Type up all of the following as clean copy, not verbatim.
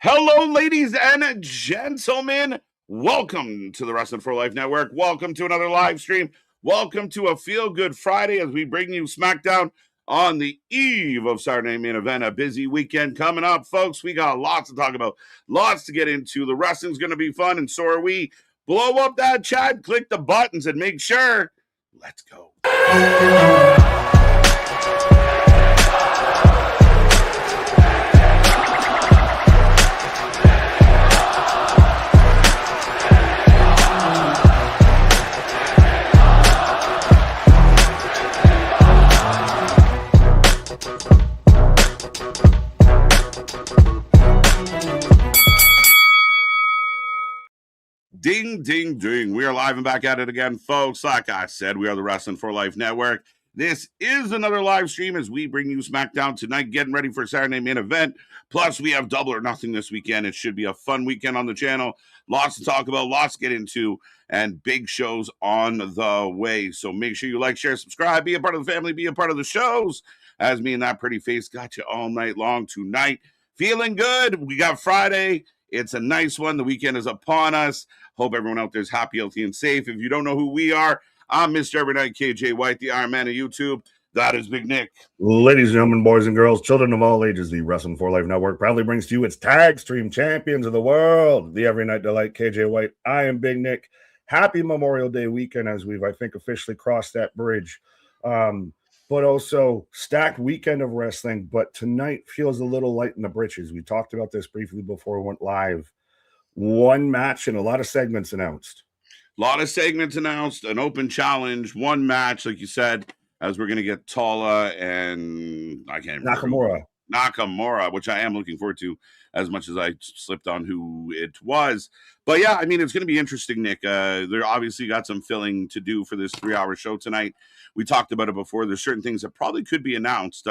Hello, ladies and gentlemen. Welcome to the Wrestling for Life Network. Welcome to another live stream. Welcome to a Feel Good Friday as we bring you Smackdown on the eve of Saturday Night Main Event. A busy weekend coming up, folks. We got lots to talk about, lots to get into. The wrestling's going to be fun, and so are we. Blow up that chat, click the buttons, and make sure. Let's go. Ding, ding, ding. We are live and back at it again, folks. Like I said, we are the Wrestling for Life Network. This is another live stream as we bring you SmackDown tonight, getting ready for Saturday Main Event. Plus, we have Double or Nothing this weekend. It should be a fun weekend on the channel. Lots to talk about, lots to get into, and big shows on the way. So make sure you like, share, subscribe, be a part of the family, be a part of the shows. As me and that pretty face got you all night long tonight. Feeling good. We got Friday. It's a nice one. The weekend is upon us. Hope everyone out there is happy, healthy, and safe. If you don't know who we are, I'm Mr. Every Night KJ White, the Iron Man of YouTube. That is Big Nick. Ladies and gentlemen, boys and girls, children of all ages, the Wrestling for Life Network proudly brings to you its tag stream champions of the world, the Every Night Delight KJ White. I am Big Nick. Happy Memorial Day weekend as we've, I think, officially crossed that bridge. But also stacked weekend of wrestling, but tonight feels a little light in the britches. We talked about this briefly before we went live. One match and a lot of segments announced. A lot of segments announced, an open challenge, one match, like you said, as we're going to get Tala and I can't remember. Nakamura, which I am looking forward to as much as I slipped on who it was. But yeah, I mean, it's going to be interesting, Nick. They're obviously got some filling to do for this 3-hour show tonight. We talked about it before. There's certain things that probably could be announced.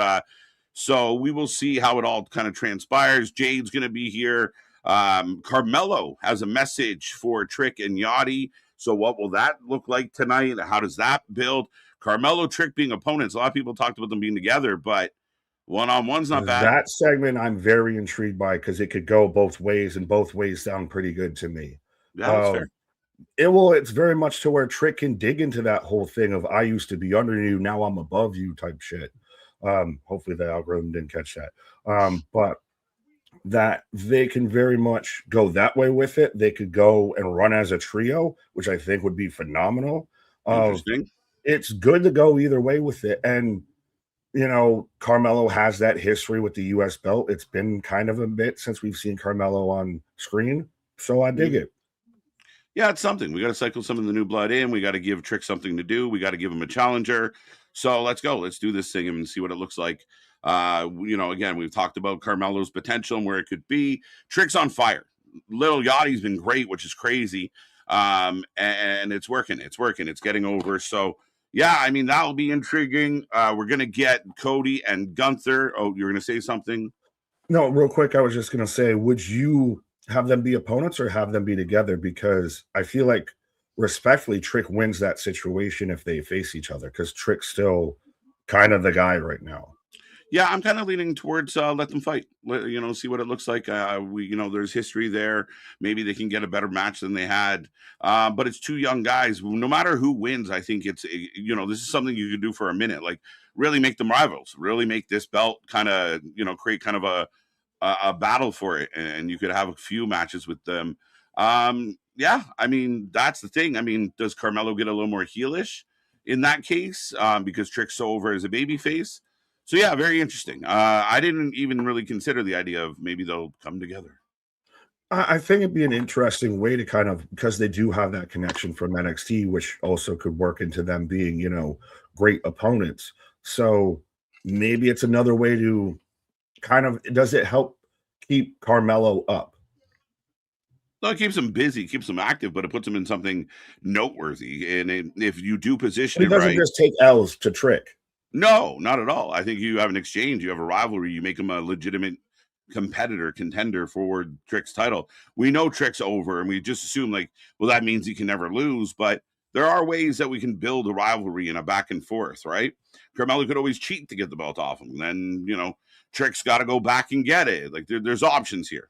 So we will see how it all kind of transpires. Jade's going to be here. Carmelo has a message for Trick and Yachty. So what will that look like tonight? How does that build? Carmelo, Trick being opponents. A lot of people talked about them being together, but one-on-one's not bad. That segment I'm very intrigued by because it could go both ways, and both ways sound pretty good to me. Yeah, that's fair. It's very much to where Trick can dig into that whole thing of I used to be under you, now I'm above you type shit. Hopefully the algorithm didn't catch that. But that they can very much go that way with it. They could go and run as a trio, which I think would be phenomenal. Interesting. It's good to go either way with it. And, you know, Carmelo has that history with the U.S. belt. It's been kind of a bit since we've seen Carmelo on screen. So I dig it. Yeah, it's something. We got to cycle some of the new blood in. We got to give Trick something to do. We got to give him a challenger. So let's go. Let's do this thing and see what it looks like. Again, we've talked about Carmelo's potential and where it could be. Trick's on fire. Little Yachty's been great, which is crazy. And it's working. It's working. It's getting over. So, yeah, I mean, that'll be intriguing. We're going to get Cody and Gunther. Oh, you're going to say something? No, real quick. I was just going to say, would you have them be opponents or have them be together? Because I feel like respectfully, Trick wins that situation if they face each other because Trick's still kind of the guy right now. Yeah, I'm kind of leaning towards let them fight. See what it looks like. There's history there. Maybe they can get a better match than they had. But it's two young guys. No matter who wins, I think this is something you could do for a minute. Like really make them rivals. Really make this belt kind of, create kind of a battle for it, and you could have a few matches with them. Yeah, I mean that's the thing. I mean, does Carmelo get a little more heelish in that case because Trick's so over as a babyface? So, yeah, very interesting. I didn't even really consider the idea of maybe they'll come together. I think it'd be an interesting way to kind of, because they do have that connection from NXT, which also could work into them being, great opponents. So maybe it's another way to kind of, does it help keep Carmelo up? Well, it keeps him busy, keeps him active, but it puts him in something noteworthy. And if you do position it right. He doesn't just take L's to Trick. No, not at all. I think you have an exchange. You have a rivalry. You make him a legitimate contender for Trick's title. We know Trick's over, and we just assume that means he can never lose. But there are ways that we can build a rivalry and a back and forth, right? Carmelo could always cheat to get the belt off him. And then, Trick's got to go back and get it. There's options here.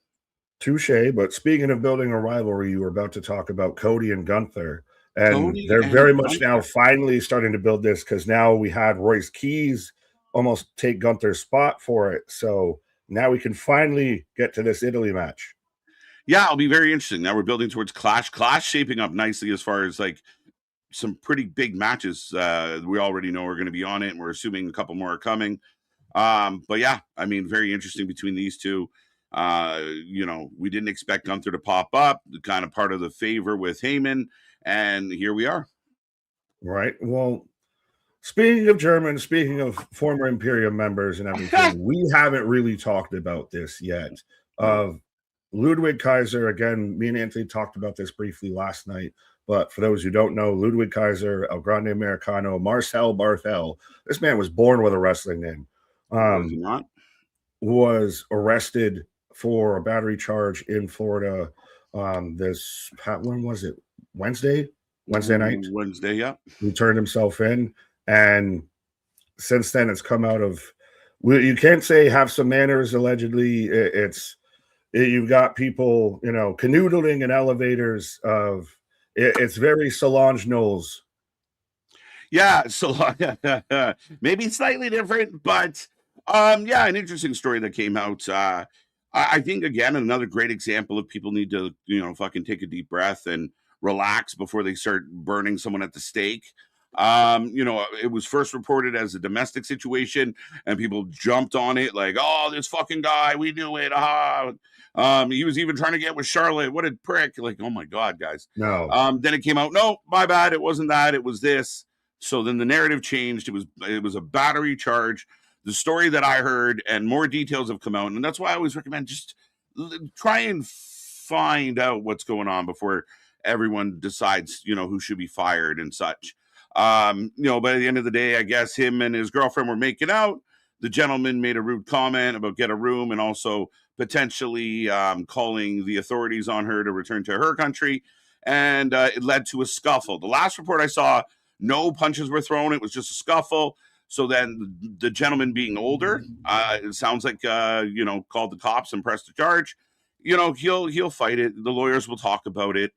Touche. But speaking of building a rivalry, you were about to talk about Cody and Gunther. And Cody they're and very much now Gunther. finally starting to build this because now we had Royce Keys almost take Gunther's spot for it. So now we can finally get to this Italy match. Yeah, it'll be very interesting. Now we're building towards Clash. Clash shaping up nicely as far as like some pretty big matches. We already know are going to be on it, and we're assuming a couple more are coming. But yeah, I mean, very interesting between these two. We didn't expect Gunther to pop up, kind of part of the favor with Heyman, and here we are. Right. Well, speaking of Germans, speaking of former Imperium members and everything, we haven't really talked about this yet. Ludwig Kaiser, again, me and Anthony talked about this briefly last night, but for those who don't know, Ludwig Kaiser, El Grande Americano, Marcel Barthel, this man was born with a wrestling name. Was he not? Was arrested for a battery charge in Florida. When was it? Wednesday night. Wednesday, yeah. He turned himself in, and since then it's come out of. You can't say have some manners. Allegedly, you've got people, canoodling in elevators. It's very Solange Knowles. Yeah, so maybe slightly different, but yeah, an interesting story that came out. I think again another great example of people need to fucking take a deep breath and relax before they start burning someone at the stake. It was first reported as a domestic situation, and people jumped on it like, "Oh, this fucking guy, we knew it." He was even trying to get with Charlotte. What a prick! Like, oh my god, guys. No. Then it came out, no, my bad, it wasn't that, it was this. So then the narrative changed. It was a battery charge. The story that I heard and more details have come out, and that's why I always recommend just try and find out what's going on before everyone decides, who should be fired and such. By the end of the day, I guess him and his girlfriend were making out. The gentleman made a rude comment about get a room and also potentially calling the authorities on her to return to her country. And it led to a scuffle. The last report I saw, no punches were thrown. It was just a scuffle. So then the gentleman being older, it sounds like, called the cops and pressed the charge. He'll fight it. The lawyers will talk about it.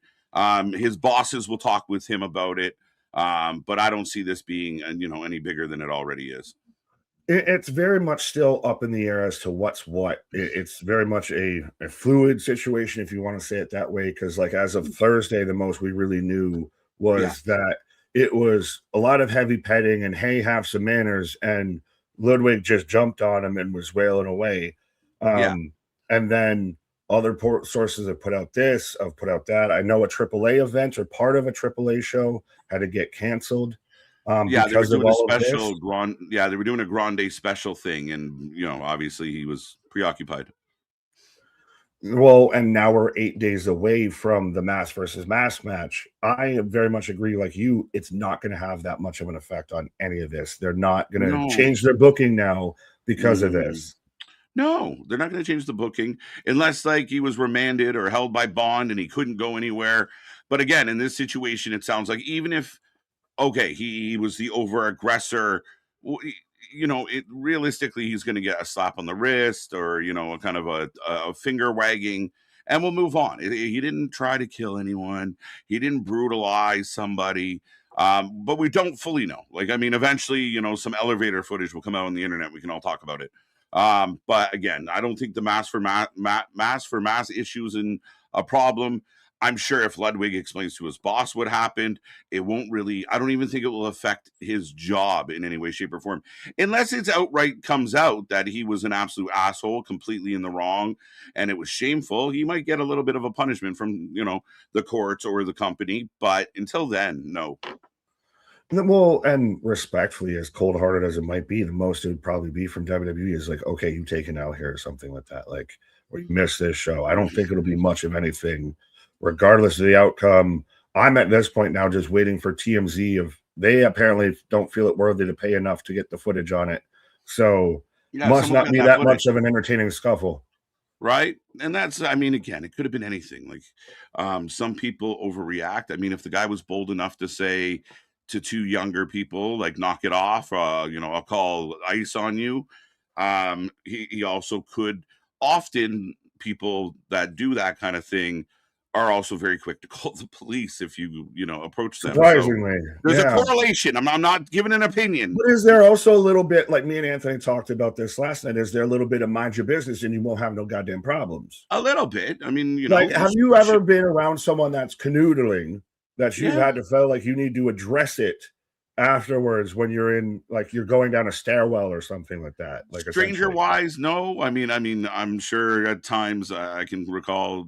His bosses will talk with him about it. But I don't see this being, any bigger than it already is. It's very much still up in the air as to what's what. It's very much a fluid situation, if you want to say it that way, because like as of Thursday, the most we really knew was that it was a lot of heavy petting and, hey, have some manners, and Ludwig just jumped on him and was wailing away. And then other sources have put out this, have put out that. I know a AAA event or part of a AAA show had to get canceled. They were doing a special they were doing a Grande special thing, and obviously he was preoccupied. Well, and now we're 8 days away from the mass versus mass match. I very much agree, like you, it's not going to have that much of an effect on any of this. They're not going to change their booking now because of this. No, they're not going to change the booking unless like he was remanded or held by bond and he couldn't go anywhere. But again, in this situation, it sounds like even if he was the over aggressor, realistically, he's going to get a slap on the wrist or, a kind of a finger wagging, and we'll move on. He didn't try to kill anyone. He didn't brutalize somebody. But we don't fully know. Like, I mean, eventually, some elevator footage will come out on the internet. We can all talk about it. But again, I don't think the mass for mass issues in a problem. I'm sure if Ludwig explains to his boss what happened, it won't really, I don't even think it will affect his job in any way, shape, or form. Unless it's outright comes out that he was an absolute asshole, completely in the wrong, and it was shameful, he might get a little bit of a punishment from, the courts or the company. But until then, no. Well, and respectfully, as cold-hearted as it might be, the most it would probably be from WWE is like, okay, you take an out here or something like that. Like, or you missed this show. I don't think it'll be much of anything. Regardless of the outcome, I'm at this point now just waiting for TMZ. They apparently don't feel it worthy to pay enough to get the footage on it. So must not be that much of an entertaining scuffle. Right. And that's, I mean, again, it could have been anything. Like some people overreact. I mean, if the guy was bold enough to say to two younger people, like, knock it off, I'll call ICE on you. He also could often people that do that kind of thing are also very quick to call the police if you approach them. Surprisingly, so there's a correlation. I'm not giving an opinion. But is there also a little bit, like me and Anthony talked about this last night, is there a little bit of mind your business and you won't have no goddamn problems? A little bit. I mean, like, have you ever been around someone that's canoodling that you've had to feel like you need to address it afterwards when you're in, like, you're going down a stairwell or something like that? Like, stranger wise, no. I mean, I'm sure at times I can recall,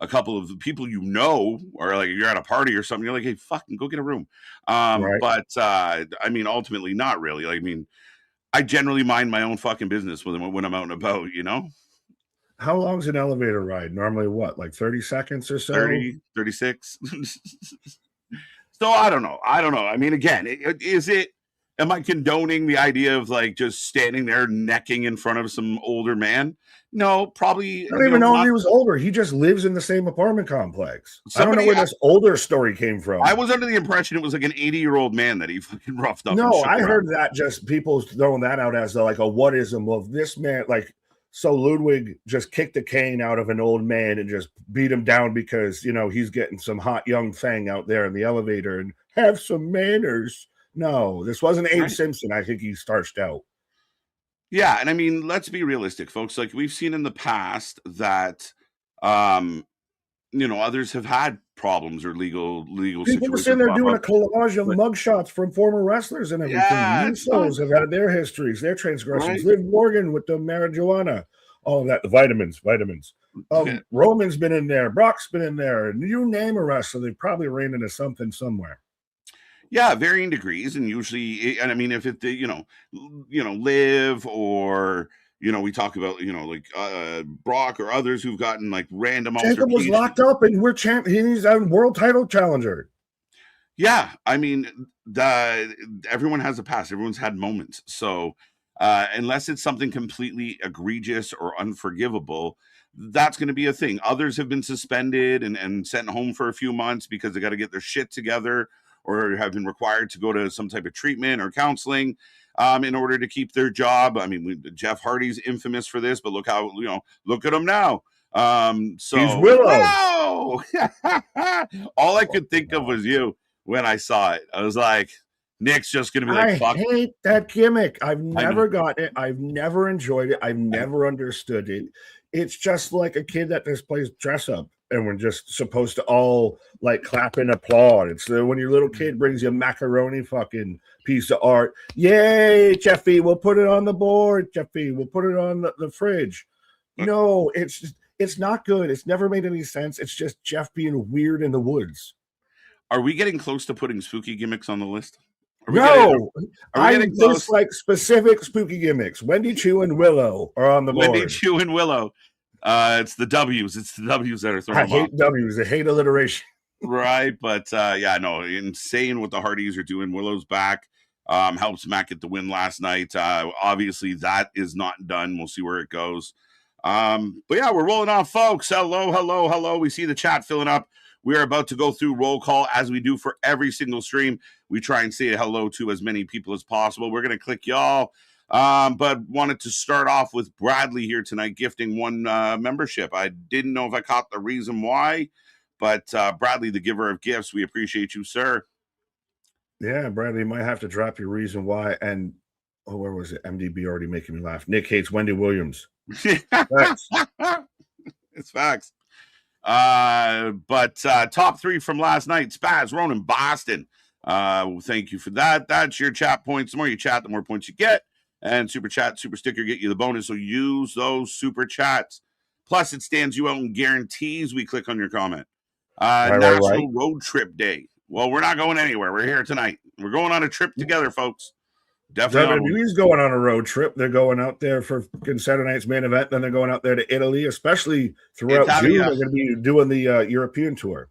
a couple of people, or like you're at a party or something, you're like, hey, fucking go get a room. Right. But I mean, ultimately not really. Like, I mean, I generally mind my own fucking business when I'm out and about, How long's an elevator ride? Normally what, like 30 seconds or so? 30, 36. So I don't know. I mean, again, am I condoning the idea of like just standing there necking in front of some older man? No, probably. I don't even know if he was older. He just lives in the same apartment complex. I don't know where this older story came from. I was under the impression it was like an 80-year-old man that he fucking roughed up. No, I heard that, just people throwing that out as like a whatism of this man. Like, so Ludwig just kicked a cane out of an old man and just beat him down because, he's getting some hot young thing out there in the elevator and have some manners. No, this wasn't Abe Simpson. I think he starched out. Yeah, and I mean, let's be realistic, folks. Like, we've seen in the past that, others have had problems or legal People situations. were sitting there doing a collage of mugshots from former wrestlers and everything. Usos have had their histories, their transgressions. Liv Morgan with the marijuana, all of that, the vitamins. Roman's been in there, Brock's been in there, and you name a wrestler, they probably ran into something somewhere. Yeah, varying degrees, and usually, and I mean, if it, Liv, or we talk about, like Brock or others who've gotten like random. Jacob was locked up, and he's a world title challenger. Yeah, I mean, everyone has a past. Everyone's had moments. So unless it's something completely egregious or unforgivable, that's going to be a thing. Others have been suspended and sent home for a few months because they got to get their shit together, or have been required to go to some type of treatment or counseling in order to keep their job. I mean, Jeff Hardy's infamous for this, but look how, look at him now. So he's Willow. All I could think of was you when I saw it. I was like, Nick's just going to be like, fuck. I hate that gimmick. I've never gotten it. I've never enjoyed it. I've never understood it. It's just like a kid that just plays dress up, and we're just supposed to all like clap and applaud. It's when your little kid brings you a macaroni fucking piece of art. Yay, Jeffy, we'll put it on the board. Jeffy, we'll put it on the fridge. No, it's not good. It's never made any sense. It's just Jeff being weird in the woods. Are we getting close to putting spooky gimmicks on the list? I just like specific spooky gimmicks. Wendy Chu and Willow are on the board. Wendy Chu and Willow. It's the W's. It's the W's that are throwing I hate W's. I hate alliteration. Right, but insane what the Hardys are doing. Willow's back. Helps Matt get the win last night. Obviously, that is not done. We'll see where it goes. But yeah, we're rolling off, folks. Hello. We see the chat filling up. We are about to go through roll call as we do for every single stream. We try and say hello to as many people as possible. We're going to click y'all. But wanted to start off with Bradley here tonight, gifting one membership. I didn't know if I caught the reason why, but Bradley, the giver of gifts, we appreciate you, sir. Yeah, Bradley, you might have to drop your reason why. And where was it? MDB already making me laugh. Nick hates Wendy Williams. Facts. It's facts. But top three from last night: Spaz, Ronan, Boston. Thank you for that. That's your chat points. The more you chat, the more points you get. And super chat, super sticker get you the bonus. So use those super chats. Plus, it stands you out and guarantees we click on your comment. National Road Trip Day. Well, we're not going anywhere. We're here tonight. We're going on a trip together, folks. Definitely. WWE's going on a road trip. They're going out there for Saturday night's main event. Then they're going out there to Italy, especially throughout June. They're going to be doing the European tour.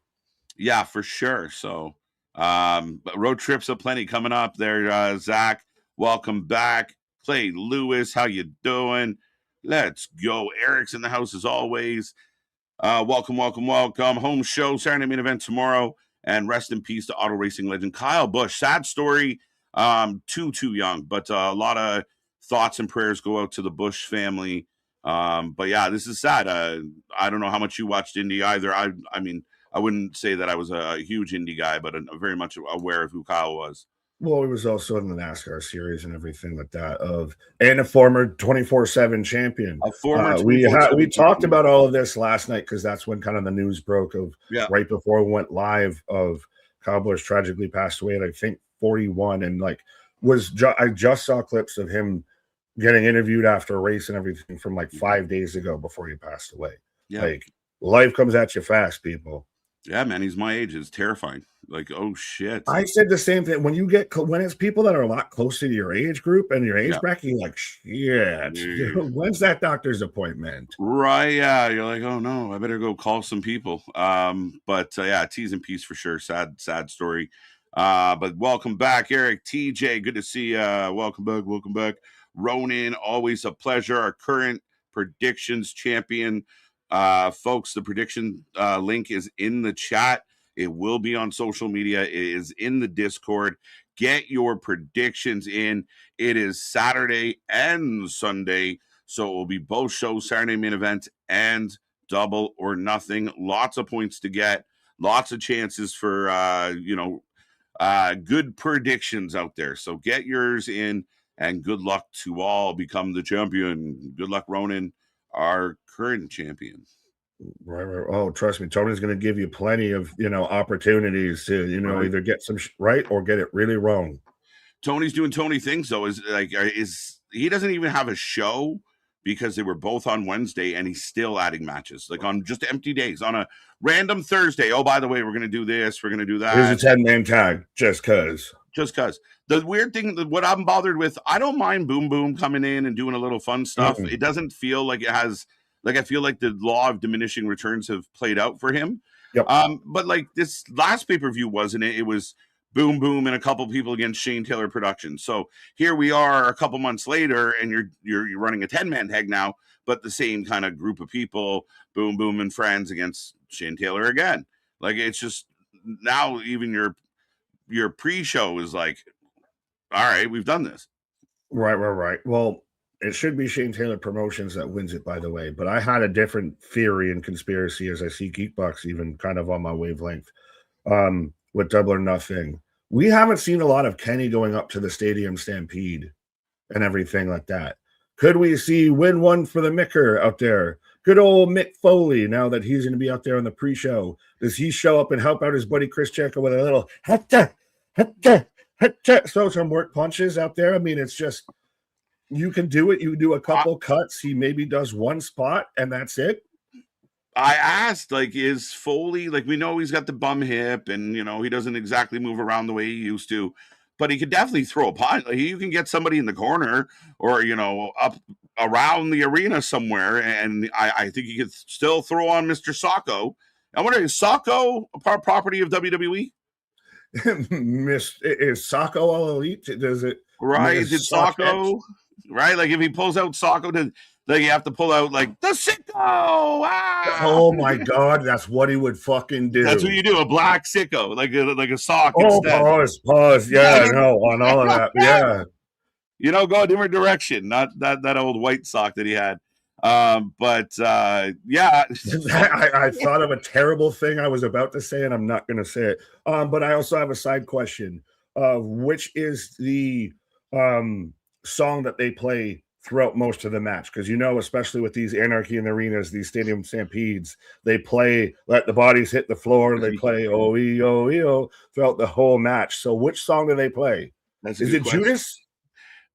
Yeah, for sure. So road trips aplenty coming up there. Zach, welcome back. Clay Lewis, how you doing? Let's go. Eric's in the house as always. Welcome. Home show, Saturday main event tomorrow. And rest in peace to auto racing legend Kyle Busch. Sad story. Too young, but a lot of thoughts and prayers go out to the Busch family. But yeah, this is sad. I don't know how much you watched indie either. I mean, I wouldn't say that I was a huge indie guy, but I'm very much aware of who Kyle was. Well, he was also in the NASCAR series and everything like that. And a former 24/7 champion. A former we talked about all of this last night because that's when kind of the news broke of right before we went live of Kyle Busch tragically passed away at I think 41, and like I just saw clips of him getting interviewed after a race and everything from like 5 days ago before he passed away. Yeah. Like life comes at you fast, people. Yeah, man, he's my age. It's terrifying. Like, oh shit. I said the same thing. When it's people that are a lot closer to your age group and your age bracket, you're like, shit. When's that doctor's appointment? Right. Yeah. You're like, oh no, I better go call some people. But yeah, T's and P's for sure. Sad story. But welcome back, Eric, TJ. Good to see you. Welcome back. Ronan, always a pleasure. Our current predictions champion. Folks, the prediction link is in the chat. It will be on social media. It is in the Discord. Get your predictions in. It is Saturday and Sunday, so it will be both shows, Saturday main event and Double or Nothing. Lots of points to get. Lots of chances for, good predictions out there. So get yours in, and good luck to all. Become the champion. Good luck, Ronan, our current champion. Right. Oh, trust me, Tony's going to give you plenty of opportunities to either get some right or get it really wrong. Tony's doing Tony things though. Is he doesn't even have a show because they were both on Wednesday, and he's still adding matches like on just empty days on a random Thursday. Oh, by the way, we're going to do this. We're going to do that. Here's a 10-man tag just cause. The weird thing, what I'm bothered with, I don't mind Boom Boom coming in and doing a little fun stuff. It doesn't feel like it has. Like, I feel like the law of diminishing returns have played out for him. Yep. But like this last pay-per-view wasn't it? It was Boom Boom and a couple people against Shane Taylor Productions. So here we are a couple months later, and you're running a 10-man tag now, but the same kind of group of people, Boom Boom and friends against Shane Taylor again. Like, it's just now even your pre-show is like, all right, we've done this. Right. Well, it should be Shane Taylor Promotions that wins it, by the way. But I had a different theory and conspiracy as I see Geekbox even kind of on my wavelength with Double or Nothing. We haven't seen a lot of Kenny going up to the Stadium Stampede and everything like that. Could we see Win One for the Micker out there? Good old Mick Foley, now that he's going to be out there on the pre-show. Does he show up and help out his buddy Chris Jericho with a little throw some work punches out there? I mean, it's just... You can do it. You do a couple cuts. He maybe does one spot, and that's it. I asked, like, is Foley, like, we know he's got the bum hip, and, he doesn't exactly move around the way he used to, but he could definitely throw a punch. Like, you can get somebody in the corner or, up around the arena somewhere, and I think he could still throw on Mr. Socko. I wonder, is Socko a property of WWE? Is Socko All Elite? Does it? Right? Is it Socko? Right, like if he pulls out Socko, like you have to pull out like the sicko. Oh my god, that's what he would fucking do. That's what you do, a black sicko, like a sock. Oh, instead. Pause. Yeah, no, on all of that. Yeah, go a different direction. Not that old white sock that he had. But yeah, I thought of a terrible thing I was about to say, and I'm not going to say it. But I also have a side question. Which is the song that they play throughout most of the match? Because especially with these Anarchy in the Arenas, these Stadium Stampedes, they play Let the Bodies Hit the Floor. They play O-E-O-E-O throughout the whole match. So which song do they play? Is it question. Judas?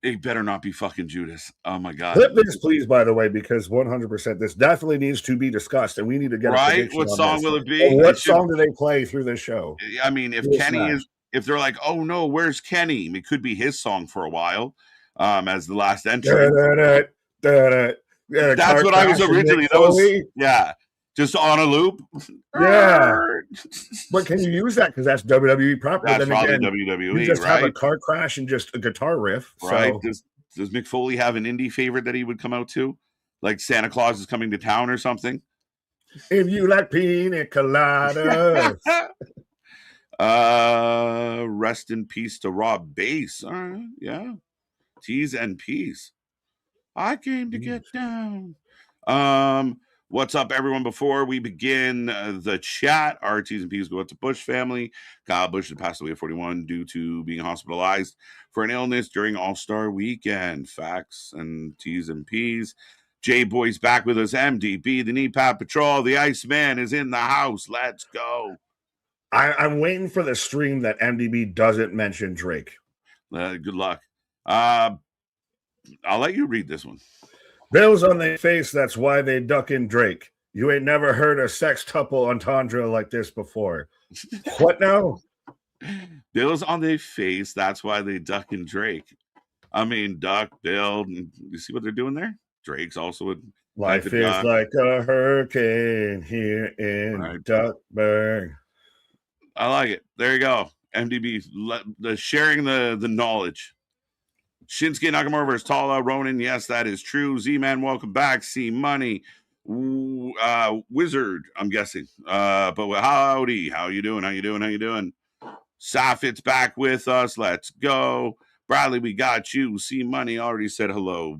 It better not be fucking Judas. Oh my god! Clip this, please, by the way, because 100% this definitely needs to be discussed, and we need to get right. What song will it be? What song do they play through this show? I mean, if Kenny is, if they're like, oh no, where's Kenny? It could be his song for a while, as the last entry. That's what I was originally. That was just on a loop. Yeah, but can you use that because that's WWE property? That's probably WWE. You just have a car crash and just a guitar riff, right? So. Does Mick Foley have an indie favorite that he would come out to, like Santa Claus is coming to town or something? If you like pina coladas. Rest in peace to Rob Bass. Yeah. T's and P's. I came to get down. What's up, everyone? Before we begin the chat, our T's and P's go out to Bush family. Kyle Bush had passed away at 41 due to being hospitalized for an illness during All-Star Weekend. Facts and T's and P's. J Boy's back with us. MDB, the Knee Pad Patrol, the Iceman is in the house. Let's go. I'm waiting for the stream that MDB doesn't mention Drake. Good luck. I'll let you read this one. Bills on their face, that's why they ducking Drake. You ain't never heard a sextuple entendre like this before. What now? Bills on their face, that's why they ducking Drake. I mean, duck, Bill. You see what they're doing there? Drake's also a life is duck. Like a hurricane here in Duckburg. I like it. There you go. MDB, sharing the knowledge. Shinsuke Nakamura versus Tala Ronin. Yes, that is true. Z-Man, welcome back. C Money. Wizard, I'm guessing. But howdy. How you doing? Safit's back with us. Let's go. Bradley, we got you. C Money already said hello.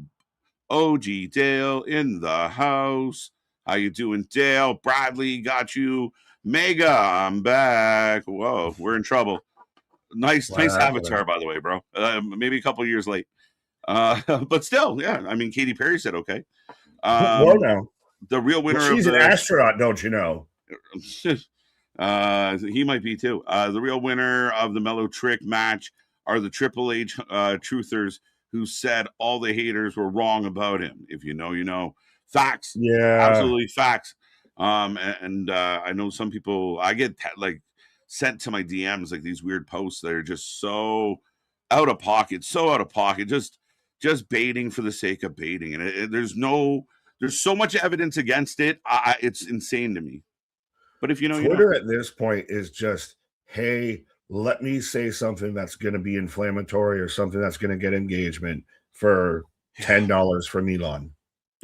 OG Dale in the house. How you doing, Dale? Bradley, got you. Mega, I'm back. Whoa, we're in trouble. Nice avatar, by the way, bro. Maybe a couple years late. But still, yeah. I mean, Katy Perry said okay. Well, now. The real winner she's an astronaut, don't you know? He might be too. The real winner of the Mellow Trick match are the Triple H truthers who said all the haters were wrong about him. If you know, you know. Facts. Yeah. Absolutely facts. And I know some people, I get sent to my DMs like these weird posts that are just so out of pocket, just baiting for the sake of baiting. And there's so much evidence against it. It's insane to me. But if you know, Twitter at this point is just, hey, let me say something that's going to be inflammatory or something that's going to get engagement for $10 from Elon.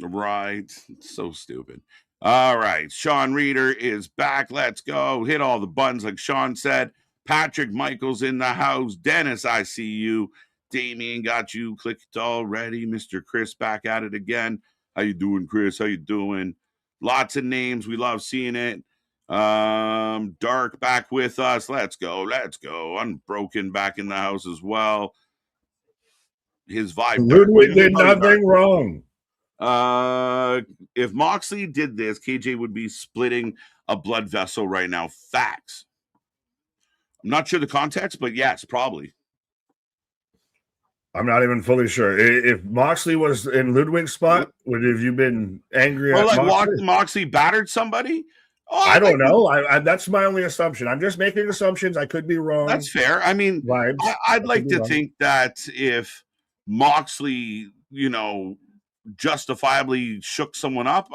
Right. So stupid. All right. Sean Reeder is back. Let's go. Hit all the buttons like Sean said. Patrick Michael's in the house. Dennis, I see you. Damien got you clicked already. Mr. Chris back at it again. How you doing, Chris? How you doing? Lots of names. We love seeing it. Dark back with us. Let's go. Unbroken back in the house as well. His vibe. Ludwig did nothing wrong. If Moxley did this, KJ would be splitting a blood vessel right now. Facts. I'm not sure the context, but yes, probably. I'm not even fully sure. If Moxley was in Ludwig's spot, would have you been angry at Moxley battered somebody? Oh, I don't know. That's my only assumption. I'm just making assumptions. I could be wrong. That's fair. I mean, I'd like to think that if Moxley, justifiably shook someone up,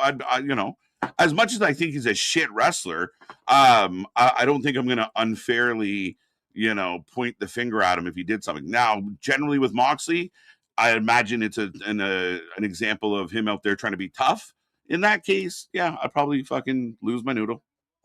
as much as I think he's a shit wrestler, I don't think I'm going to unfairly, point the finger at him if he did something. Now, generally with Moxley, I imagine it's an example of him out there trying to be tough. In that case, yeah, I'd probably fucking lose my noodle.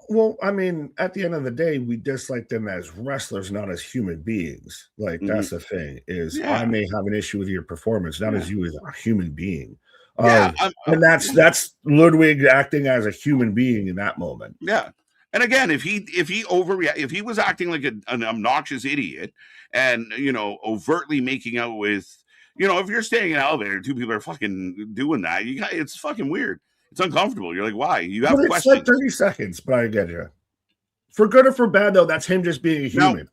Well, I mean, at the end of the day, we dislike them as wrestlers, not as human beings. That's the thing, is I may have an issue with your performance, not as you as a human being. And that's Ludwig acting as a human being in that moment. Yeah. And again, if he was acting like an obnoxious idiot and, overtly making out with, if you're staying in an elevator, two people are fucking doing that, it's fucking weird. It's uncomfortable. You're like, why? You have questions. It's like 30 seconds, but I get you. For good or for bad, though, that's him just being a human.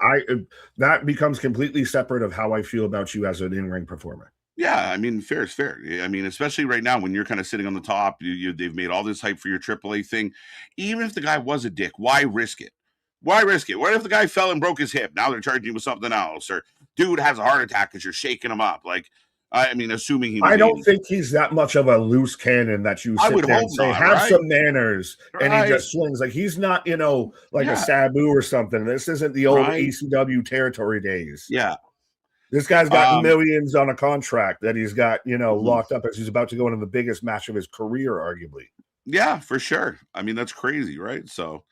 That becomes completely separate of how I feel about you as an in-ring performer. Yeah, I mean, fair is fair. I mean, especially right now when you're kind of sitting on the top, they've made all this hype for your AAA thing. Even if the guy was a dick, why risk it? What if the guy fell and broke his hip? Now they're charging you with something else. Or dude has a heart attack because you're shaking him up. Assuming he was I don't think he's that much of a loose cannon that you sit there and say, have some manners, and he just swings. Like, he's not, a Sabu or something. This isn't the old ECW territory days. Yeah. This guy's got millions on a contract that he's got, locked up as he's about to go into the biggest match of his career, arguably. Yeah, for sure. I mean, that's crazy, right? So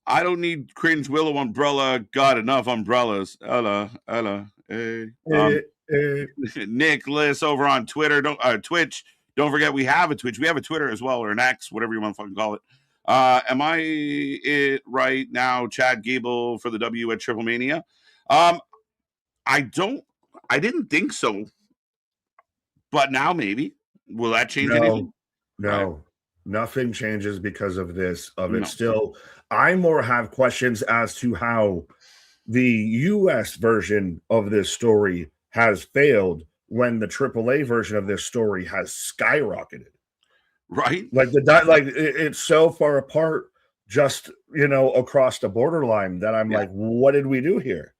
I don't need cringe Willow umbrella. Got enough umbrellas. Ella, hey. Nicholas over on Twitch. Don't forget, we have a Twitch. We have a Twitter as well, or an X, whatever you want to fucking call it. Am I it right now, Chad Gable for the W at Triple Mania? I didn't think so. But now maybe. Will that change anything? No. Right. Nothing changes because of this. Still, I more have questions as to how the US version of this story has failed when the AAA version of this story has skyrocketed. Right? Like it's so far apart, just across the borderline that I'm like, what did we do here?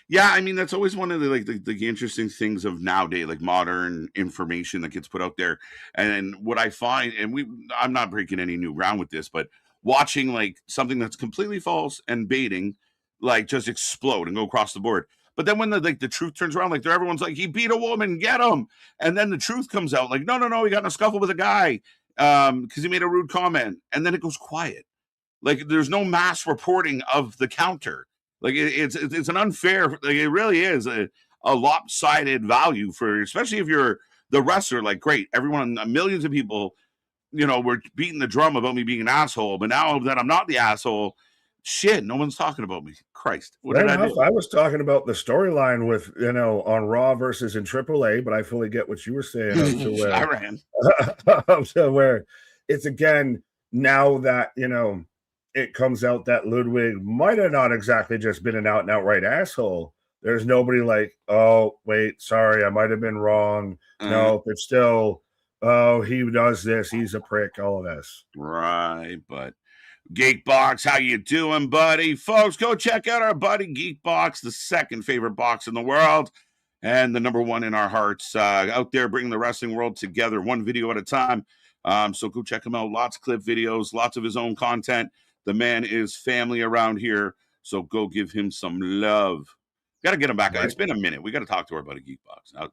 Yeah, I mean, that's always one of the interesting things of nowadays, like modern information that gets put out there. And what I find, and I'm not breaking any new ground with this, but watching like something that's completely false and baiting, like just explode and go across the board. But then when the truth turns around, like everyone's like, he beat a woman, get him. And then the truth comes out, like, no, he got in a scuffle with a guy because he made a rude comment. And then it goes quiet. Like there's no mass reporting of the counter. Like it's an unfair, like it really is a lopsided value for, especially if you're the wrestler. Like, great, everyone, millions of people, were beating the drum about me being an asshole. But now that I'm not the asshole, shit, no one's talking about me. Christ, what did I do? I was talking about the storyline with on Raw versus in AAA, but I fully get what you were saying. I ran. So where it's again now that it comes out that Ludwig might have not exactly just been an out and outright asshole. There's nobody like, oh, wait, sorry, I might have been wrong. No, it's still, oh, he does this. He's a prick, all of this. Right, but Geekbox, how you doing, buddy? Folks, go check out our buddy Geekbox, the second favorite box in the world and the number one in our hearts. Out there bringing the wrestling world together, one video at a time. So go check him out. Lots of clip videos, lots of his own content. The man is family around here, so go give him some love. Got to get him back. Right. It's been a minute. We got to talk to our buddy Geekbox. Now,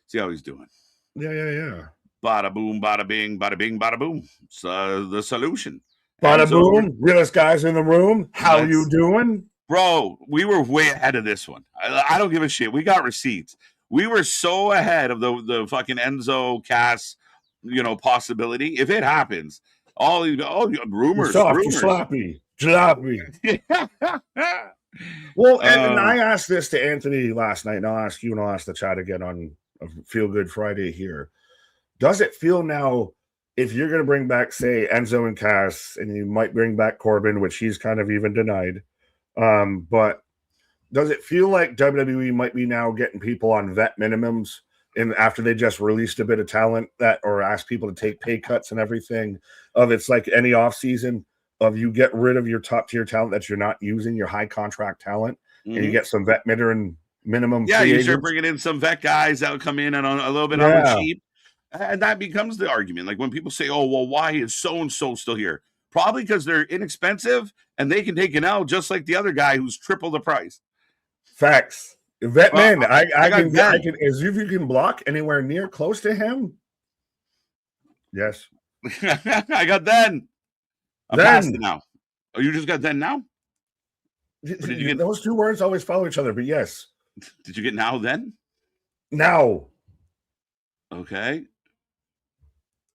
see how he's doing. Yeah. Bada boom, bada bing, bada boom. It's the solution. Bada boom. Realest guys in the room. How you doing? Bro, we were way ahead of this one. I don't give a shit. We got receipts. We were so ahead of the fucking Enzo Cass, possibility. If it happens, all rumors. Sloppy. Well, and I asked this to Anthony last night, and I'll ask you, and I'll ask the chat again on a Feel Good Friday here. Does it feel now, if you're going to bring back, say, Enzo and Cass, and you might bring back Corbin, which he's kind of even denied, but does it feel like WWE might be now getting people on vet minimums? And after they just released a bit of talent or asked people to take pay cuts and everything, it's like any offseason of you get rid of your top tier talent that you're not using, your high contract talent, and you get some vet minimum. Yeah, you start bringing in some vet guys that will come in and on a little bit on the cheap. And that becomes the argument. Like when people say, oh, well, why is so-and-so still here? Probably because they're inexpensive and they can take an L just like the other guy who's triple the price. Facts. Vet man, I can as if you can block anywhere near close to him. Yes. I got then. I'm past it now. Oh, you just got then now? Did you get those two words always follow each other, but yes. Did you get now then? Now. Okay.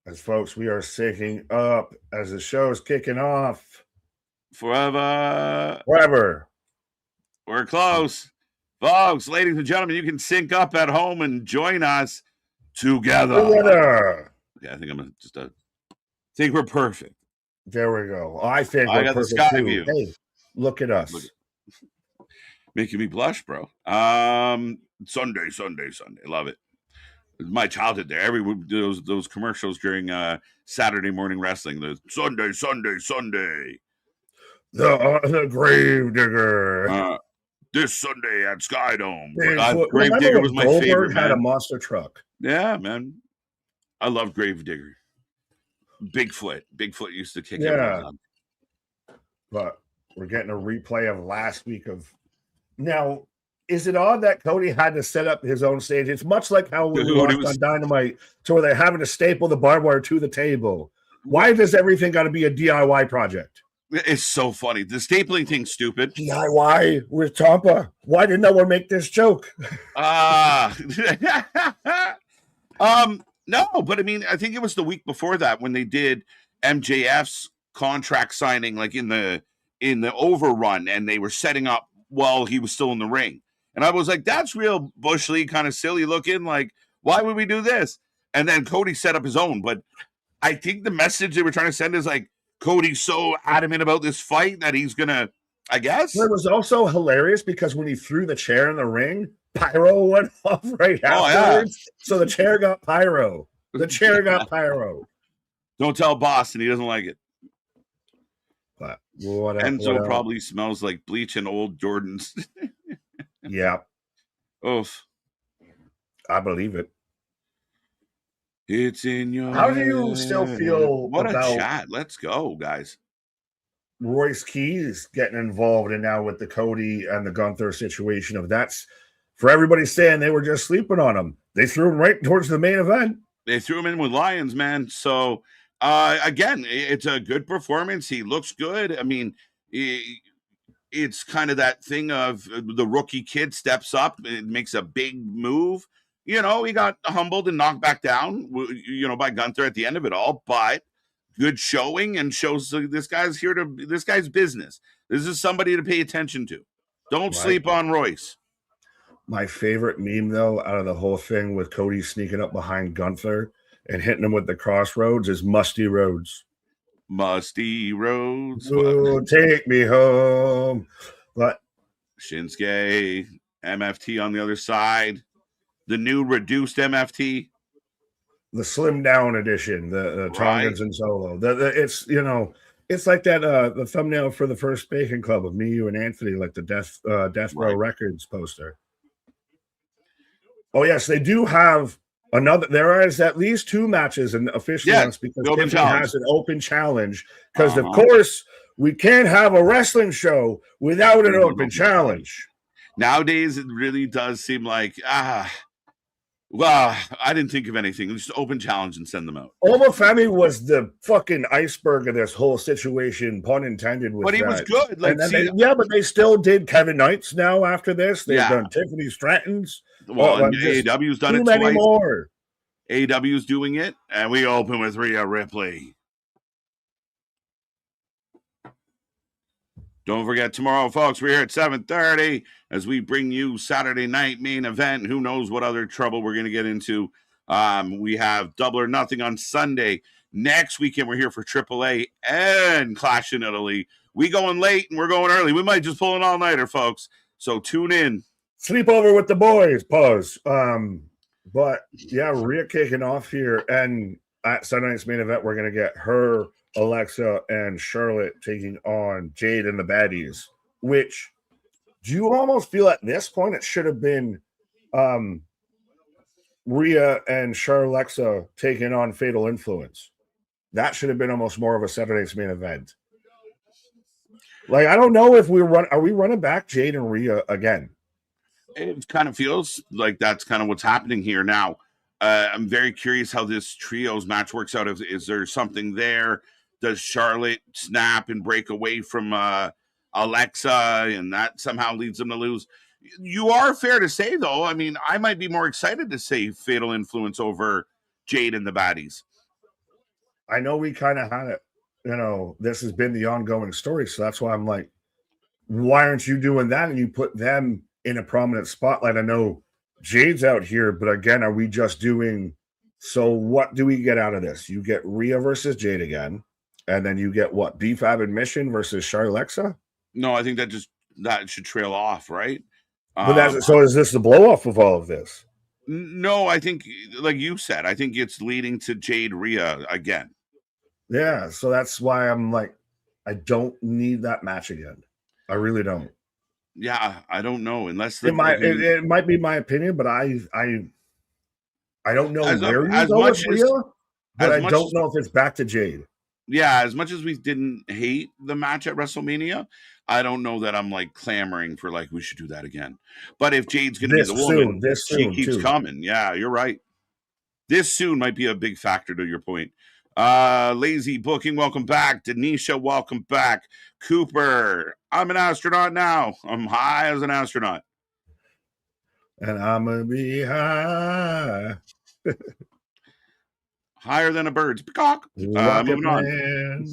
As folks, we are syncing up as the show's kicking off. Forever. We're close. Folks, ladies and gentlemen, you can sync up at home and join us together. Yeah, I think I'm going to just think we're perfect. There we go. I think we're got perfect the sky too. view. Hey, look at us. Making me blush, bro. Sunday. Love it. My childhood there. Those commercials during Saturday morning wrestling. The Sunday. The Grave Digger. This Sunday at Skydome. Grave Digger was my favorite. Had a monster truck. Yeah, man. I love Grave Digger. Bigfoot used to kick everyone up. But we're getting a replay of last week of now. Is it odd that Cody had to set up his own stage? It's much like how we watched on Dynamite, to where they're having to staple the barbed wire to the table. Why does everything got to be a DIY project? It's so funny. The stapling thing's stupid. DIY with Tama. Why did no one make this joke? Now No, but I mean, I think it was the week before that when they did MJF's contract signing, like in the overrun, and they were setting up while he was still in the ring. And I was like, that's real Bush League kind of silly looking. Like, why would we do this? And then Cody set up his own. But I think the message they were trying to send is like, Cody's so adamant about this fight that he's gonna, I guess. It was also hilarious because when he threw the chair in the ring, pyro went off right afterwards. Yeah. So the chair got pyro. The chair got pyro. Don't tell Boston, he doesn't like it. But Enzo probably smells like bleach and old Jordans. Yeah. Oof. I believe it. It's in your How do you still feel what about a chat? Let's go, guys. Royce Keys getting involved and now with the Cody and the Gunther situation of that's for everybody saying they were just sleeping on him. They threw him right towards the main event. They threw him in with Lions, man. So again, it's a good performance. He looks good. I mean, it's kind of that thing of the rookie kid steps up and makes a big move. You know, he got humbled and knocked back down, you know, by Gunther at the end of it all, but good showing and shows this guy's business. This is somebody to pay attention to. Don't sleep on Royce. My favorite meme, though, out of the whole thing with Cody sneaking up behind Gunther and hitting him with the crossroads is Musty Rhodes. Musty Rhodes. Oh, take me home. But Shinsuke, MFT on the other side. The new reduced MFT. The slim down edition, the Tongans and Solo. It's, you know, it's like that the thumbnail for the first Bacon Club of me, you, and Anthony, like the Death Row Records poster. Oh yes, they do have another. There is at least 2 matches and officially because Tiffany has an open challenge. Because of course we can't have a wrestling show without an open challenge. Nowadays, it really does seem like well, I didn't think of anything. Just open challenge and send them out. Omofemi was the fucking iceberg of this whole situation, pun intended. But he was good. Like, but they still did Kevin Knight's now after this. They've done Tiffany Stratton's. Well, and AEW's done it twice. More. AEW's doing it, and we open with Rhea Ripley. Don't forget tomorrow, folks, we're here at 7:30 as we bring you Saturday night main event. Who knows what other trouble we're going to get into. We have Double or Nothing on Sunday. Next weekend, we're here for AAA and Clash in Italy. We going late and we're going early. We might just pull an all-nighter, folks. So tune in. Sleep over with the boys. Pause. But yeah, Rhea kicking off here. And at Sunday night's main event, we're going to get her, Alexa, and Charlotte taking on Jade and the Baddies, which do you almost feel at this point it should have been Rhea and Alexa taking on Fatal Influence? That should have been almost more of a Saturday's main event. Like, I don't know if are we running back Jade and Rhea again? It kind of feels like that's kind of what's happening here now. I'm very curious how this trios match works out. Is there something there? Does Charlotte snap and break away from Alexa, and that somehow leads them to lose? You are fair to say, though. I mean, I might be more excited to say Fatal Influence over Jade and the Baddies. I know we kind of had it. You know, this has been the ongoing story, so that's why I'm like, why aren't you doing that? And you put them in a prominent spotlight. I know Jade's out here, but again, are we just doing? So what do we get out of this? You get Rhea versus Jade again. And then you get what? BFAB Admission versus Alexa? No, I think that should trail off, right? But so is this the blow off of all of this? No, I think, like you said, I think it's leading to Jade Rhea again. Yeah, so that's why I'm like, I don't need that match again. I really don't. Yeah, I don't know. Unless it might be my opinion, but I don't know where you go with Rhea, but I don't know if it's back to Jade. Yeah, as much as we didn't hate the match at WrestleMania, I don't know that I'm like clamoring for like we should do that again. But if Jade's going to be the woman, she keeps coming. Yeah, you're right. This soon might be a big factor to your point. Lazy Booking, welcome back. Denisha, welcome back. Cooper, I'm an astronaut now. I'm high as an astronaut. And I'm going to be high. Higher than a bird's peacock. Moving on.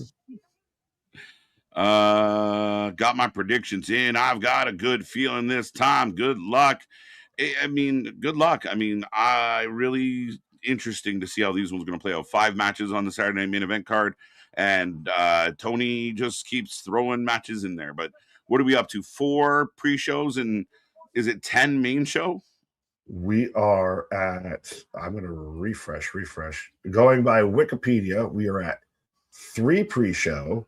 Got my predictions in. I've got a good feeling this time. Good luck. Good luck. Really interesting to see how these ones are going to play out. 5 matches on the Saturday main event card, and Tony just keeps throwing matches in there. But what are we up to? 4 pre-shows, and is it 10 main show? We are at, I'm going to refresh. Going by Wikipedia, we are at 3 pre-show.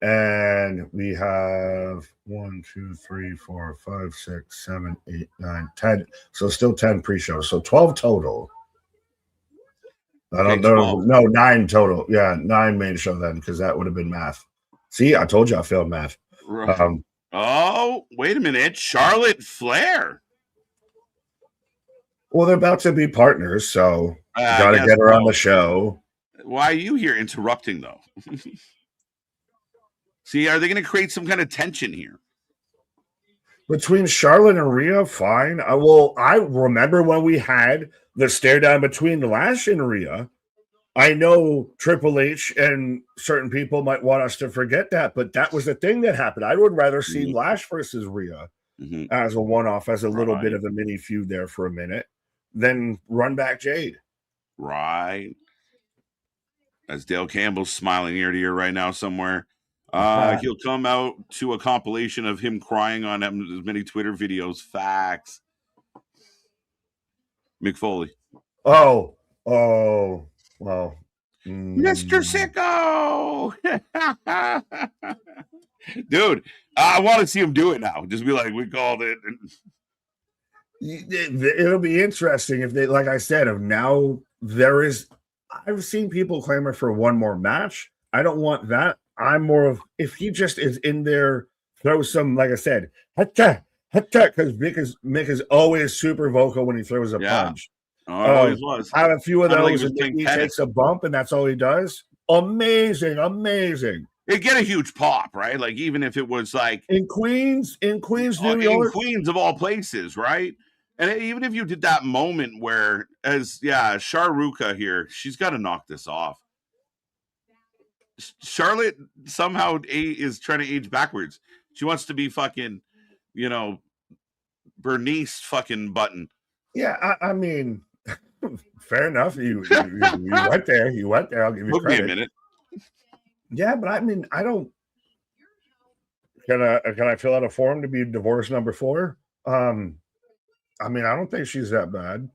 And we have 1, 2, 3, 4, 5, 6, 7, 8, 9, 10. So still 10 pre-shows. So 12 total. I don't know. No, 9 total. Yeah, 9 main show then, because that would have been math. See, I told you I failed math. Right. Oh, wait a minute. Charlotte Flair. Well, they're about to be partners, so got to get her on the show. Why are you here interrupting, though? See, are they going to create some kind of tension here? Between Charlotte and Rhea, fine. I remember when we had the stare down between Lash and Rhea. I know Triple H and certain people might want us to forget that, but that was the thing that happened. I would rather see Lash versus Rhea as a one-off, as a little bit of a mini feud there for a minute, than run back Jade. Right. As Dale Campbell's smiling ear to ear right now somewhere. He'll come out to a compilation of him crying on as many Twitter videos. Facts. Mick Foley. Oh, well. Mr. Sicko! Dude, I want to see him do it now. Just be like, we called it. It'll be interesting if they, like I said, I've seen people clamor for one more match. I don't want that. I'm more of, if he just is in there, throw some, like I said, because Mick is always super vocal when he throws a punch. Always was. Have a few of those, and he takes a bump, and that's all he does. Amazing. It'd get a huge pop, right? Like, even if it was like in Queens, New York, Queens of all places, right? And even if you did that moment where, Sharuka here, she's got to knock this off. Charlotte somehow is trying to age backwards. She wants to be fucking, Bernice fucking Button. Yeah, I mean, fair enough. You went there. I'll give you credit. Me a minute. Yeah, but I mean, I don't. Can I fill out a form to be divorce number 4? I mean, I don't think she's that bad.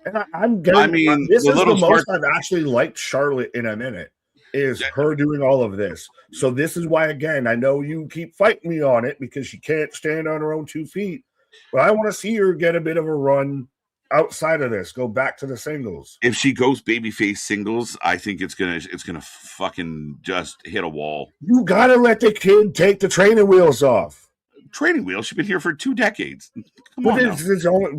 And this is the most I've actually liked Charlotte in a minute. Is her doing all of this. So this is why, again, I know you keep fighting me on it because she can't stand on her own 2 feet, but I want to see her get a bit of a run outside of this, go back to the singles. If she goes babyface singles, I think it's gonna fucking just hit a wall. You gotta let the kid take the training wheels off. Training wheels? She's been here for 2 decades.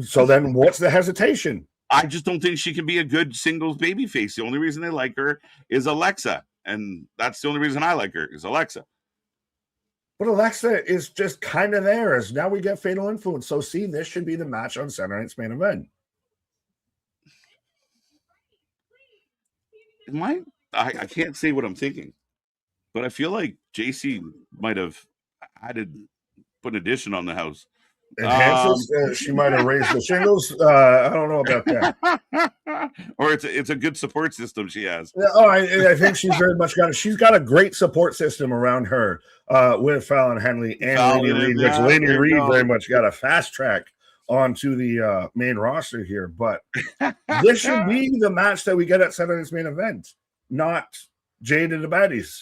So then what's the hesitation? I just don't think she can be a good singles babyface. The only reason they like her is Alexa. And that's the only reason I like her is Alexa. But Alexa is just kind of there. As now we get Fatal Influence. So see, this should be the match on Saturday Night's Main Event. I can't say what I'm thinking. But I feel like JC might have put an addition on the house. She might have raised the shingles. I don't know about that. Or it's a good support system she has. I think she's very much she's got a great support system around her with Fallon Henley and Lady Reed, which Lady Reed very much got a fast track onto the main roster here. But this should be the match that we get at Saturday's Main Event, not Jade and the Baddies.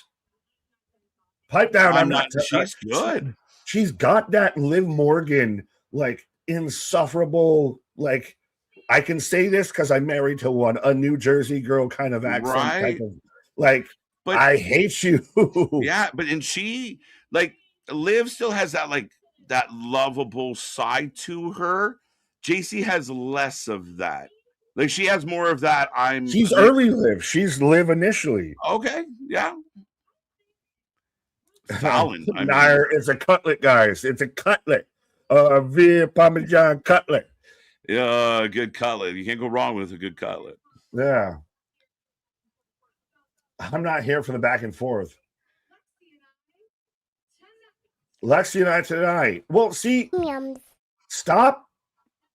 Pipe down. She's good. She's got that Liv Morgan, insufferable, I can say this because I'm married to one, a New Jersey girl kind of accent. Right. But I hate you. Yeah, and she, Liv still has that lovable side to her. JC has less of that. She has more of that. She's early Liv. She's Liv initially. Okay, yeah. Fallon. It's a cutlet, guys. It's a cutlet. Veal Parmesan cutlet. Yeah, good cutlet. You can't go wrong with a good cutlet. Yeah. I'm not here for the back and forth. Lexi and I tonight. Well, see, stop.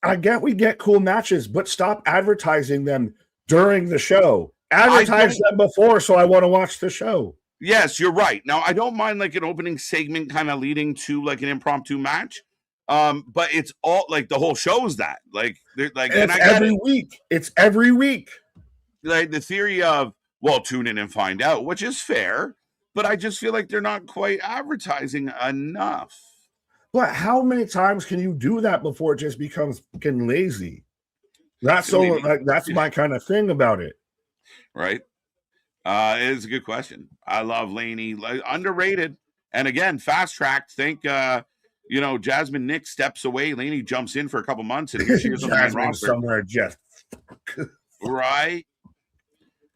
I get we get cool matches, but stop advertising them during the show. Advertise them before, so I want to watch the show. Yes, you're right. Now, I don't mind like an opening segment kind of leading to like an impromptu match. But it's all like the whole show is that. Like it's every week. It's every week. Like the theory of, well, tune in and find out, which is fair, but I just feel like they're not quite advertising enough. But how many times can you do that before it just becomes fucking lazy? That's my kind of thing about it. Right. It is a good question. I love Laney. Underrated. And again, fast tracked. Think Jasmine Nick steps away. Laney jumps in for a couple months, and here she is on the main roster. Somewhere just right.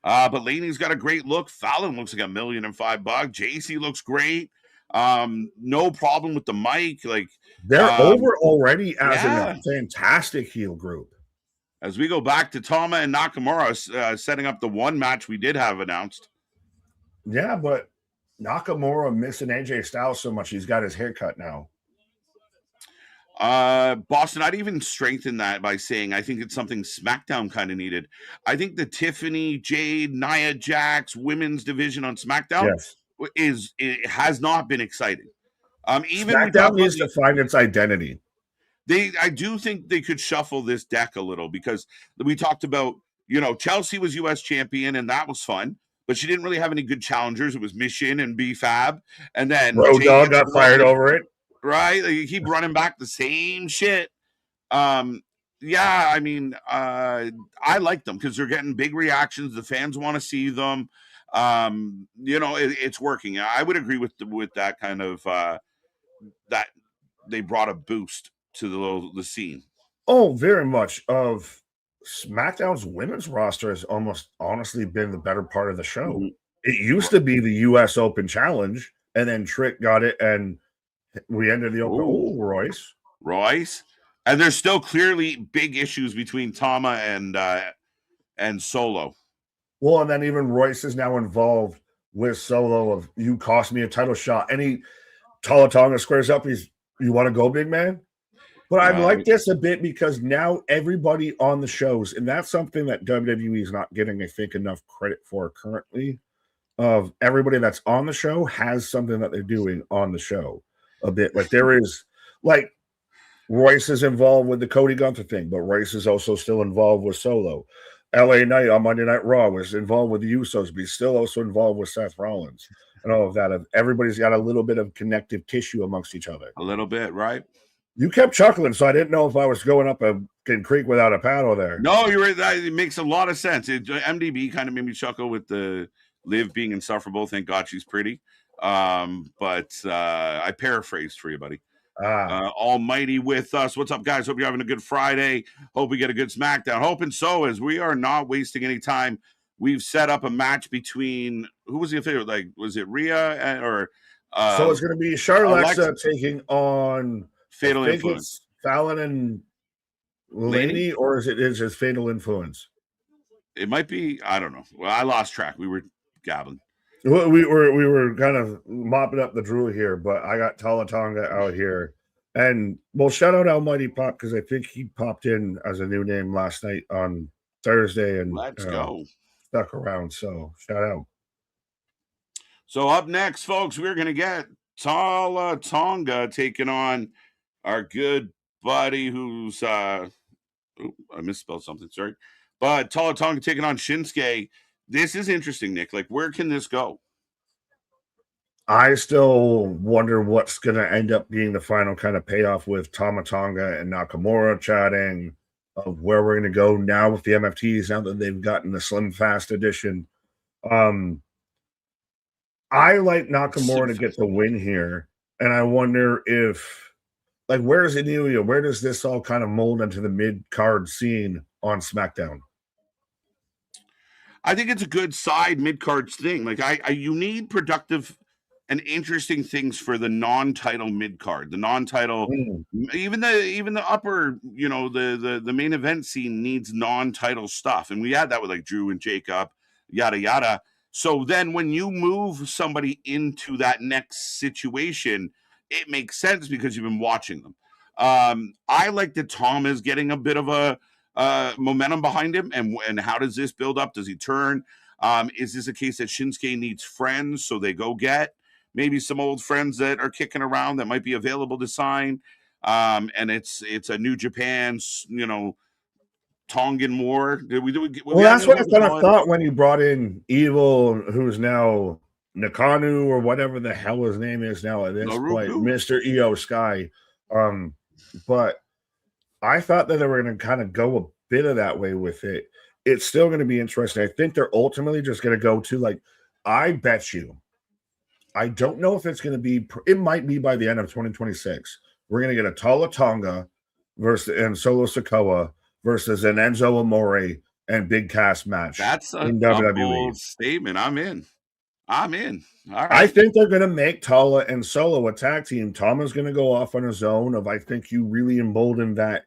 But Laney's got a great look. Fallon looks like $1.5 million. JC looks great. No problem with the mic. Like they're over already as a fantastic heel group. As we go back to Tama and Nakamura setting up the one match we did have announced. Yeah, but Nakamura missing AJ Styles so much, he's got his haircut now. Boston, I'd even strengthen that by saying I think it's something SmackDown kind of needed. I think the Tiffany, Jade, Nia Jax women's division on SmackDown has not been exciting. Even SmackDown needs to find its identity. I do think they could shuffle this deck a little because we talked about, Chelsea was U.S. champion and that was fun, but she didn't really have any good challengers. It was Mission and B-Fab, and then Road Dogg got fired over it. Right? Like, you keep running back the same shit. I like them because they're getting big reactions. The fans want to see them. It's working. I would agree with that kind of that they brought a boost to the scene. Oh, very much. Of SmackDown's women's roster has almost honestly been the better part of the show. Mm-hmm. It used to be the U.S. Open Challenge, and then Trick got it, and we ended the Open. Oh, Royce. And there's still clearly big issues between Tama and Solo. Well, and then even Royce is now involved with Solo of, you cost me a title shot. And he, Tonga squares up. You want to go, big man? But I like this a bit because now everybody on the shows, and that's something that WWE is not getting, I think, enough credit for currently, of everybody that's on the show has something that they're doing on the show a bit. Like there is, like, Royce is involved with the Cody Gunther thing, but Royce is also still involved with Solo. LA Knight on Monday Night Raw was involved with the Usos, but he's still also involved with Seth Rollins and all of that. Everybody's got a little bit of connective tissue amongst each other. A little bit, right? You kept chuckling, so I didn't know if I was going up a creek without a paddle there. No, you're right. It makes a lot of sense. MDB kind of made me chuckle with the Liv being insufferable. Thank God she's pretty. But I paraphrased for you, buddy. Almighty with us. What's up, guys? Hope you're having a good Friday. Hope we get a good SmackDown. Hoping so, as we are not wasting any time. We've set up a match between, who was the official? Like, was it Rhea or? So it's going to be Alexa taking on Fatal Influence. Fallon and Laney, or is it just Fatal Influence? It might be. I don't know. Well, I lost track. We were gabbling. Well, we were kind of mopping up the drool here, but I got Tonga out here. And well, shout out Almighty Pop, because I think he popped in as a new name last night on Thursday and let's go. Stuck around. So shout out. So up next, folks, we're gonna get Tonga taking on our good buddy who's I misspelled something, sorry. But Tonga taking on Shinsuke. This is interesting, Nick. Like, where can this go? I still wonder what's going to end up being the final kind of payoff with Tonga and Nakamura chatting of where we're going to go now with the MFTs, now that they've gotten the Slim Fast edition. I like Nakamura to get the win here, and I wonder if, like, where's Emilia? Where does this all kind of mold into the mid-card scene on SmackDown? I think it's a good side mid-card thing. Like, you need productive and interesting things for the non-title mid-card. The non-title, even the upper, the main event scene needs non-title stuff. And we had that with like Drew and Jacob, yada, yada. So then when you move somebody into that next situation, it makes sense because you've been watching them. I like that Tom is getting a bit of a momentum behind him. And how does this build up? Does he turn? Is this a case that Shinsuke needs friends, so they go get maybe some old friends that are kicking around that might be available to sign? And it's a New Japan, Tongan war. Well, that's what I kind of thought when you brought in Evil, who's now Nakanu or whatever the hell his name is now at this point, Mr. EO Sky. But I thought that they were going to kind of go a bit of that way with it. It's still going to be interesting. I think they're ultimately just going to go to, like, I bet you, I don't know if it's going to be, it might be by the end of 2026. We're going to get a Tala Tonga and Solo Sikoa versus an Enzo Amore and Big Cass match. That's a bold statement. I'm in. All right. I think they're going to make Tala and Solo a tag team. Tama's going to go off on his own. I think you really embolden that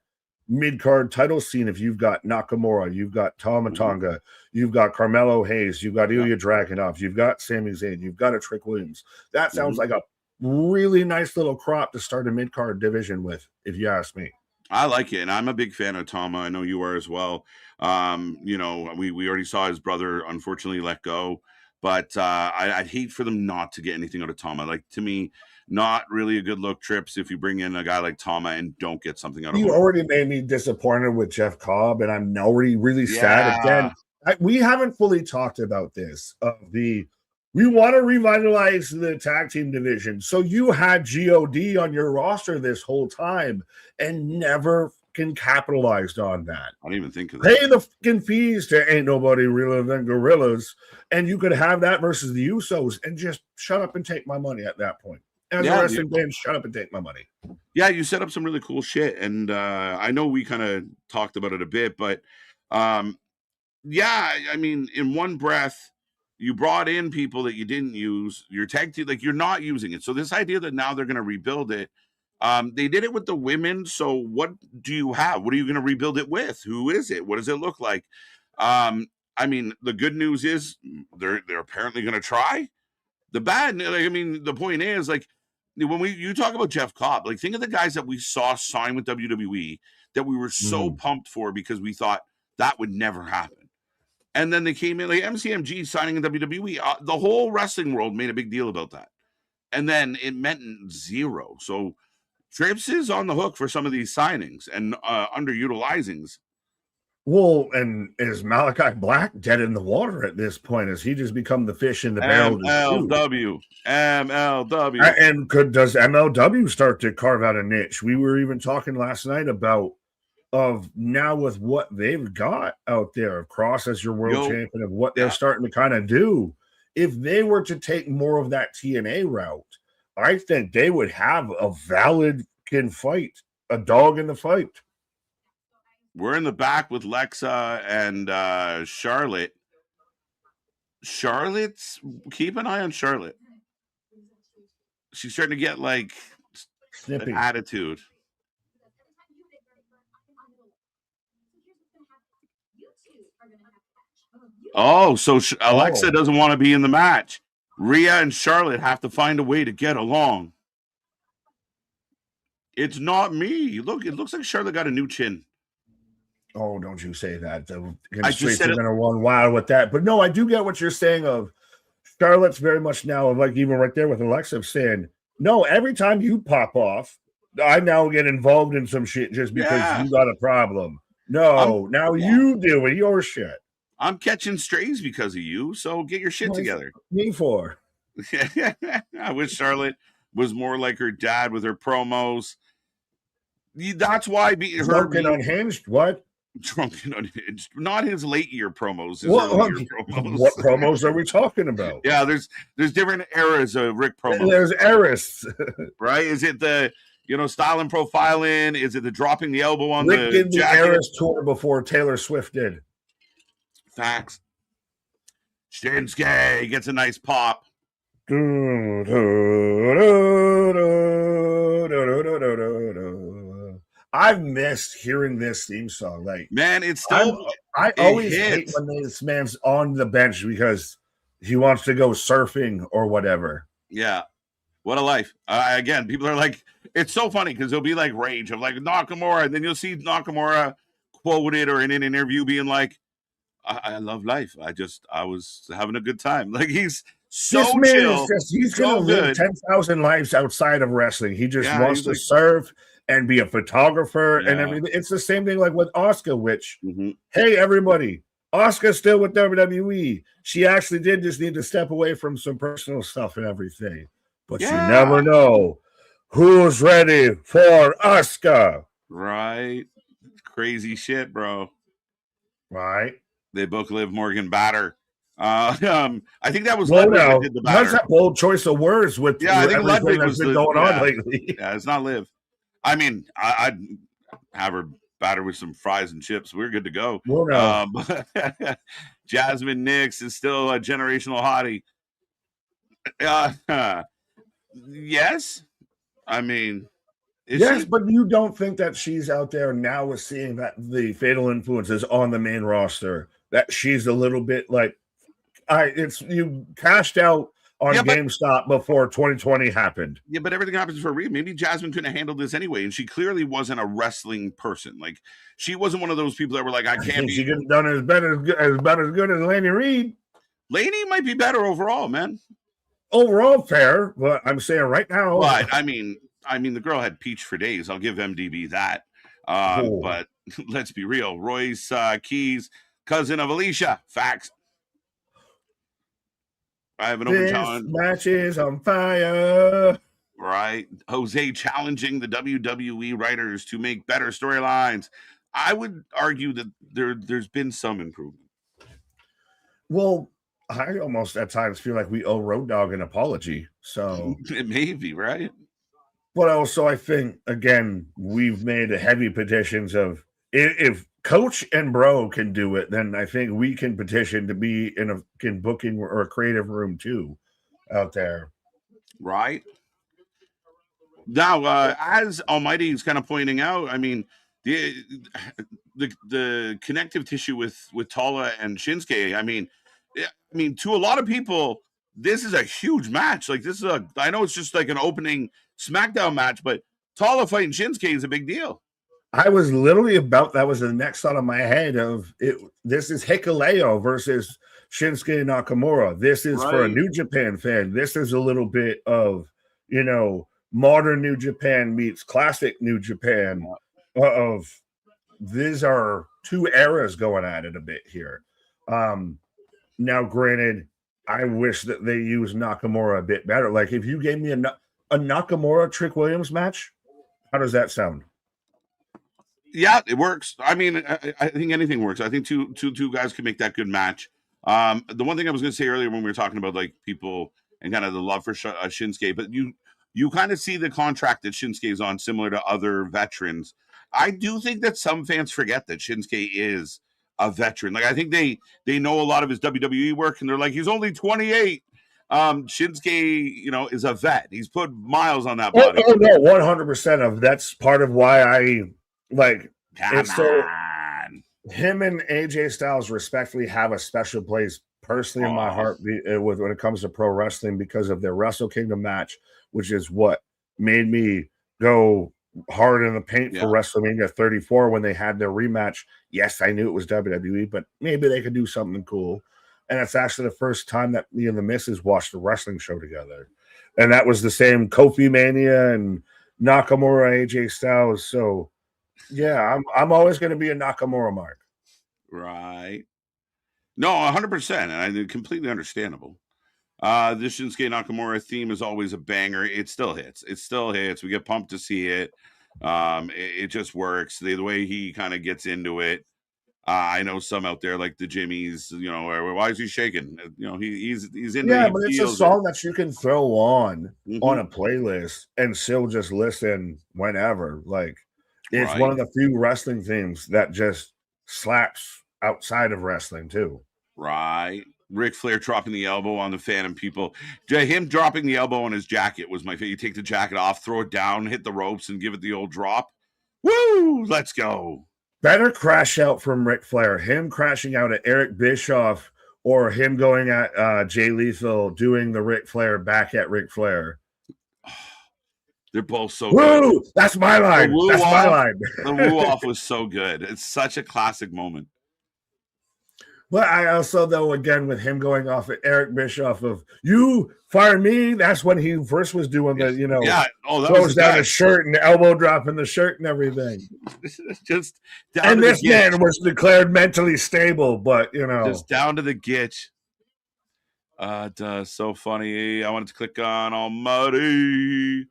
mid-card title scene. If you've got Nakamura, you've got Tama Tonga, you've got Carmelo Hayes, you've got Ilya Dragunov, you've got Sami Zayn, you've got a Trick Williams. That sounds like a really nice little crop to start a mid-card division with, if you ask me. I like it, and I'm a big fan of Tama. I know you are as well. We already saw his brother unfortunately let go, but I'd hate for them not to get anything out of Tama. Like, to me, not really a good look, Trips, if you bring in a guy like Tama and don't get something out of him. You already made me disappointed with Jeff Cobb, and I'm already really sad. Again, we haven't fully talked about this. We want to revitalize the tag team division. So you had GOD on your roster this whole time and never capitalized on that. I didn't even think of that. Pay the fucking fees to Ain't Nobody Realer Than Gorillas, and you could have that versus the Usos and just shut up and take my money at that point. As a wrestling fan, shut up and take my money. Yeah, you set up some really cool shit, and I know we kind of talked about it a bit, but in one breath, you brought in people that you didn't use. Your tag team, like, you're not using it. So this idea that now they're going to rebuild it, they did it with the women. So what do you have? What are you going to rebuild it with? Who is it? What does it look like? The good news is they're apparently going to try. The bad, the point is, like, when you talk about Jeff Cobb, like, think of the guys that we saw sign with WWE that we were so pumped for because we thought that would never happen. And then they came in, like MCMG signing in WWE. The whole wrestling world made a big deal about that. And then it meant zero. So Trips is on the hook for some of these signings and underutilizings. Well, and is Malachi Black dead in the water at this point? Has he just become the fish in the barrel? MLW. And does MLW start to carve out a niche? We were even talking last night about now with what they've got out there, of Cross as your world champion, of what they're starting to kind of do. If they were to take more of that TNA route, I think they would have a valid fight, a dog in the fight. We're in the back with Lexa and Charlotte. Keep an eye on Charlotte. She's starting to get like an attitude. Oh, so Alexa doesn't want to be in the match. Rhea and Charlotte have to find a way to get along. It's not me. Look, it looks like Charlotte got a new chin. Oh, don't you say that. I just said going to run wild with that. But no, I do get what you're saying of Charlotte's very much now, like even right there with Alexa saying, no, every time you pop off, I now get involved in some shit just because you got a problem. No, you deal with your shit. I'm catching strays because of you, so get your shit together. Me for? I wish Charlotte was more like her dad with her promos. That's why Drunken Unhinged. What? Drunken Unhinged. Not his late year promos. What promos are we talking about? Yeah, there's different eras of Rick promos. There's eras, right? Is it the style and profiling? Is it the dropping the elbow on Rick did the Eras tour before Taylor Swift did. Facts. Shinsuke gets a nice pop. I've missed hearing this theme song. Like, man, it's still. I always hate when this man's on the bench because he wants to go surfing or whatever. Yeah. What a life. Again, people are like, it's so funny because there'll be like rage of like Nakamura, and then you'll see Nakamura quoted or in an interview being like, I love life. I was having a good time. Like he's so this man chill. Is just, he's so going to live good. 10,000 lives outside of wrestling. He just wants to serve and be a photographer and everything. It's the same thing like with Asuka, which, hey, everybody, Asuka's still with WWE. She actually did just need to step away from some personal stuff and everything. But you never know who's ready for Asuka. Right. Crazy shit, bro. Right. They both live Morgan Batter. I think that was Ludwig that did the batter. That's a bold choice of words with I think Ludwig that's been going on lately. Yeah, it's not Liv. I mean, I'd have her batter with some fries and chips. We're good to go. Jasmine Nix is still a generational hottie. Yes. I mean, yes, but you don't think that she's out there now is seeing that the fatal influences on the main roster, that she's a little bit like, you cashed out on GameStop before 2020 happened. Yeah, but everything happens for a reason. Maybe Jasmine couldn't have handled this anyway, and she clearly wasn't a wrestling person. Like she wasn't one of those people that were like, I can't be. She could have done as good as Laney Reed. Laney might be better overall, man. Overall, fair, but I'm saying right now. But I mean, the girl had peach for days. I'll give MDB that. But let's be real. Royce Keys, cousin of Alicia. Facts. I have an open challenge. Match is on fire. Right. Jose challenging the WWE writers to make better storylines. I would argue that there's been some improvement. Well, I almost at times feel like we owe Road Dogg an apology. So it may be, right? But also, I think, again, we've made heavy petitions of if Coach and Bro can do it, then I think we can petition to be in booking or a creative room too out there. Right. Now, as Almighty is kind of pointing out, I mean, the connective tissue with Tala and Shinsuke, I mean, to a lot of people, this is a huge match. Like I know it's just like an opening SmackDown match, but Tala fighting Shinsuke is a big deal. I was literally that was the next thought of my head of it. This is Hikuleo versus Shinsuke Nakamura. This is for a New Japan fan. This is a little bit of, modern New Japan meets classic New Japan these are two eras going at it a bit here. Now, granted, I wish that they used Nakamura a bit better. Like, if you gave me a Nakamura Trick Williams match, how does that sound? Yeah, it works. I mean, I think anything works. I think two guys can make that good match. The one thing I was going to say earlier when we were talking about like people and kind of the love for Shinsuke, but you kind of see the contract that Shinsuke is on, similar to other veterans. I do think that some fans forget that Shinsuke is a veteran. Like I think they know a lot of his WWE work, and they're like, he's only 28. Shinsuke, is a vet. He's put miles on that body. Oh no, 100% of that's part of why I like. So him and AJ Styles respectfully have a special place personally in my heart when it comes to pro wrestling because of their Wrestle Kingdom match, which is what made me go hard in the paint for WrestleMania 34 when they had their rematch. Yes, I knew it was WWE, but maybe they could do something cool. And it's actually the first time that me and the missus watched a wrestling show together. And that was the same Kofi Mania and Nakamura, AJ Styles. So, yeah, I'm always going to be a Nakamura mark. Right. No, 100%. And I completely understandable. This Shinsuke Nakamura theme is always a banger. It still hits. We get pumped to see it. It just works. The way he kind of gets into it. I know some out there like the Jimmies, why is he shaking? He's into it. Yeah, but it's a song that you can throw on a playlist and still just listen whenever. Like it's one of the few wrestling themes that just slaps outside of wrestling too. Right. Ric Flair dropping the elbow on the Phantom people. Him dropping the elbow on his jacket was my favorite. You take the jacket off, throw it down, hit the ropes, and give it the old drop. Woo! Let's go. Better crash out from Ric Flair. Him crashing out at Eric Bischoff or him going at Jay Lethal, doing the Ric Flair back at Ric Flair. They're both so woo! Good. That's my line. That's my line. The woo off was so good. It's such a classic moment. But I also, though, again, with him going off at Eric Bischoff of, you fire me, that's when he first was doing the, throws down his shirt and elbow dropping the shirt and everything. Just down and this man was declared mentally stable, but, just down to the gitch. So funny. I wanted to click on Almighty.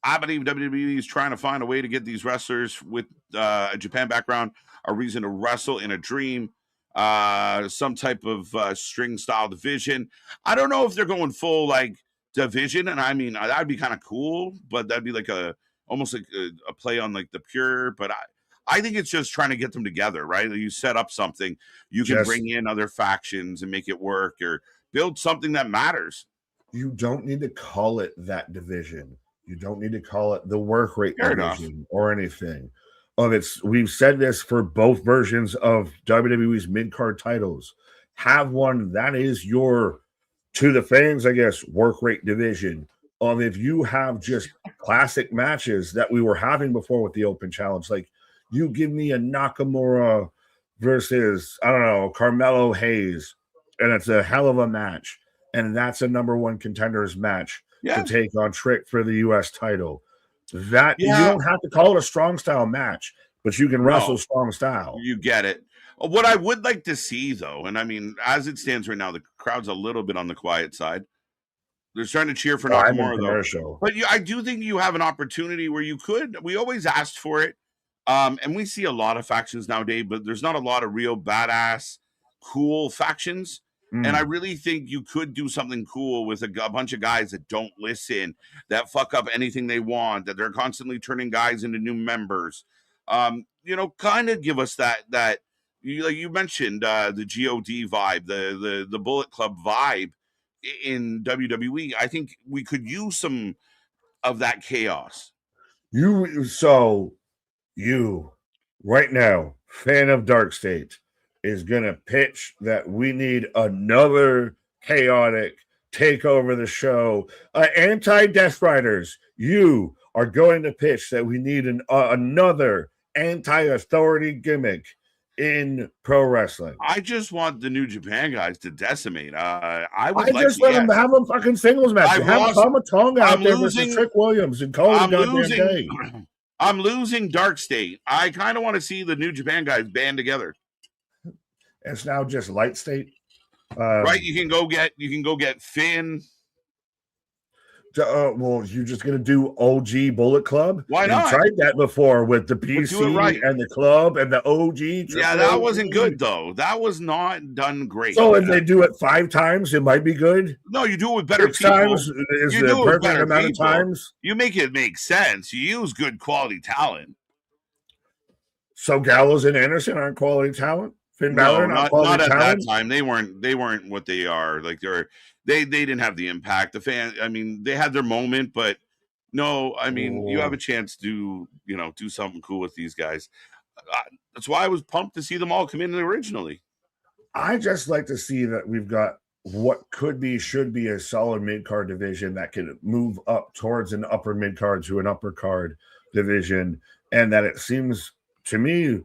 I believe WWE is trying to find a way to get these wrestlers with a Japan background a reason to wrestle in a dream. Some type of string style division. I don't know if they're going full like division, and I mean that'd be kind of cool, but that'd be like almost like a play on like the pure. But I think it's just trying to get them together, right? You set up something, you can bring in other factions and make it work, or build something that matters. You don't need to call it that division. You don't need to call it the work rate division or anything. We've said this for both versions of WWE's mid-card titles. Have one that is your, to the fans, I guess, work rate division. If you have just classic matches that we were having before with the Open Challenge, like you give me a Nakamura versus, I don't know, Carmelo Hayes, and it's a hell of a match, and that's a number one contenders match to take on Trick for the U.S. title. You don't have to call it a strong style match, but you can wrestle strong style. You get it. What I would like to see, though, and I mean, as it stands right now, the crowd's a little bit on the quiet side. They're starting to cheer for Nakamura, though. But I do think you have an opportunity where you could. We always asked for it, and we see a lot of factions nowadays, but there's not a lot of real badass, cool factions. And I really think you could do something cool with a bunch of guys that don't listen, that fuck up anything they want, that they're constantly turning guys into new members. Kind of give us that you mentioned the GOD vibe, the Bullet Club vibe in WWE. I think we could use some of that chaos. You right now, fan of Dark State, is going to pitch that we need another chaotic take over the show. Anti-Death Riders, you are going to pitch that we need another anti-authority gimmick in pro wrestling. I just want the New Japan guys to decimate. Let them have a fucking singles match. Have Tonga out there versus Trick Williams and call it a goddamn day. I'm losing Dark State. I kind of want to see the New Japan guys band together. It's now just Light State, right? You can go get Finn. You're just gonna do OG Bullet Club? Why not? You tried that before with the PC and the club and the OG. Yeah, that wasn't good though. That was not done great. So if they do it 5 times, it might be good. No, you do it with better 6 people. Times is the perfect amount of times. You make it make sense. You use good quality talent. So Gallows and Anderson aren't quality talent. Finn Balor, not at that time. They weren't what they are. Like they didn't have the impact. The fan, I mean, they had their moment, but no, I mean, you have a chance to do something cool with these guys. That's why I was pumped to see them all come in originally. I just like to see that we've got what should be a solid mid-card division that could move up towards an upper mid-card to an upper card division, and that it seems to me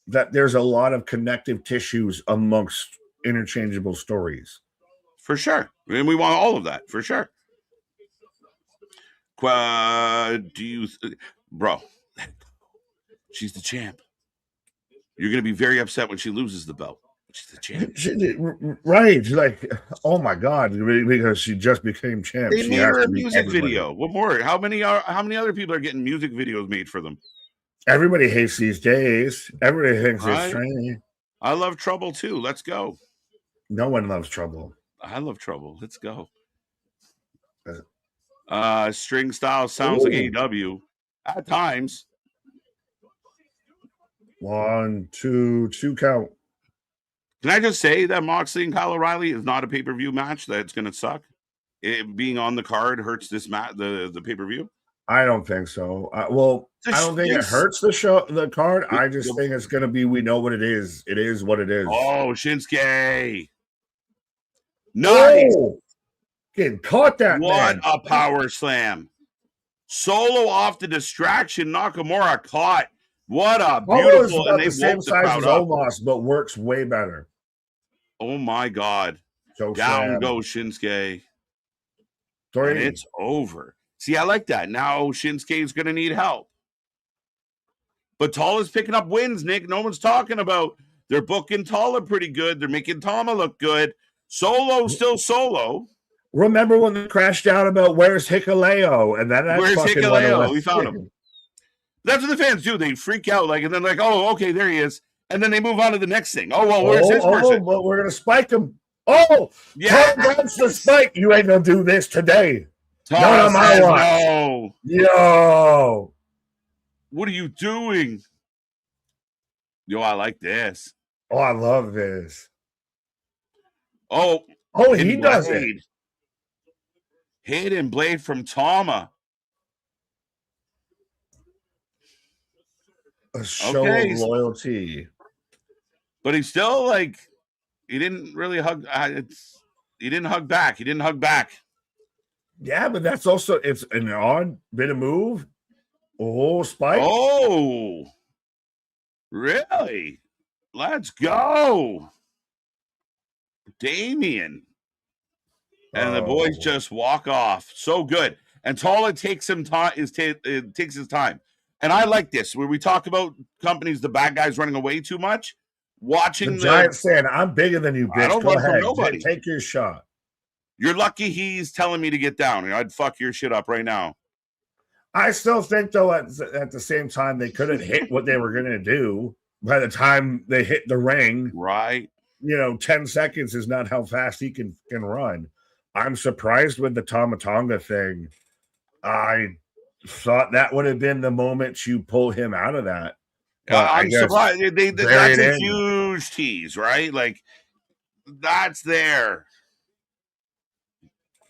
that there's a lot of connective tissues amongst interchangeable stories. For sure. And we want all of that, for sure. Bro, she's the champ. You're going to be very upset when she loses the belt. She's the champ. Right. Like, oh my God, because she just became champ. They made her a music video. What more? How many other people are getting music videos made for them? Everybody hates these days. Everybody thinks it's strange. I love Trouble too. Let's go. No one loves Trouble. I love Trouble. Let's go. String style sounds like AEW at times. 1, 2 count. Can I just say that Moxley and Kyle O'Reilly is not a pay-per-view match that's going to suck? It being on the card hurts this the pay-per-view? I don't think so. I don't think it hurts the card. I just think it's going to be, we know what it is. It is what it is. Oh, Shinsuke. Nice. Oh, getting caught that What man. a power slam. Solo off the distraction. Nakamura caught. What a Solo is beautiful, and about they the same woke the size crowd as up. Omos, but works way better. Oh my God. So Down goes Shinsuke. 3. And it's over. See, I like that. Now Shinsuke is going to need help. But Tala's picking up wins, Nick. No one's talking about. They're booking Tala pretty good. They're making Tama look good. Solo still solo. Remember when they crashed out about where's Hikuleo? And then that Where's fucking Hikuleo? We found him. That's what the fans do. They freak out, like, and then like, oh, okay, there he is. And then they move on to the next thing. Oh, well, where's this person? But we're going to spike him. Oh, yeah. That's the spike. You ain't going to do this today. Not on my watch. No. Yo. What are you doing? Yo, I like this. Oh, I love this. Oh, he does it. Hidden blade from Tama. A show of loyalty. But he's still like, he didn't really hug. He didn't hug back. He didn't hug back. Yeah, but that's also, it's an odd bit of move. Oh, spike. Oh, really? Let's go. Damien. And the boys just walk off. So good. And Tala takes him takes his time. And I like this, where we talk about companies, the bad guys running away too much. Watching the Giant saying, I'm bigger than you, bitch. I don't Go run ahead. from nobody. Take your shot. You're lucky he's telling me to get down. I'd fuck your shit up right now. I still think, though, at the same time, they couldn't hit what they were going to do by the time they hit the ring. Right. 10 seconds is not how fast he can run. I'm surprised with the Tonga thing. I thought that would have been the moment you pull him out of that. I'm surprised. That's a huge tease, right? Like, that's there.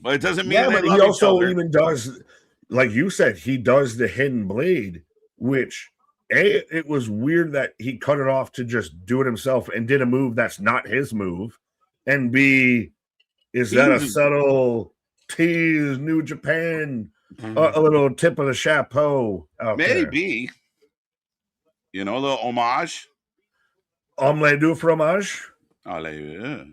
But it doesn't mean but he also even does, like you said, he does the hidden blade, which it was weird that he cut it off to just do it himself and did a move that's not his move. And B, is that a subtle tease, New Japan, a little tip of the chapeau out Maybe. there? A little homage. Omelette du fromage. Allez,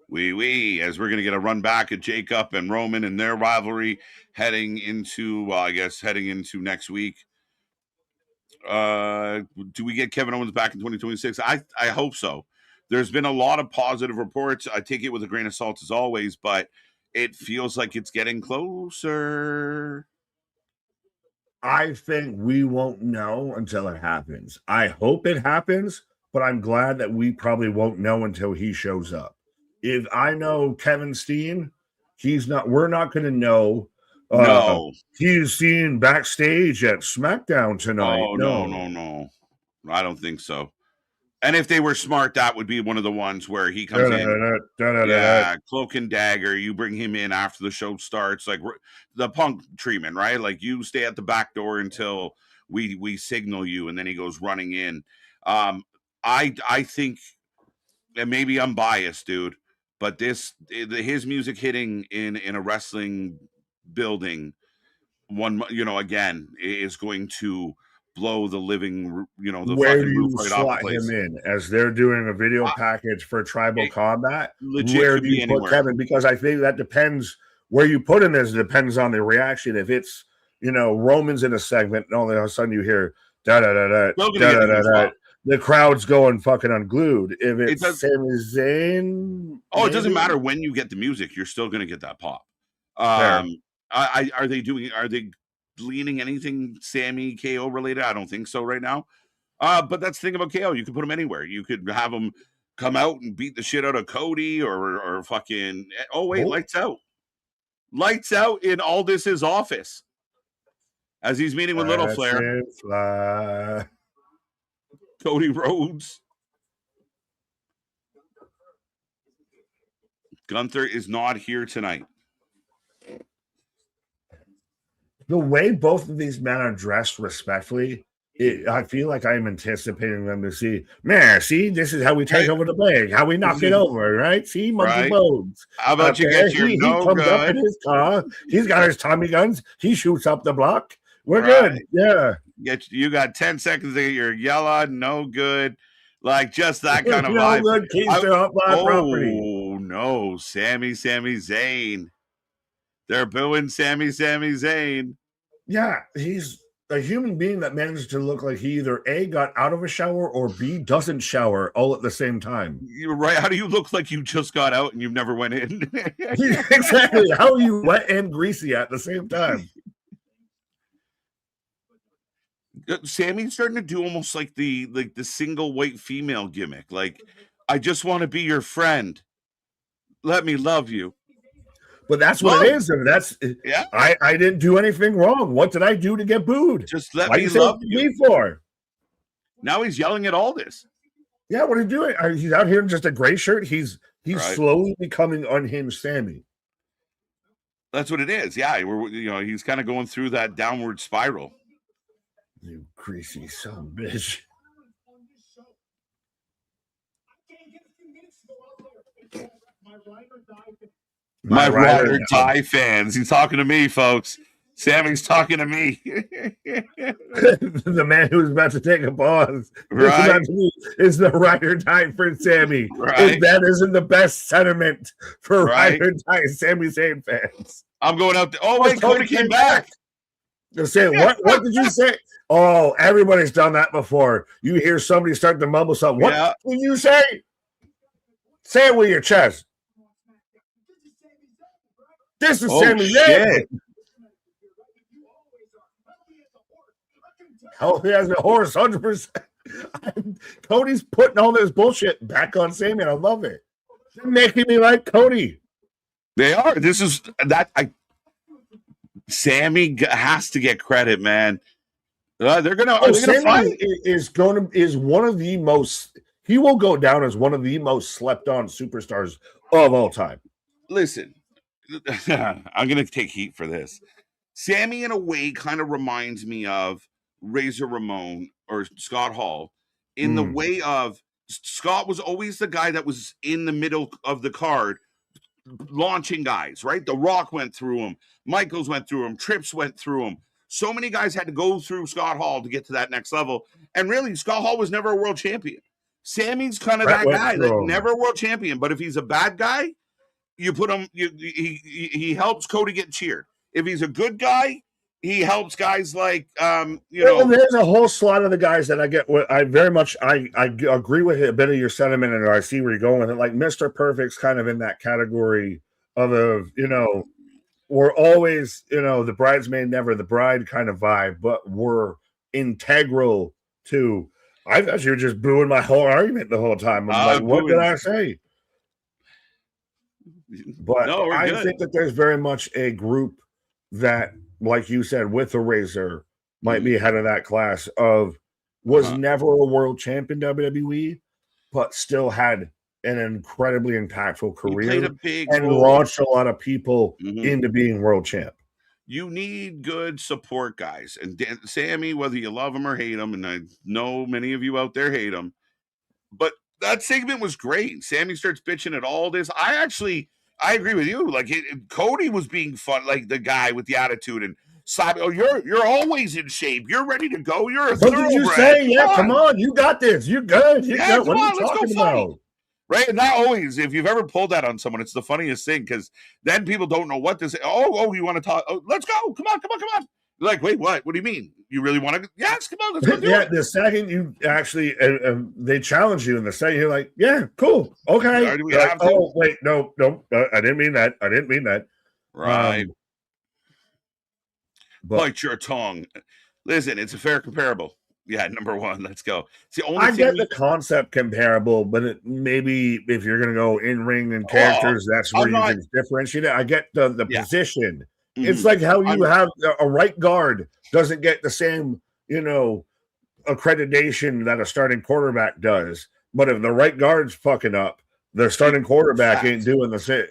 oui. As we're going to get a run back at Jacob and Roman and their rivalry heading into next week. Do we get Kevin Owens back in 2026? I hope so. There's been a lot of positive reports. I take it with a grain of salt as always, but it feels like it's getting closer. I think we won't know until it happens. I hope it happens, but I'm glad that we probably won't know until he shows up. If I know Kevin Steen, we're not going to know. No. He's seen backstage at Smackdown tonight. Oh, no. I don't think so. And if they were smart, that would be one of the ones where he comes in. Cloak and dagger. You bring him in after the show starts, like the Punk treatment, right? Like you stay at the back door until we signal you, and then he goes running in. I think, and maybe I'm biased, dude, but his music hitting in a wrestling building, again, is going to blow the living, the where fucking do you roof right slot off the place. him in as they're doing a video package for Tribal Combat? Where do you put Kevin? Because I think that depends where you put him. It depends on the reaction. If it's Roman's in a segment, and all of a sudden you hear da da da da da da da da, the crowd's going fucking unglued. If it's Sami Zayn, it doesn't matter when you get the music, you're still gonna get that pop. Are they leaning anything Sammy KO related? I don't think so right now. But that's the thing about KO. You can put him anywhere. You could have him come out and beat the shit out of Cody or fucking. Oh wait, lights out. Lights out in Aldis's office as he's meeting with Little Flair. Cody Rhodes. Gunther is not here tonight. The way both of these men are dressed respectfully I feel like I'm anticipating them to see, man, see, this is how we take over the bag, how we knock it over, right? See, monkey bones. How about you get your he comes up in his car, he's got his Tommy guns, he shoots up the block. We're good. Yeah. You got 10 seconds to get your yella, no good. Like just that kind of no vibe. Good, property. Oh no, Sami Zayn. They're booing Sami Zayn. Yeah, he's a human being that managed to look like he either A, got out of a shower, or B, doesn't shower all at the same time. You're right. How do you look like you just got out and you've never went in? Exactly. How are you wet and greasy at the same time? Sammy's starting to do almost like the single white female gimmick. Like, I just want to be your friend. Let me love you. But that's what it is. And that's I didn't do anything wrong. What did I do to get booed? Just let me love you. Me for? Now he's yelling at all this. Yeah, what are you doing? He's out here in just a gray shirt. He's slowly becoming unhinged Sami. That's what it is. Yeah, he's kind of going through that downward spiral. You greasy son of a bitch. My ride or die fans. He's talking to me, folks. Sammy's talking to me. The man who's about to take a pause. Right. Is the ride or die for Sami. Right. If that isn't the best sentiment for ride or die Sami Zayn fans. I'm going out there. Oh, wait, Cody came back. They're saying, what did you say? Oh, everybody's done that before. You hear somebody start to mumble something. What did you say? Say it with your chest. This is Sami Zayn. Oh, he has a horse, 100%. Cody's putting all this bullshit back on Sami, and I love it. They're making me like Cody. They are. This is that. Sami has to get credit, man. They're gonna fight. Is one of the most. He will go down as one of the most slept on superstars of all time. Listen, I'm gonna take heat for this. Sami, in a way, kind of reminds me of Razor Ramon or Scott Hall, in the way of Scott was always the guy that was in the middle of the card, launching guys. Right, The Rock went through him, Michaels went through him, Trips went through him. So many guys had to go through Scott Hall to get to that next level. And really, Scott Hall was never a world champion. Sami's kind of that guy, that never a world champion. But if he's a bad guy, you put him. He helps Cody get cheered. If he's a good guy, he helps guys like there's a whole slot of the guys that I get. I very much I agree with a bit of your sentiment, and I see where you're going with it. Like Mr. Perfect's kind of in that category of we're always, the bridesmaid, never the bride kind of vibe, but we're integral to. I thought you were just booing my whole argument the whole time. I'm like, what did I say? But no, I think that there's very much a group that, like you said, with the Razor, might be ahead of that class of was never a world champion WWE, but still had an incredibly impactful career and launched a lot of people into being world champ. You need good support guys. And Sami, whether you love him or hate him, and I know many of you out there hate him, but that segment was great. Sami starts bitching at all this. I agree with you. Like Cody was being fun, like the guy with the attitude, and Sami, you're always in shape. You're ready to go. You're a thoroughbred. What did you say? Yeah, come on. You got this. You're good. What are you talking about? Right, and not always. If you've ever pulled that on someone, it's the funniest thing because then people don't know what to say. Oh, you want to talk? Oh, let's go! Come on! You're like, wait, what? What do you mean? You really want to? Yes, come on, let's go. Yeah, the second you actually they challenge you, in the second you're like, yeah, cool, okay. Wait, no, I didn't mean that. Right. Bite your tongue. Listen, it's a fair comparable. Yeah, number one. Let's go. It's the only I get the concept comparable, but maybe if you're going to go in ring and characters, that's where you can differentiate it. I get the position. It's like how you have a right guard doesn't get the same, accreditation that a starting quarterback does. But if the right guard's fucking up, the starting quarterback ain't doing the same.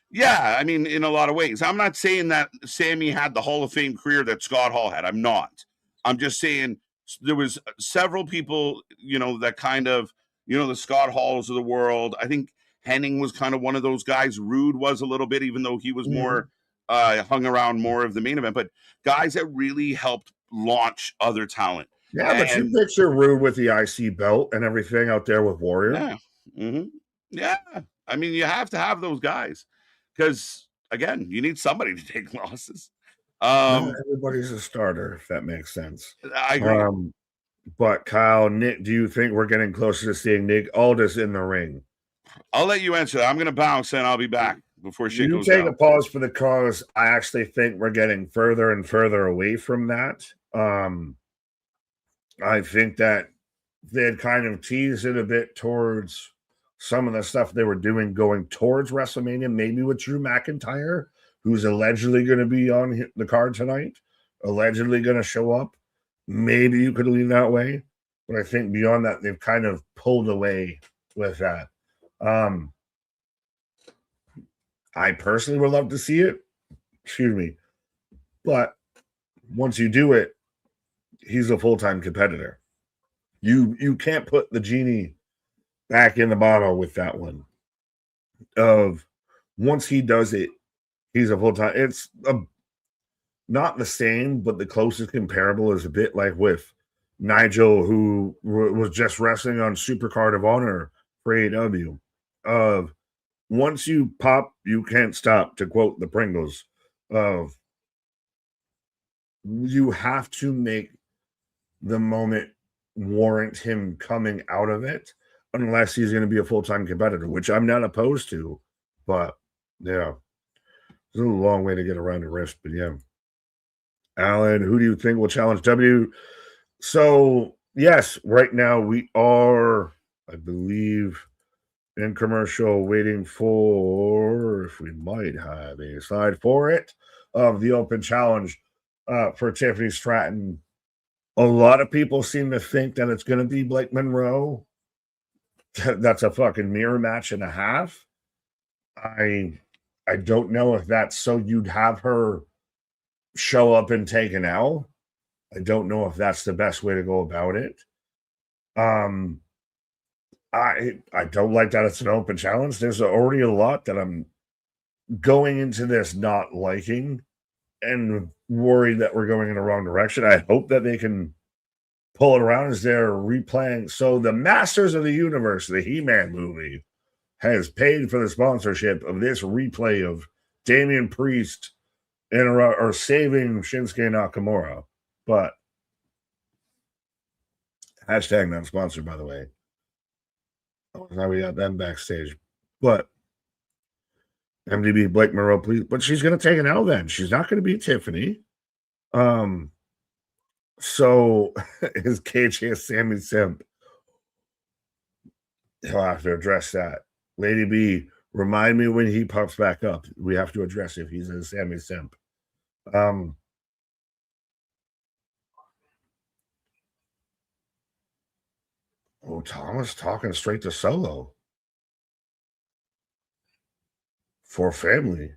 Yeah, I mean, in a lot of ways. I'm not saying that Sami had the Hall of Fame career that Scott Hall had. I'm not. I'm just saying there was several people, that kind of, the Scott Halls of the world. I think Henning was kind of one of those guys. Rude was a little bit, even though he was more hung around more of the main event, but guys that really helped launch other talent. Yeah, but you picture Rude with the IC belt and everything out there with Warrior. Yeah. Mm-hmm. Yeah. I mean, you have to have those guys because, again, you need somebody to take losses. Not everybody's a starter, if that makes sense. I agree. But Kyle, Nick, do you think we're getting closer to seeing Nick Aldis in the ring? I'll let you answer that. I'm going to bounce and I'll be back before shit goes down. You take a pause for the cause. I actually think we're getting further and further away from that. I think that they had kind of teased it a bit towards some of the stuff they were doing going towards WrestleMania, maybe with Drew McIntyre, who's allegedly going to be on the card tonight, allegedly going to show up. Maybe you could lean that way. But I think beyond that, they've kind of pulled away with that. I personally would love to see it. Excuse me. But once you do it, he's a full-time competitor. You can't put the genie back in the bottle with that one. Once he does it, he's a full-time. It's not the same, but the closest comparable is a bit like with Nigel, who was just wrestling on Supercard of Honor for AEW. Once you pop, you can't stop, to quote the Pringles. You have to make the moment warrant him coming out of it, unless he's going to be a full-time competitor, which I'm not opposed to. But yeah, it's a long way to get around the wrist. But yeah, Alan, who do you think will challenge W? So yes, right now we are, I believe, in commercial, waiting for, if we might have a slide for it, of the open challenge for Tiffany Stratton. A lot of people seem to think that it's going to be Blake Monroe. That's a fucking mirror match and a half. I don't know if that's so you'd have her show up and take an L. I don't know if that's the best way to go about it. I don't like that it's an open challenge. There's already a lot that I'm going into this not liking and worried that we're going in the wrong direction. I hope that they can pull it around as they're replaying. So the Masters of the Universe, the He-Man movie, has paid for the sponsorship of this replay of Damian Priest or saving Shinsuke Nakamura. But hashtag not sponsored, by the way. Now we got them backstage. But MDB Blake Monroe, please. But she's going to take an L then. She's not going to beat Tiffany. So is KJ Sami Simp? He'll have to address that. Lady B, remind me when he pops back up. We have to address if he's a Sami Simp. Oh, Thomas talking straight to Solo. For family.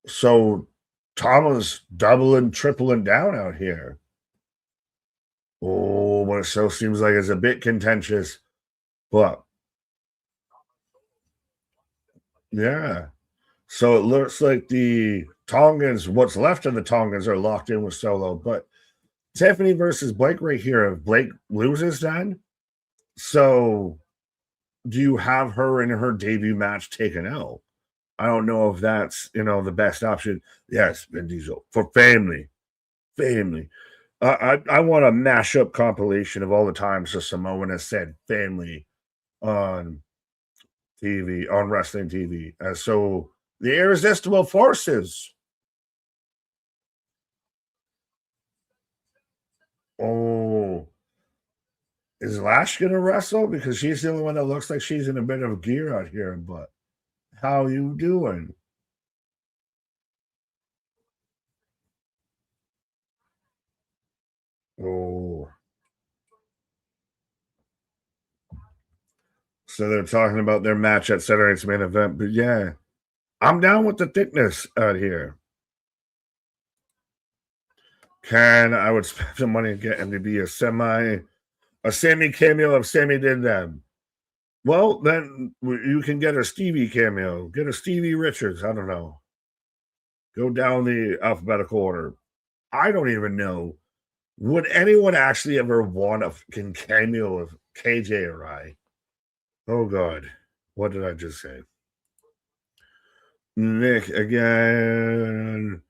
So Tama's doubling, tripling down out here. Oh, but it still seems like it's a bit contentious. But yeah. So it looks like the Tongans, what's left of the Tongans, are locked in with Solo. But Tiffany versus Blake right here. If Blake loses, then so do you have her in her debut match take an L? I don't know if that's, the best option. Yes, Vin Diesel. For family. I want a mashup compilation of all the times the Samoan has said family on TV, on wrestling TV. So the irresistible forces. Oh, is Lash going to wrestle? Because she's the only one that looks like she's in a bit of gear out here. But how you doing? Oh. So they're talking about their match at Saturday's main event. But yeah, I'm down with the thickness out here. I would spend some money and get him to be a Sami cameo if Sami did them. Well, then you can get a Stevie cameo. Get a Stevie Richards. I don't know. Go down the alphabetical order. I don't even know. Would anyone actually ever want a fucking cameo of KJ or I? Oh, God. What did I just say? Nick, again.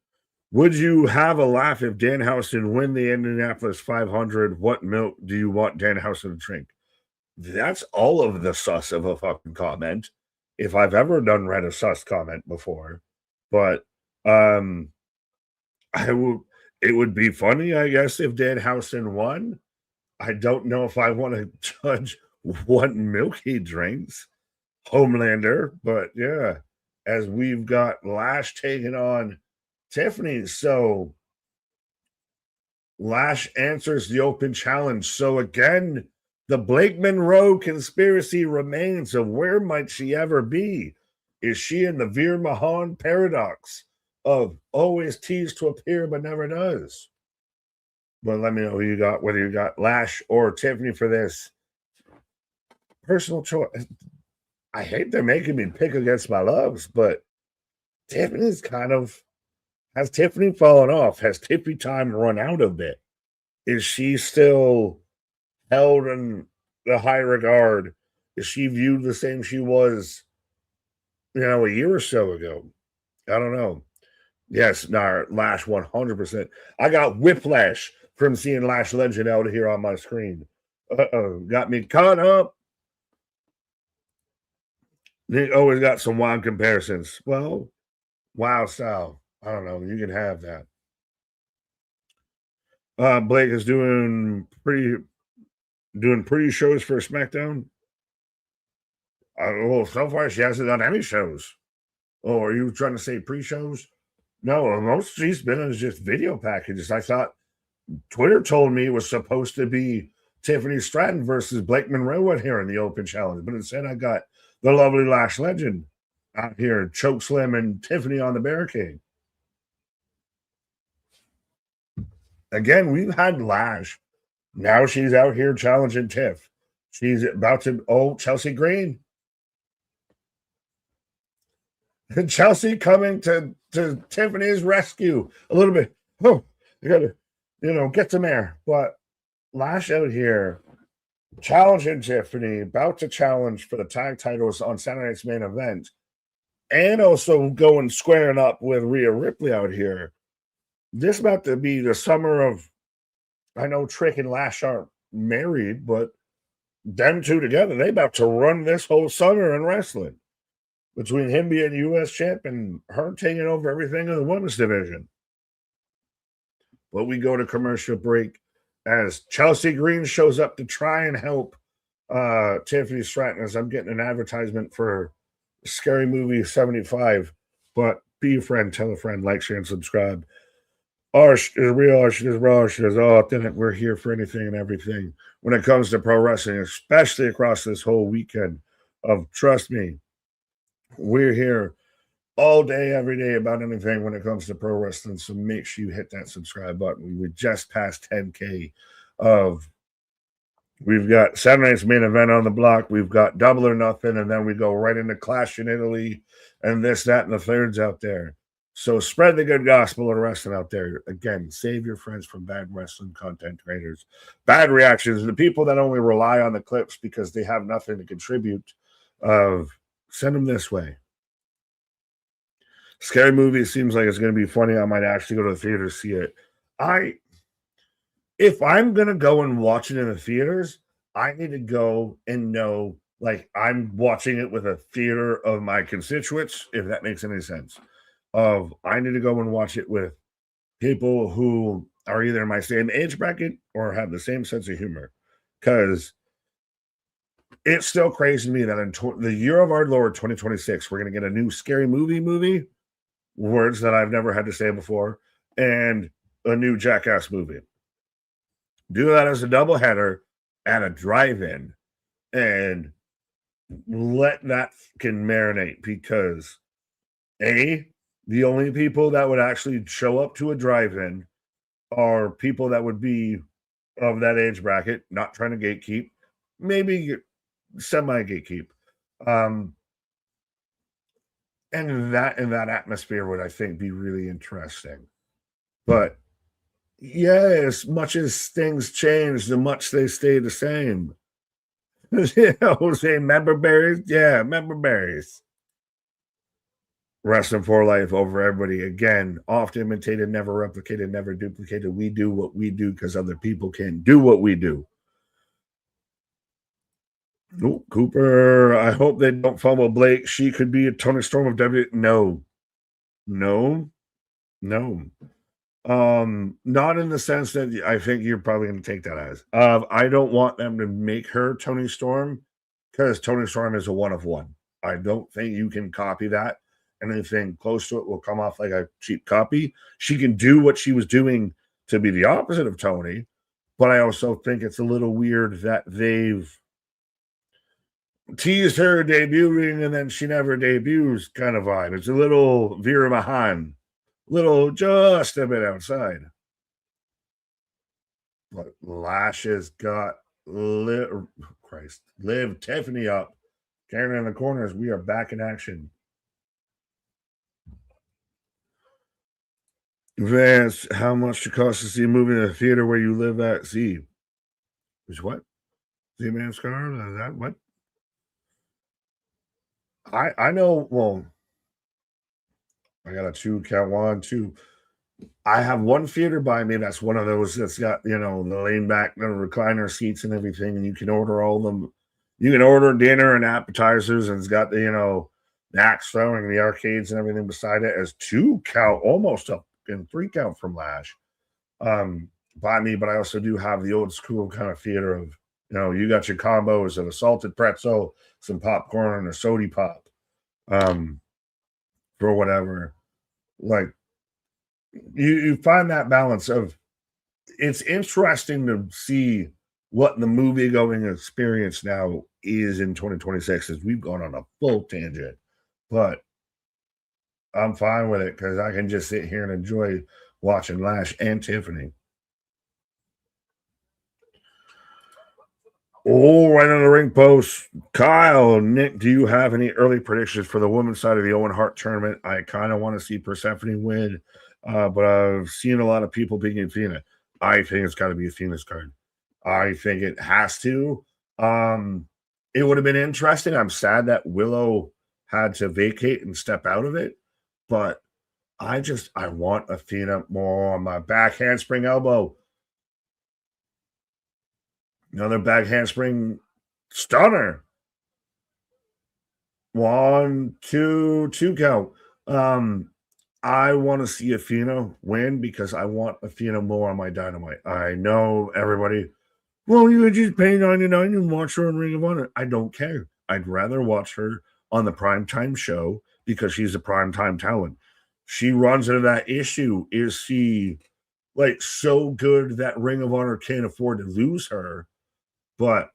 Would you have a laugh if Danhausen win the Indianapolis 500? What milk do you want Danhausen to drink? That's all of the sus of a fucking comment. If I've ever read a sus comment before. But it would be funny, I guess, if Danhausen won. I don't know if I want to judge what milk he drinks. Homelander, but yeah, as we've got Lash taking on Tiffany. So Lash answers the open challenge. So again, the Blake Monroe conspiracy remains of where might she ever be? Is she in the Veer Mahan paradox of always teased to appear but never does? But let me know who you got, whether you got Lash or Tiffany for this. Personal choice. I hate they're making me pick against my loves, but Tiffany's has Tiffany fallen off? Has Tiffany time run out a bit? Is she still held in the high regard? Is she viewed the same she was, a year or so ago? I don't know. Yes, Lash 100%. I got whiplash from seeing Lash Legend out here on my screen. Got me caught up. They always got some wild comparisons. Well, wow style. I don't know. You can have that. Blake is doing pretty shows for SmackDown. Well, so far she hasn't done any shows. Oh, are you trying to say pre-shows? No, most she's been is just video packages. I thought Twitter told me it was supposed to be Tiffany Stratton versus Blake Monroe out here in the open challenge, but instead I got the lovely Lash Legend out here, Chokeslam and Tiffany on the barricade. Again, we've had Lash. Now she's out here challenging Tiff. She's about to, Chelsea Green. Chelsea coming to Tiffany's rescue a little bit. Oh, you got to, get some air. But Lash out here challenging Tiffany, about to challenge for the tag titles on Saturday night's main event, and also going squaring up with Rhea Ripley out here. This about to be the summer of, I know Trick and Lash aren't married, but them two together, they about to run this whole summer in wrestling. Between him being U.S. champ and her taking over everything in the women's division. But we go to commercial break as Chelsea Green shows up to try and help Tiffany Stratton, as I'm getting an advertisement for Scary Movie 75. But be a friend, tell a friend, like, share, and subscribe. Arsh is real, Arsh is raw, Arsh is authentic. We're here for anything and everything when it comes to pro wrestling, especially across this whole weekend of, trust me, we're here all day, every day about anything when it comes to pro wrestling. So make sure you hit that subscribe button. We just passed 10K we've got Saturday night's main event on the block. We've got Double or Nothing, and then we go right into Clash in Italy and this, that, and the thirds out there. So spread the good gospel of wrestling out there. Again, save your friends from bad wrestling content creators, bad reactions, the people that only rely on the clips because they have nothing to contribute. Send them this way. Scary Movie seems like it's going to be funny. I might actually go to the theater to see it. If I'm going to go and watch it in the theaters, I need to go and know, like, I'm watching it with a theater of my constituents, if that makes any sense. I need to go and watch it with people who are either in my same age bracket or have the same sense of humor. Because it's still crazy to me that in the year of our Lord 2026, we're going to get a new Scary Movie, words that I've never had to say before, and a new Jackass movie. Do that as a doubleheader at a drive-in and let that can marinate, because The only people that would actually show up to a drive-in are people that would be of that age bracket, not trying to gatekeep, maybe semi-gatekeep. And that atmosphere would, I think, be really interesting. But yeah, as much as things change, the much they stay the same. Say member berries? Yeah, member berries. Wrestling for life over everybody. Again, oft imitated, never replicated, never duplicated. We do what we do because other people can't do what we do. Oh, Cooper, I hope they don't fumble Blake. She could be a Tony Storm of W. No. Not in the sense that I think you're probably going to take that as. I don't want them to make her Tony Storm because Tony Storm is a one of one. I don't think you can copy that. Anything close to it will come off like a cheap copy. She can do what she was doing to be the opposite of Tony, but I also think it's a little weird that they've teased her debuting and then she never debuts kind of vibe. It's a little Vera Mahan, little just a bit outside. But Lash has got Liv Tiffany up. Karen in the corners. We are back in action. Vance, how much it costs to see a movie in a theater where you live at? Z. Which what? Z Man Scar? Is that what? I know. Well, I got a 2 count 1, 2. I have one theater by me that's one of those that's got, the lean back, the recliner seats and everything, and you can order all of them. You can order dinner and appetizers, and it's got the axe throwing, the arcades and everything beside it as 2 count, almost up in 3 count from Lash by me. But I also do have the old school kind of theater of, you got your combos of a salted pretzel, some popcorn, and a soda pop for whatever. Like, you find that balance of, it's interesting to see what the movie going experience now is in 2026, as we've gone on a full tangent, but I'm fine with it because I can just sit here and enjoy watching Lash and Tiffany. Oh, right on the ring post. Kyle, Nick, do you have any early predictions for the women's side of the Owen Hart tournament? I kind of want to see Persephone win, but I've seen a lot of people picking Athena. I think it's got to be Athena's card. I think it has to. It would have been interesting. I'm sad that Willow had to vacate and step out of it, but I want Athena more on my back handspring elbow. Another back handspring stunner. 1, 2, 2 count. I want to see Athena win because I want Athena more on my Dynamite. I know everybody, well, you would just pay $99 and watch her on Ring of Honor. I don't care. I'd rather watch her on the primetime show because she's a primetime talent. She runs into that issue. Is she so good that Ring of Honor can't afford to lose her? But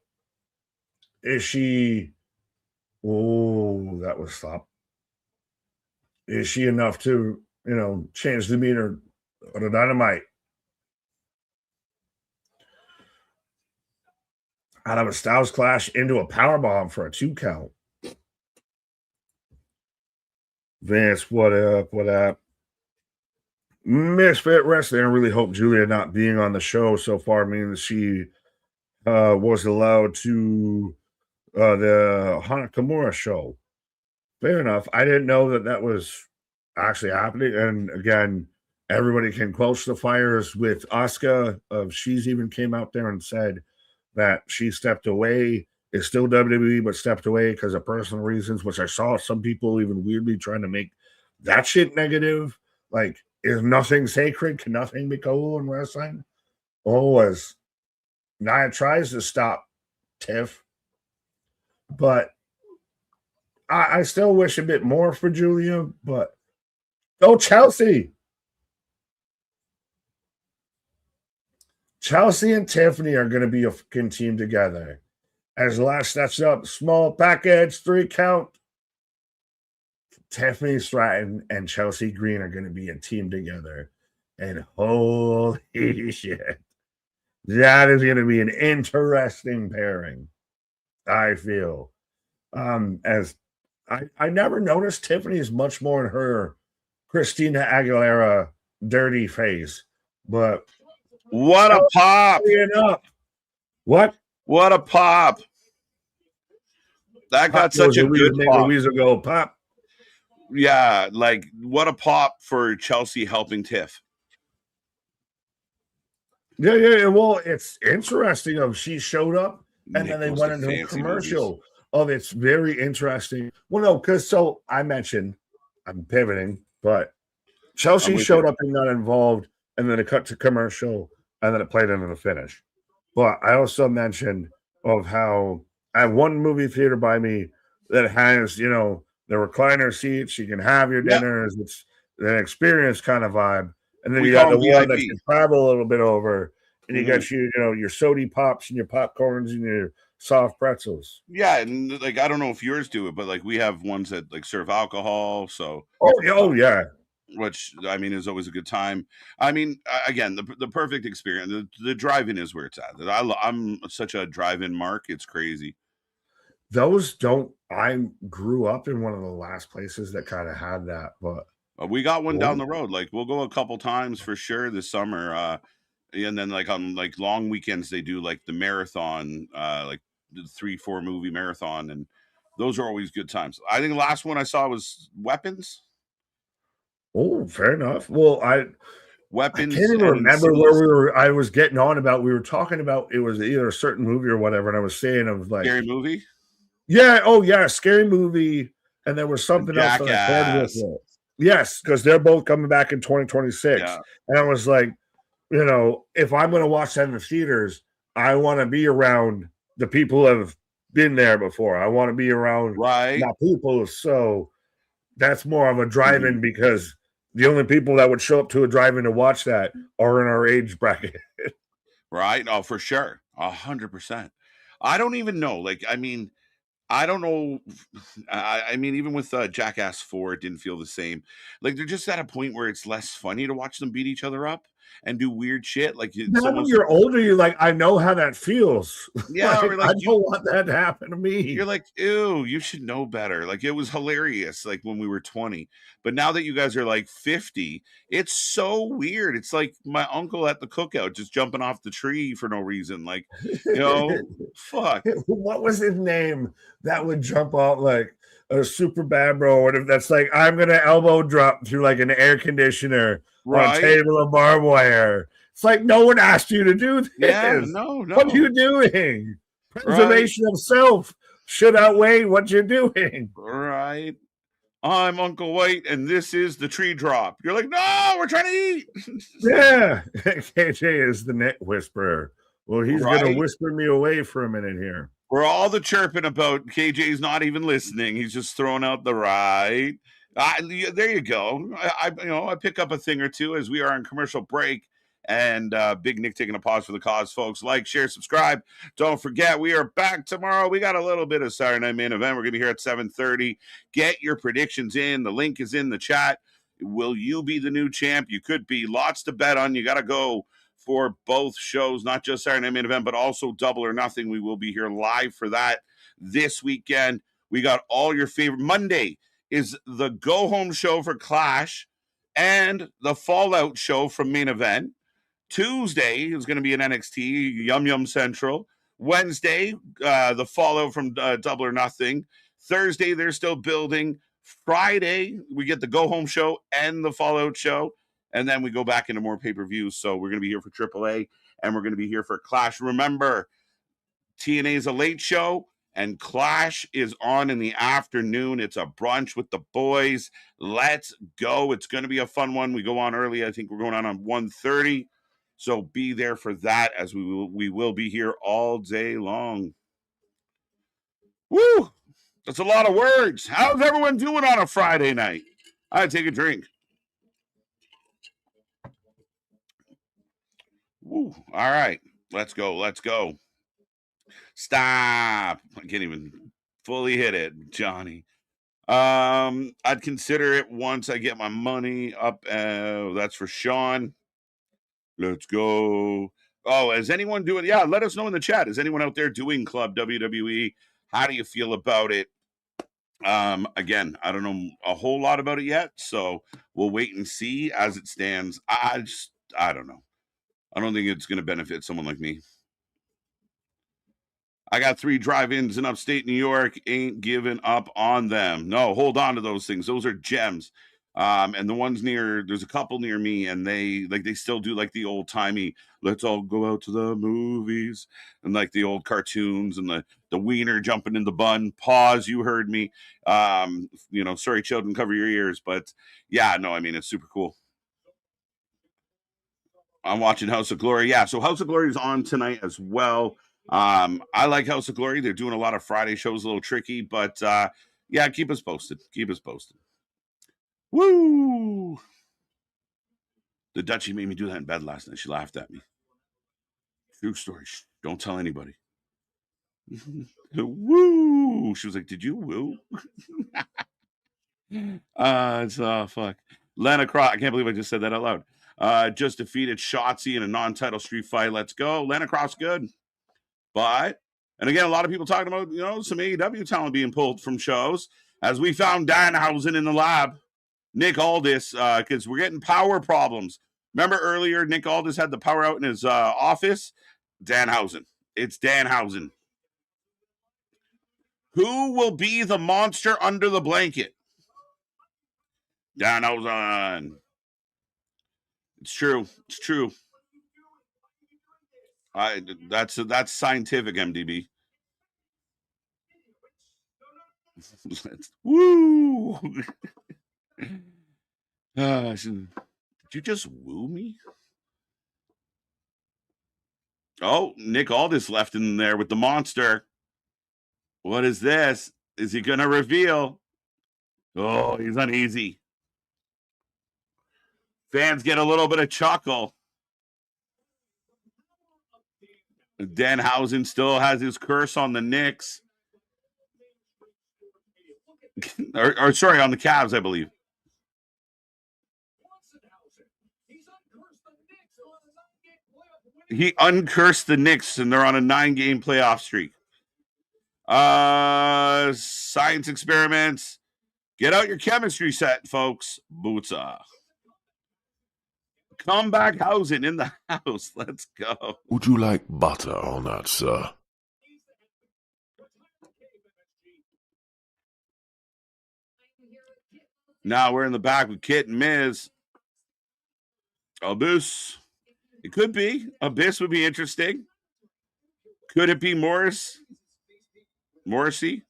is she, that was stop. Is she enough to, change the meter on a Dynamite? Out of a Styles Clash into a powerbomb for a 2 count. Vance, what up? What up? Misfit Wrestling. I really hope Julia not being on the show so far means she was allowed to the Nakamura show. Fair enough. I didn't know that was actually happening. And again, everybody can quench the fires with Asuka. She's even came out there and said that she stepped away. Is still WWE, but stepped away because of personal reasons, which I saw some people even weirdly trying to make that shit negative. Like, is nothing sacred? Can nothing be cool in wrestling? As Nia tries to stop Tiff, but I still wish a bit more for Julia. But go Chelsea! Chelsea and Tiffany are going to be a fucking team together. As Lash steps up, small package, 3 count. Tiffany Stratton and Chelsea Green are going to be a team together. And holy shit, that is going to be an interesting pairing, I feel. As I never noticed Tiffany's much more in her Christina Aguilera dirty face, but what a pop! What a pop! That got such a good pop. Go pop. Yeah, like what a pop for Chelsea helping Tiff. Yeah. Well, it's interesting. She showed up and then they went into a commercial. It's very interesting. Well, no, because I mentioned I'm pivoting, but Chelsea showed up and got involved, and then it cut to commercial, and then it played into the finish. But I also mentioned of how I have one movie theater by me that has, the recliner seats. You can have your dinners. It's an experience kind of vibe. And then you got the one that you travel a little bit over, and you got your sody pops and your popcorns and your soft pretzels. Yeah, and like I don't know if yours do it, but like we have ones that like serve alcohol. So yeah. Which I mean is always a good time. I mean, again, the perfect experience. The drive-in is where it's at. I'm such a drive-in mark. It's crazy. I grew up in one of the last places that kind of had that, but we got one down the road. Like we'll go a couple times for sure this summer. And then like on like long weekends they do like the marathon, like the 3-4 movie marathon, and those are always good times. I think the last one I saw was Weapons. Oh, fair enough. Well, Weapons. I can't even remember where I was getting on about. We were talking about it was either a certain movie or whatever, and I was saying of like scary movie. Yeah. Oh, yeah. Scary movie, and there was something else that I paired with it. Yes, because they're both coming back in 2026, and I was like, if I'm going to watch that in the theaters, I want to be around the people who have been there before. I want to be around my people. So that's more of a drive-in because the only people that would show up to a drive-in to watch that are in our age bracket. Right? Oh, for sure. 100%. I don't even know. Like, I mean, I don't know. I mean, even with Jackass 4, it didn't feel the same. Like, they're just at a point where it's less funny to watch them beat each other up and do weird shit. Like, when you're older, you're like, I know how that feels. Yeah, like, I don't want that to happen to me. You're like, ew, you should know better. Like, it was hilarious, like when we were 20. But now that you guys are like 50, it's so weird. It's like my uncle at the cookout just jumping off the tree for no reason. Like, fuck. What was his name that would jump off like a super bad bro? Or if that's like, I'm going to elbow drop through like an air conditioner on a table of barbed wire. It's like, no one asked you to do this. Yeah, no. What are you doing? Preservation of self should outweigh what you're doing. Right. I'm Uncle White, and this is the tree drop. You're like, no, we're trying to eat. Yeah. KJ is the net whisperer. Well, he's going to whisper me away for a minute here. We're all the chirping about KJ's not even listening. He's just throwing out the right. There you go. I pick up a thing or two as we are on commercial break. And Big Nick taking a pause for the cause, folks. Like, share, subscribe. Don't forget, we are back tomorrow. We got a little bit of Saturday Night Main Event. We're going to be here at 7:30. Get your predictions in. The link is in the chat. Will you be the new champ? You could be. Lots to bet on. You got to go for both shows, not just Saturday Night Main Event, but also Double or Nothing. We will be here live for that this weekend. We got all your favorite. Monday is the go-home show for Clash and the Fallout show from Main Event. Tuesday is going to be an NXT, Yum Yum Central. Wednesday, the Fallout from Double or Nothing. Thursday, they're still building. Friday, we get the go-home show and the Fallout show. And then we go back into more pay-per-views. So we're going to be here for AAA, and we're going to be here for Clash. Remember, TNA is a late show, and Clash is on in the afternoon. It's a brunch with the boys. Let's go. It's going to be a fun one. We go on early. I think we're going on 1:30. So be there for that, as we will be here all day long. Woo! That's a lot of words. How's everyone doing on a Friday night? I take a drink. Woo! All right, let's go. Stop! I can't even fully hit it, Johnny. I'd consider it once I get my money up. That's for Sean. Let's go. Oh, is anyone doing? Yeah, let us know in the chat. Is anyone out there doing Club WWE? How do you feel about it? Again, I don't know a whole lot about it yet, so we'll wait and see as it stands. I don't know. I don't think it's going to benefit someone like me. I got 3 drive-ins in upstate New York. Ain't giving up on them. No, hold on to those things. Those are gems. And the ones there's a couple near me, and they still do like the old timey, let's all go out to the movies, and like the old cartoons and the wiener jumping in the bun. Pause, you heard me. Sorry, children, cover your ears. But yeah, no, I mean, it's super cool. I'm watching House of Glory. Yeah, so House of Glory is on tonight as well. I like House of Glory. They're doing a lot of Friday shows, a little tricky, but yeah, keep us posted. Keep us posted. Woo! The Dutchie made me do that in bed last night. She laughed at me. True story. Don't tell anybody. Woo! She was like, "Did you woo?" Fuck. Lana Cross. I can't believe I just said that out loud. Just defeated Shotzi in a non-title street fight. Let's go. Lana Cross, good. But, and again, a lot of people talking about, some AEW talent being pulled from shows. As we found Danhausen in the lab, Nick Aldis, because we're getting power problems. Remember earlier, Nick Aldis had the power out in his office? Danhausen. It's Danhausen. Who will be the monster under the blanket? Danhausen. It's true. It's true. That's scientific, MDB. Woo! Did you just woo me? Oh, Nick Aldis left in there with the monster. What is this? Is he going to reveal? Oh, he's uneasy. Fans get a little bit of chuckle. Danhausen still has his curse on the Knicks. or sorry, on the Cavs, I believe. He uncursed the Knicks, and they're on a 9-game playoff streak. Science experiments. Get out your chemistry set, folks. Bootsa. Comeback housing in the house. Let's go. Would you like butter on that, sir? Now we're in the back with Kit and Miz. Abyss. It could be. Abyss would be interesting. Could it be Morris? Morrison?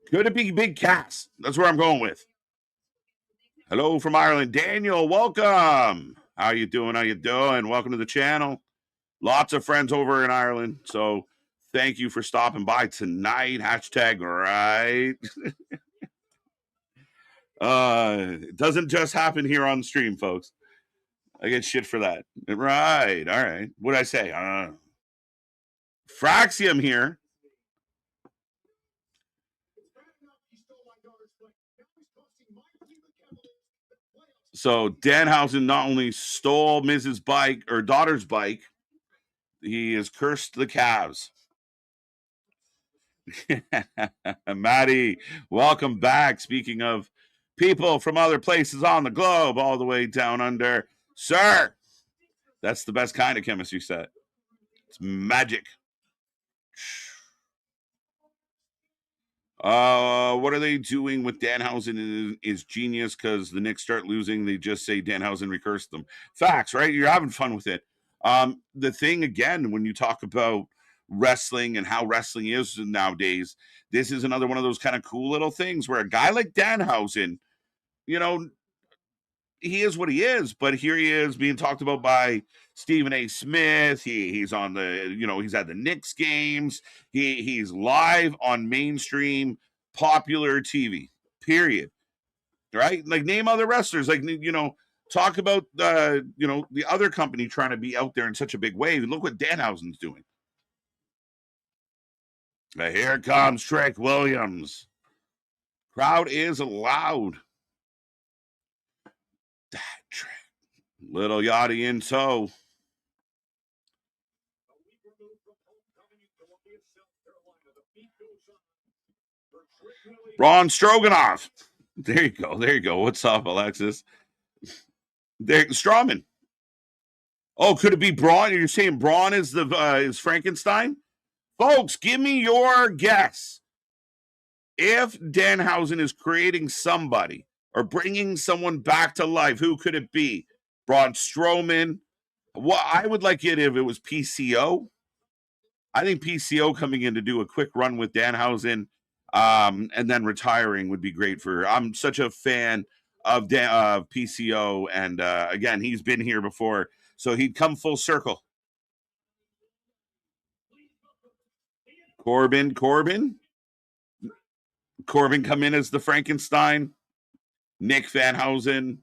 Could it be Big Cass? That's where I'm going with. Hello from Ireland. Daniel, welcome. How you doing? Welcome to the channel. Lots of friends over in Ireland. So thank you for stopping by tonight. Hashtag right. It doesn't just happen here on the stream, folks. I get shit for that. Right. All right. What'd I say? Fraxium here. So Danhausen not only stole Mrs. bike or daughter's bike, he has cursed the Cavs. Maddie, welcome back. Speaking of people from other places on the globe, all the way down under, sir, that's the best kind of chemistry set. It's magic. What are they doing with Danhausen is genius, because the Knicks start losing. They just say Danhausen recursed them. Facts, right? You're having fun with it. The thing, again, when you talk about wrestling and how wrestling is nowadays, this is another one of those kind of cool little things where a guy like Danhausen, he is what he is, but here he is being talked about by Stephen A. Smith. He's on the, he's at the Knicks games. He's live on mainstream popular TV, period. Right? Like, name other wrestlers, like, talk about the other company trying to be out there in such a big way. Look what Danhausen's doing. But here comes Trick Williams. Crowd is loud. That Trick. Little Yachty in tow. Braun Stroganoff. There you go. There you go. What's up, Alexis? There, Strowman. Oh, could it be Braun? You're saying Braun is is Frankenstein? Folks, give me your guess. If Danhausen is creating somebody or bringing someone back to life, who could it be? Braun Strowman. Well, I would like it if it was PCO. I think PCO coming in to do a quick run with Danhausen and then retiring would be great for. I'm such a fan of PCO, and again, he's been here before, so he'd come full circle. Corbin come in as the Frankenstein. Nick Vanhausen.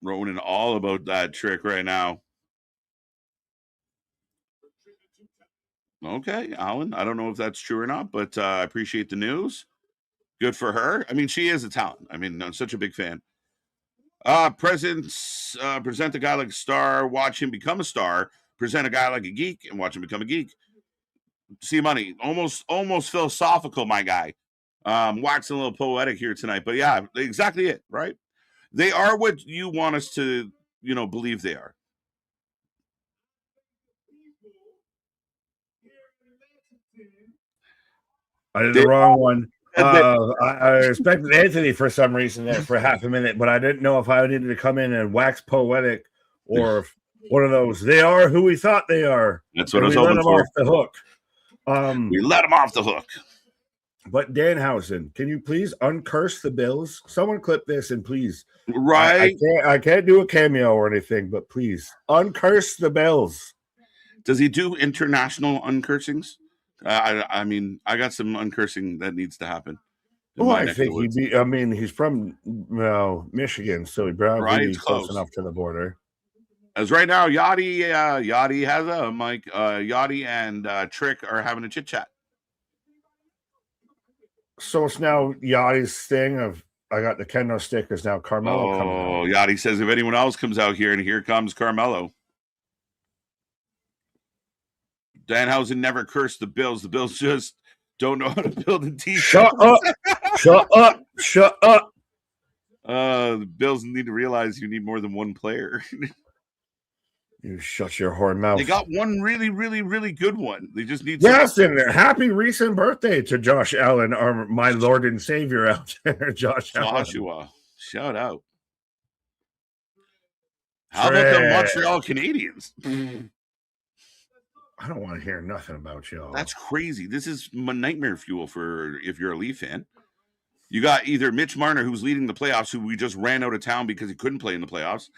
Ronan all about that Trick right now. Okay, Alan. I don't know if that's true or not, but I appreciate the news. Good for her. I mean, she is a talent. I mean, I'm such a big fan. Present a guy like a star, watch him become a star. Present a guy like a geek and watch him become a geek. See money, almost philosophical, my guy. Waxing a little poetic here tonight, but yeah, exactly it, right? They are what you want us to, believe they are. I did the wrong one. I expected Anthony for some reason there for half a minute, but I didn't know if I needed to come in and wax poetic or one of those. They are who we thought they are. That's what I was hoping for. Off the hook. We let him off the hook. But Danhausen, can you please uncurse the Bills? Someone clip this and please. Right. I can't do a cameo or anything, but please uncurse the Bills. Does he do international uncursings? I mean, I got some uncursing that needs to happen. Well, I think he'd be. I mean, he's from Michigan, so he'd probably be close enough to the border. As right now, Yachty has a mic. Yachty and Trick are having a chit chat. So it's now Yachty's thing of I got the kendo stick is now Carmelo coming out. Oh, Yachty says if anyone else comes out here, and here comes Carmelo. Danhausen never cursed the Bills. The Bills just don't know how to build a team. Shut up. Shut up. Shut up. The Bills need to realize you need more than one player. You shut your whore mouth. They got one really, really, really good one. They just need yes, and happy recent birthday to Josh Allen, our my Lord and Savior out there, Joshua. Shout out. How about the Montreal Canadiens? I don't want to hear nothing about y'all. That's crazy. This is nightmare fuel for if you're a Leaf fan. You got either Mitch Marner, who's leading the playoffs, who we just ran out of town because he couldn't play in the playoffs,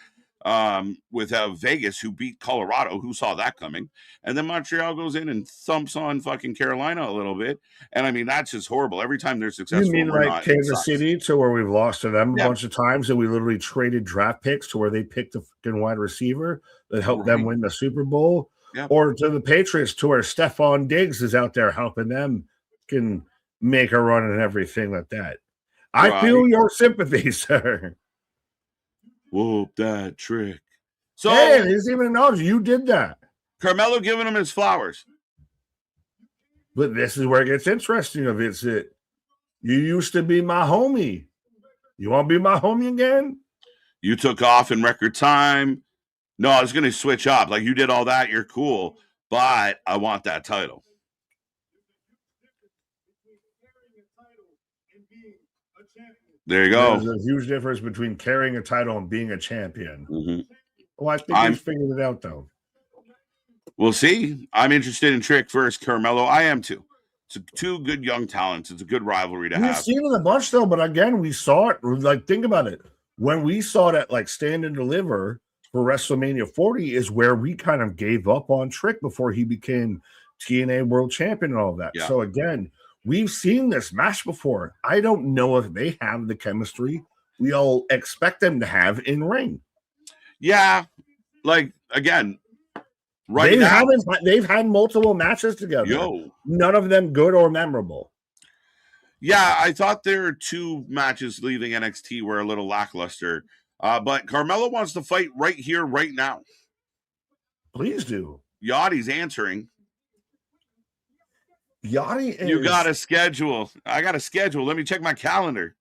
with Vegas, who beat Colorado, who saw that coming. And then Montreal goes in and thumps on fucking Carolina a little bit. And I mean, that's just horrible. Every time they're successful. You mean like Kansas City to where we've lost to them a bunch of times and we literally traded draft picks to where they picked a fucking wide receiver that helped them win the Super Bowl? Yep. Or to the Patriots to where Stephon Diggs is out there helping them can make a run and everything like that. I feel your sympathy, sir. Whoop that Trick. So hey, he doesn't even acknowledge you did that. Carmelo giving him his flowers. But this is where it gets interesting of it's it. You used to be my homie. You want to be my homie again? You took off in record time. No, I was going to switch up. Like, you did all that. You're cool. But I want that title. There you go. There's a huge difference between carrying a title and being a champion. Mm-hmm. Well, I think he's figured it out, though. We'll see. I'm interested in Trick versus Carmelo. I am, too. It's two good young talents. It's a good rivalry to have. We've seen it a bunch, though. But, again, we saw it. Like, think about it. When we saw that, like, Stand and Deliver for WrestleMania 40 is where we kind of gave up on Trick before he became TNA World Champion and all of that. Yeah. So again, we've seen this match before. I don't know if they have the chemistry we all expect them to have in ring. Yeah. Like, again, Right they've had multiple matches together. None of them good or memorable. Yeah, I thought their 2 matches leaving NXT were a little lackluster. But Carmelo wants to fight right here, right now. Please do. Yachty's answering. Yachty is... You got a schedule. I got a schedule. Let me check my calendar.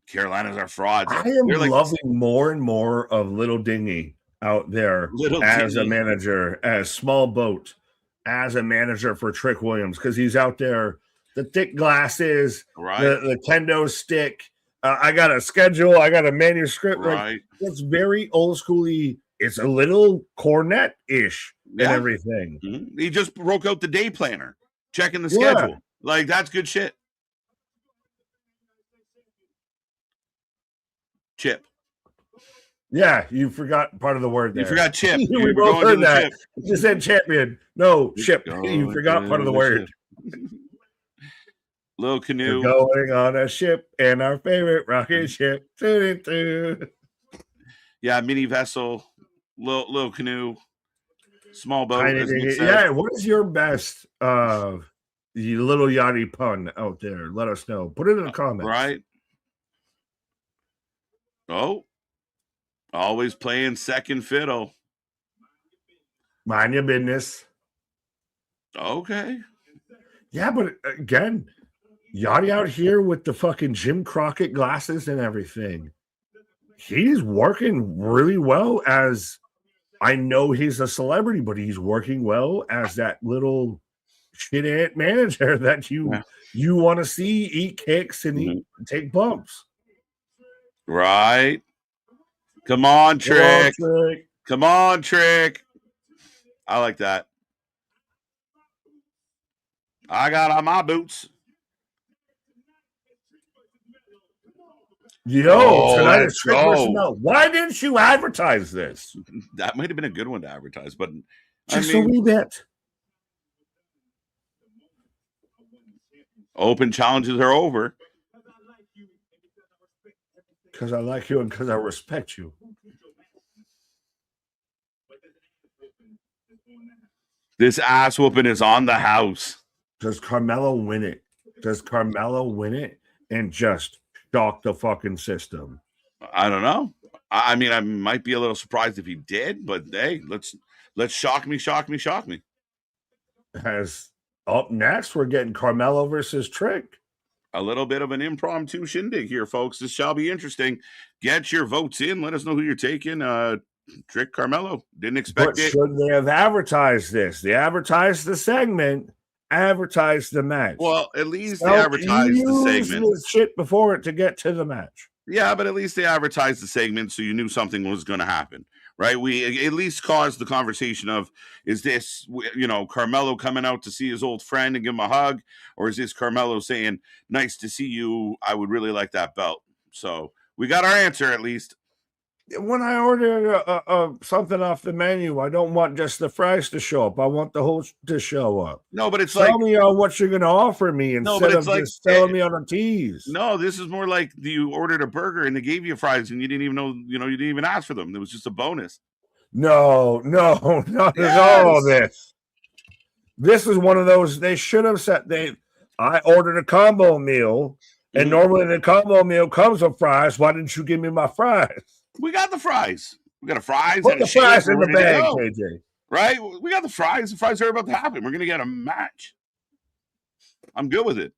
Carolinas are frauds. I am loving more and more of Little Dingy out there as a manager, as Small Boat, as a manager for Trick Williams, because he's out there, the thick glasses, the kendo stick. I got a schedule. I got a manuscript. Right. Like, it's very old schooly. It's a little Cornette-ish and everything. Mm-hmm. He just broke out the day planner, checking the schedule. Like, that's good shit. Chip. Yeah, you forgot part of the word there. You forgot chip. We both heard that. Chip. You said champion. No, ship. You forgot part of the word. Little canoe. We're going on a ship and our favorite rocket ship. Yeah, mini vessel, little canoe, small boat. Yeah, what is your best little yachty pun out there? Let us know. Put it in the comments. Right. Oh, always playing second fiddle. Mind your business. Okay. Yeah, but again, Yachty out here with the fucking Jim Crockett glasses and everything. He's working really well as, I know he's a celebrity, but he's working well as that little shit ant manager that you want to see eat kicks and take bumps. Right. Come on, Trick. Come on, Trick. I like that. I got on my boots. Tonight is Trick versus Mel. Why didn't you advertise this? That might have been a good one to advertise, but just a wee bit. Open challenges are over. Because I like you and because I respect you. This ass whooping is on the house. Does Carmelo win it? Does Carmelo win it and just shock the fucking system? I don't know. I mean, I might be a little surprised if he did, but hey, let's shock me. As up next, we're getting Carmelo versus Trick. A little bit of an impromptu shindig here, folks. This shall be interesting. Get your votes in. Let us know who you're taking. Trick, Carmelo. Didn't expect it. Should they have advertised this? They advertised the segment, advertised the match. Well, at least they advertised the segment. The shit before it to get to the match. Yeah, but at least they advertised the segment so you knew something was going to happen, right? We at least caused the conversation of, is this, Carmelo coming out to see his old friend and give him a hug? Or is this Carmelo saying, nice to see you, I would really like that belt? So we got our answer at least. When I order something off the menu, I don't want just the fries to show up. I want the host to show up. No, but it's tell me what you're going to offer me instead of just telling me on a tease. No, this is more like you ordered a burger and they gave you fries and you didn't even know, you didn't even ask for them. It was just a bonus. No, not at all. This is one of those. They should have said I ordered a combo meal, and normally the combo meal comes with fries. Why didn't you give me my fries? We got the fries. We got a fries. Put the fries in the bag, KJ. Right? We got the fries. The fries are about to happen. We're going to get a match. I'm good with it.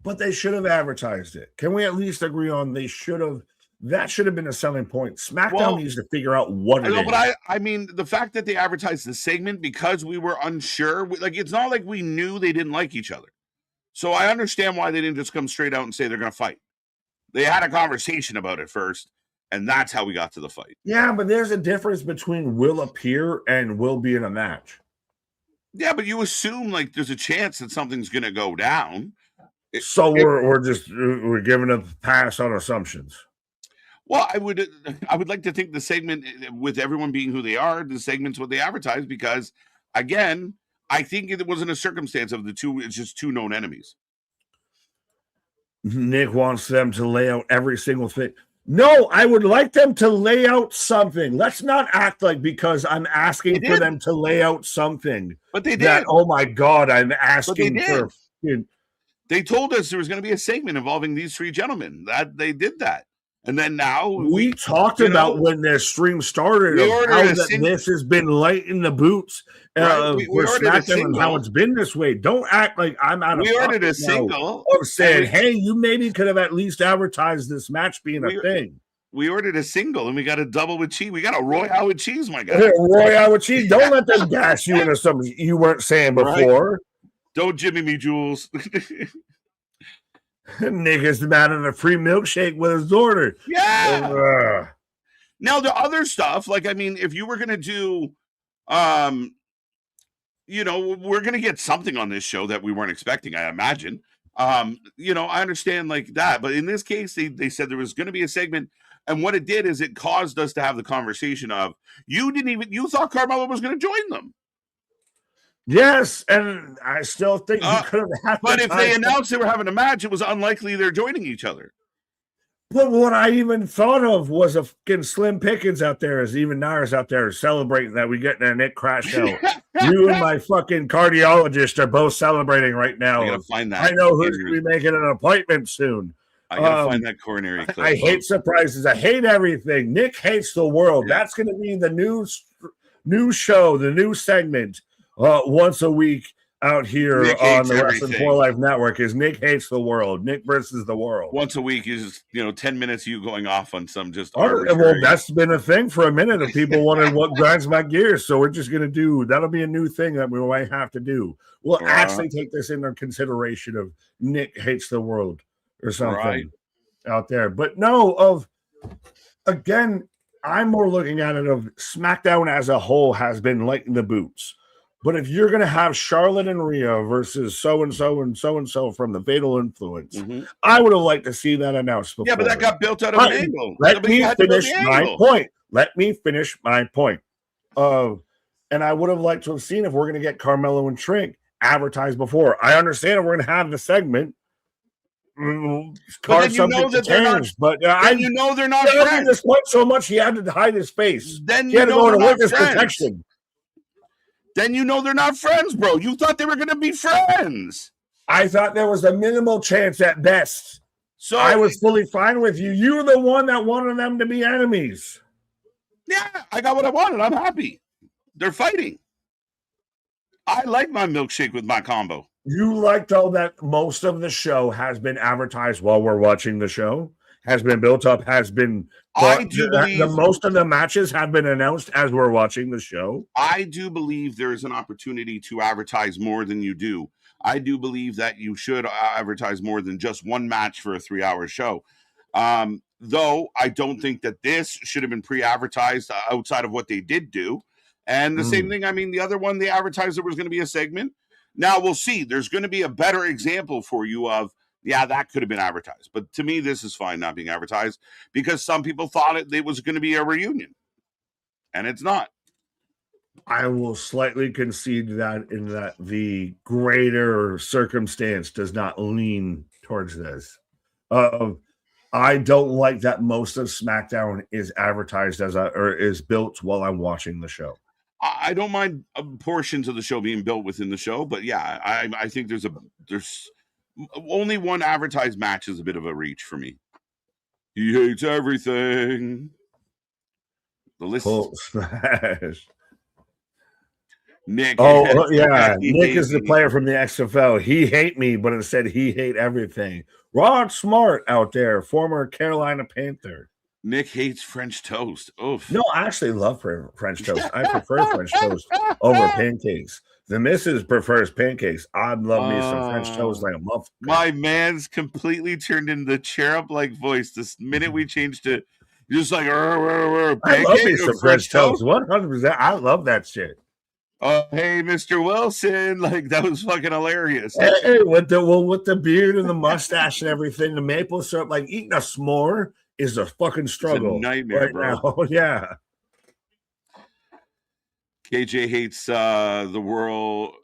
But they should have advertised it. Can we at least agree on they should have? That should have been a selling point. SmackDown needs to figure out what it is. But I mean, the fact that they advertised the segment because we were unsure, it's not like we knew they didn't like each other. So I understand why they didn't just come straight out and say they're going to fight. They had a conversation about it first. And that's how we got to the fight. Yeah, but there's a difference between will appear and will be in a match. Yeah, but you assume there's a chance that something's going to go down. We're giving a pass on assumptions. Well, I would like to think the segment, with everyone being who they are, the segment's what they advertise because, again, I think it wasn't a circumstance of the two. It's just two known enemies. Nick wants them to lay out every single thing. No, I would like them to lay out something. Let's not act like because I'm asking for them to lay out something. But they did. That, oh my God, I'm asking for. They told us there was going to be a segment involving these three gentlemen. That they did that. And then now we talked about when their stream started how this has been light in the boots for SmackDown and how it's been this way. Don't act like I'm out of. We ordered a single of saying, hey, you maybe could have at least advertised this match being a thing. We ordered a single and we got a double with cheese. We got a Royale with cheese, my guy. Royale with cheese. Don't let them gas you into something you weren't saying before. Right. Don't Jimmy me, Jules. Nick is the man in a free milkshake with his daughter. Yeah. Now the other stuff, like, I mean, if you were going to do, you know, we're going to get something on this show that we weren't expecting, I imagine. You know, I understand like that. But in this case, they said there was going to be a segment. And what it did is it caused us to have the conversation of, you thought Carmelo was going to join them. Yes, and I still think you could have had. But if they announced they were having a match, it was unlikely they're joining each other. But what I even thought of was a fucking Slim Pickens out there, as even Nair's out there celebrating that we get in Nick crash out. You and my fucking cardiologist are both celebrating right now. I gotta find that. I know who's going to be making an appointment soon. I gotta find that coronary clip. I hate surprises. I hate everything. Nick hates the world. Yeah. That's going to be the new show, the new segment. Once a week out here on the Wrestling for Life Network is Nick hates the world. Nick versus the world. Once a week is 10 minutes of you going off on some just well, that's been a thing for a minute of people wondering what grinds my gears. So we're just gonna that'll be a new thing that we might have to do. We'll actually take this into consideration of Nick hates the world or something out there. But no, again, I'm more looking at it of SmackDown as a whole has been light in the boots. But if you're going to have Charlotte and Rhea versus so-and-so and so-and-so from the Fatal Influence, I would have liked to see that announced before. Yeah, but that got built out of an angle. Let me finish my point. And I would have liked to have seen if we're going to get Carmelo and Trick advertised before. I understand if we're going to have the segment. But then you know that they're not. But you know they're not friends. This point so much he had to hide his face. Then he had to go into witness friends. protection. Then you know they're not friends, bro. You thought they were going to be friends. I thought there was a minimal chance at best. So I was fully fine with you. You're the one that wanted them to be enemies. Yeah, I got what I wanted. I'm happy. They're fighting. I like my milkshake with my combo. You liked all that most of the show has been advertised while we're watching the show, has been built up, has been... I do believe most of the matches have been announced as we're watching the show. I do believe there is an opportunity to advertise more than you do. I do believe that you should advertise more than just one match for a 3-hour show. Though I don't think that this should have been pre-advertised outside of what they did do. And the same thing, I mean, the other one, they advertised there was going to be a segment. Now we'll see. There's going to be a better example for you of, yeah, that could have been advertised. But to me, this is fine not being advertised because some people thought it was going to be a reunion. And it's not. I will slightly concede that in that the greater circumstance does not lean towards this. I don't like that most of SmackDown is advertised or is built while I'm watching the show. I don't mind portions of the show being built within the show, but yeah, I think there's only one advertised match is a bit of a reach for me. He hates everything. The list. Smash. Nick. Oh yeah, Nick is the player from the XFL. He hate me, but instead he hate everything. Rod Smart out there, former Carolina Panther. Nick hates French toast. Oof. No, I actually love French toast. I prefer French toast over pancakes. The missus prefers pancakes. I'd love me some French toast like a muffin. My man's completely turned into the cherub-like voice this minute we changed to just like I love me some French toast. 100%. I love that shit. Hey, Mr. Wilson, like that was fucking hilarious. Hey, with the beard and the mustache and everything, the maple syrup, like eating a s'more is a fucking struggle. It's a nightmare, right bro. Now. Yeah. KJ hates the world.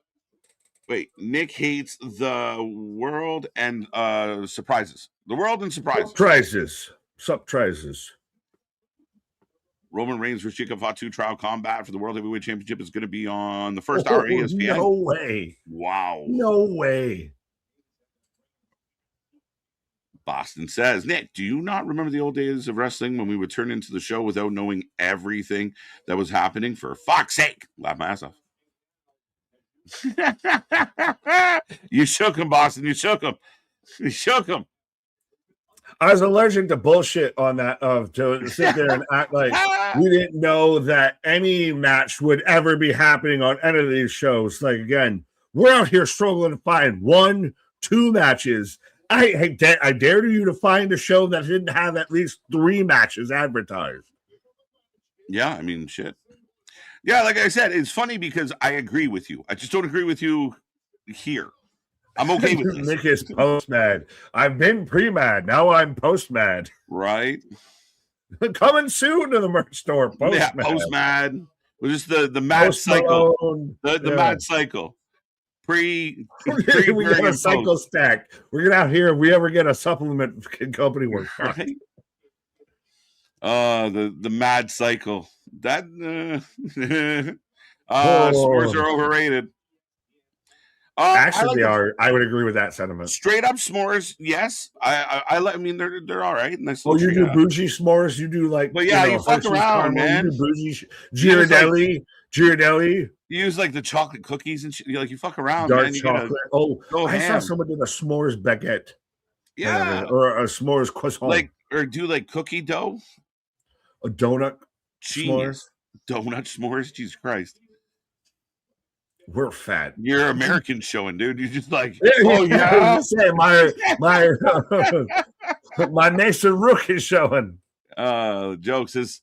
Wait, Nick hates the world and surprises. The world and surprises. Surprises. Roman Reigns versus Chica Fatu trial combat for the World Heavyweight Championship is going to be on the first hour ESPN. No way. Wow. No way. Boston says, Nick, do you not remember the old days of wrestling when we would turn into the show without knowing everything that was happening? For fuck's sake. Laugh my ass off. You shook him, Boston. You shook him. You shook him. I was allergic to bullshit on that, to sit there and act like we didn't know that any match would ever be happening on any of these shows. Like, again, we're out here struggling to find 1, 2 matches. I dare you to find a show that didn't have at least 3 matches advertised. Yeah, I mean, shit. Yeah, like I said, it's funny because I agree with you. I just don't agree with you here. I'm okay with this. Nick is post-mad. I've been pre-mad. Now I'm post-mad. Right. Coming soon to the merch store. Post-mad. Yeah, post-mad. Well, just the mad cycle. The mad cycle. We got a cycle stack. We're gonna out here. If we ever get a supplement company, we're right. The mad cycle. That s'mores are overrated. Actually, they are. I would agree with that sentiment. Straight up s'mores, yes. I mean, they're all right. Nice. You do bougie s'mores. You do like, but yeah, you fuck around, man. You do bougie Ghirardelli. You use like the chocolate cookies and shit. Like you fuck around, dark man. You chocolate. I saw someone did a s'mores baguette. Yeah, or a s'mores croissant. Or do like cookie dough, a donut s'mores. Donut s'mores. Jesus Christ. We're fat. You're American showing, dude. You're just like, my Mason Rook is showing. Jokes is,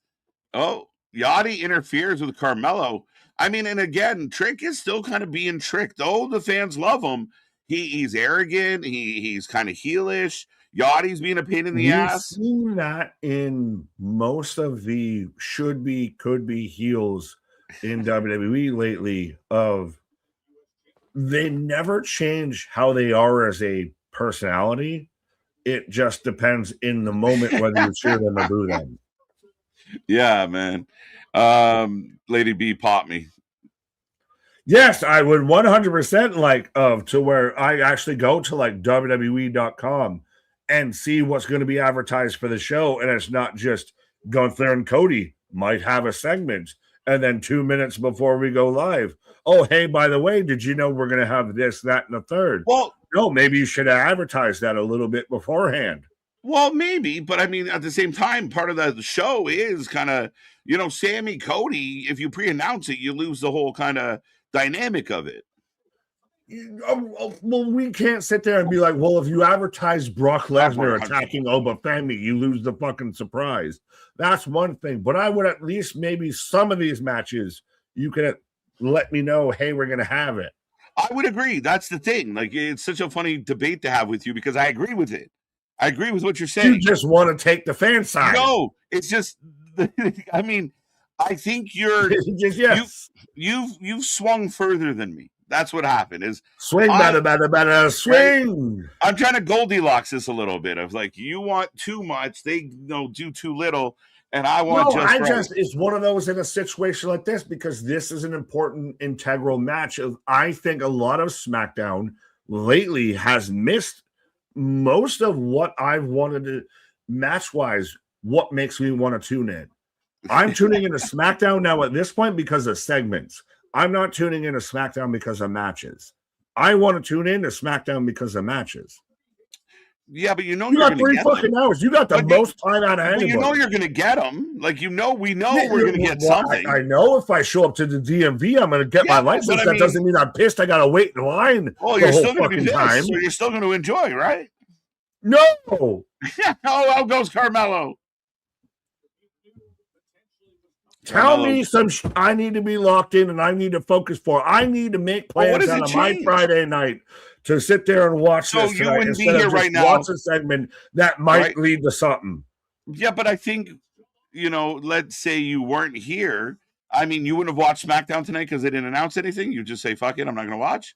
Yachty interferes with Carmelo. I mean, and again, Trick is still kind of being tricked. Though the fans love him, he's arrogant. He's kind of heelish. Yachty's being a pain in the ass. We've seen that in most of the should be, could be heels in WWE lately. They never change how they are as a personality. It just depends in the moment whether you cheer them or boo them. Yeah, man. Lady B, pop me. Yes, I would 100% like to where I actually go to like WWE.com and see what's going to be advertised for the show. And it's not just Gunther and Cody might have a segment. And then 2 minutes before we go live, oh, hey, by the way, did you know we're going to have this, that, and the third? Well, no, maybe you should have advertised that a little bit beforehand. Well, maybe, but I mean, at the same time, part of the show is kind of, Sami, Cody, if you pre-announce it, you lose the whole kind of dynamic of it. Well, we can't sit there and be like, well, if you advertise Brock Lesnar attacking Oba Femi, you lose the fucking surprise. That's one thing. But I would at least maybe some of these matches, you could let me know, hey, we're going to have it. I would agree. That's the thing. Like, it's such a funny debate to have with you because I agree with it. I agree with what you're saying. You just want to take the fan side. No, it's just, I mean, I think you've swung further than me. That's what happened. Is swing, better, swing. I'm trying to Goldilocks this a little bit of like, you want too much, they do too little, and I want it's one of those in a situation like this because this is an important integral match. I think a lot of SmackDown lately has missed most of what I've wanted to match-wise, what makes me want to tune in. I'm tuning into SmackDown now at this point because of segments. I'm not tuning into SmackDown because of matches. I want to tune in to SmackDown because of matches. Yeah, but you got 3 fucking hours. You got the most time out of anybody. You know you're going to get them. Like, we know we're going to get something. I know if I show up to the DMV, I'm going to get my license. That doesn't mean I'm pissed. I got to wait in line. Oh, you're still going to be pissed, so you're still going to enjoy, right? No. How goes Carmelo? Tell me some I need to be locked in and I need to focus for. I need to make plans out of my Friday night to sit there and watch this you wouldn't be here right now. Watch a segment that might lead to something. Yeah, but I think, let's say you weren't here. I mean, you wouldn't have watched SmackDown tonight because they didn't announce anything. You just say, fuck it, I'm not going to watch.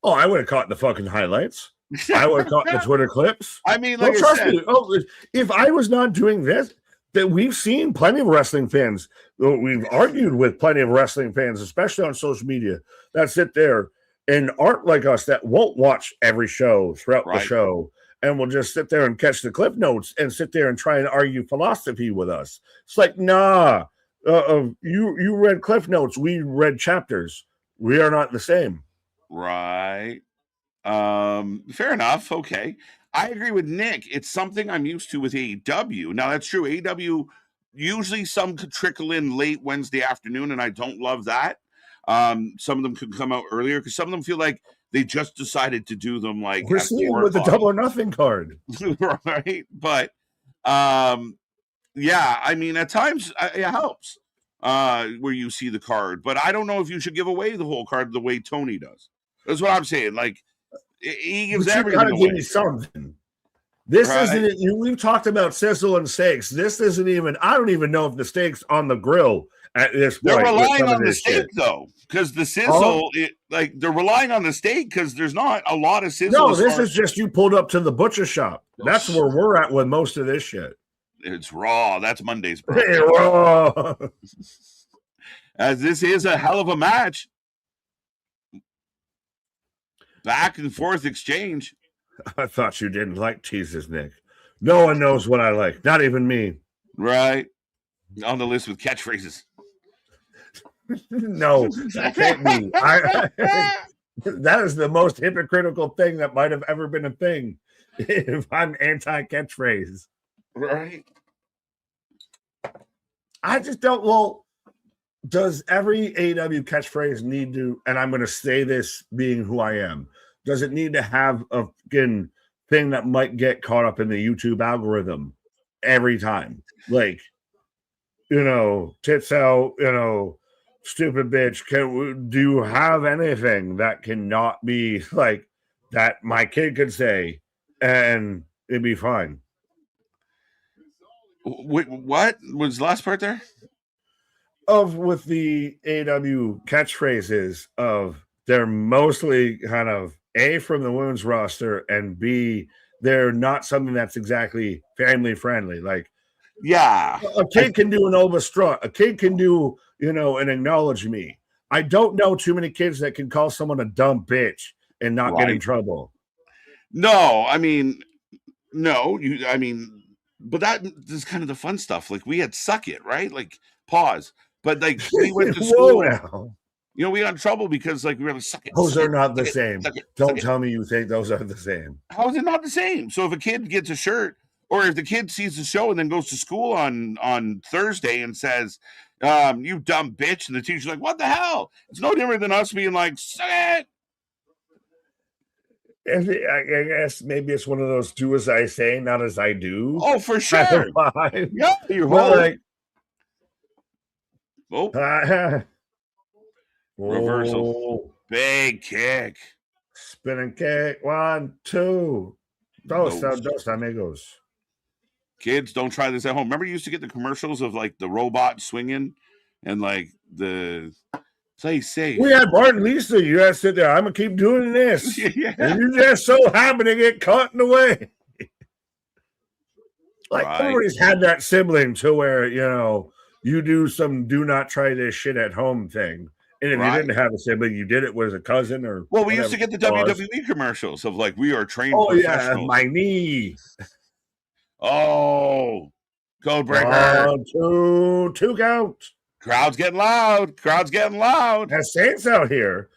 Oh, I would have caught the fucking highlights. I would have caught the Twitter clips. I mean, like trust me. Oh, if I was not doing this, that we've seen plenty of wrestling fans. We've argued with plenty of wrestling fans, especially on social media, that sit there and aren't like us, that won't watch every show throughout the show and will just sit there and catch the clip notes and sit there and try and argue philosophy with us. It's like, nah, you read clip notes, we read chapters. We are not the same. Right. Fair enough. Okay. I agree with Nick. It's something I'm used to with AEW. Now, that's true. AEW, usually some could trickle in late Wednesday afternoon, and I don't love that. Some of them could come out earlier because some of them feel like they just decided to do them like we're seeing with the Double or Nothing card. Right. But yeah, I mean, at times it helps where you see the card, but I don't know if you should give away the whole card the way Tony does. That's what I'm saying. Like, he gives everything away. Give me something. This isn't it. We've talked about sizzle and steaks. This isn't even. I don't even know if the steak's on the grill at this point. They're relying on the steak though, because the sizzle, they're relying on the steak because there's not a lot of sizzle. No, this is just you pulled up to the butcher shop. That's where we're at with most of this shit. It's raw. That's Monday's, bro. Hey, raw. As this is a hell of a match. Back and forth exchange. I thought you didn't like teases, Nick. No one knows what I like. Not even me. Right. On the list with catchphrases. No, that can't be. That is the most hypocritical thing that might have ever been a thing. If I'm anti-catchphrase. Right. I just don't. Well, does every AEW catchphrase need to, and I'm going to say this being who I am, does it need to have a fucking thing that might get caught up in the YouTube algorithm every time? Like, tits out, stupid bitch. Do you have anything that cannot be like that my kid could say and it'd be fine? Wait, what was the last part there? With the AEW catchphrases they're mostly kind of A, from the women's roster, and B, they're not something that's exactly family friendly. Like, yeah, a kid can do an over strut. A kid can do, an acknowledge me. I don't know too many kids that can call someone a dumb bitch and not get in trouble. No, I mean, but that is kind of the fun stuff. Like, we had Suck It, right? Like, pause. But like, we went to school now. We got in trouble because like we were like, suck it. Those are not the same. Don't tell me you think those are the same. How is it not the same? So if a kid gets a shirt, or if the kid sees the show and then goes to school on Thursday and says, you dumb bitch, and the teacher's like, what the hell? It's no different than us being like, suck it. I guess maybe it's one of those do as I say, not as I do. Oh, for sure. Yeah, you're like, reversal. Big kick. Spinning kick. 1, 2. Dos amigos. Kids, don't try this at home. Remember you used to get the commercials of like the robot swinging and like the play safe. We had Bart and Lisa. You had to sit there. I'm going to keep doing this. Yeah. And you just so happen to get caught in the way. Like, everybody's had that sibling to where, you do some do not try this shit at home thing. And if you didn't have a sibling, you did it with a cousin or we used to get the WWE commercials of like, we are trained professionals. Yeah, my knee. Oh, code breaker. 1, 2, 2 count. Crowd's getting loud. Has Saints out here.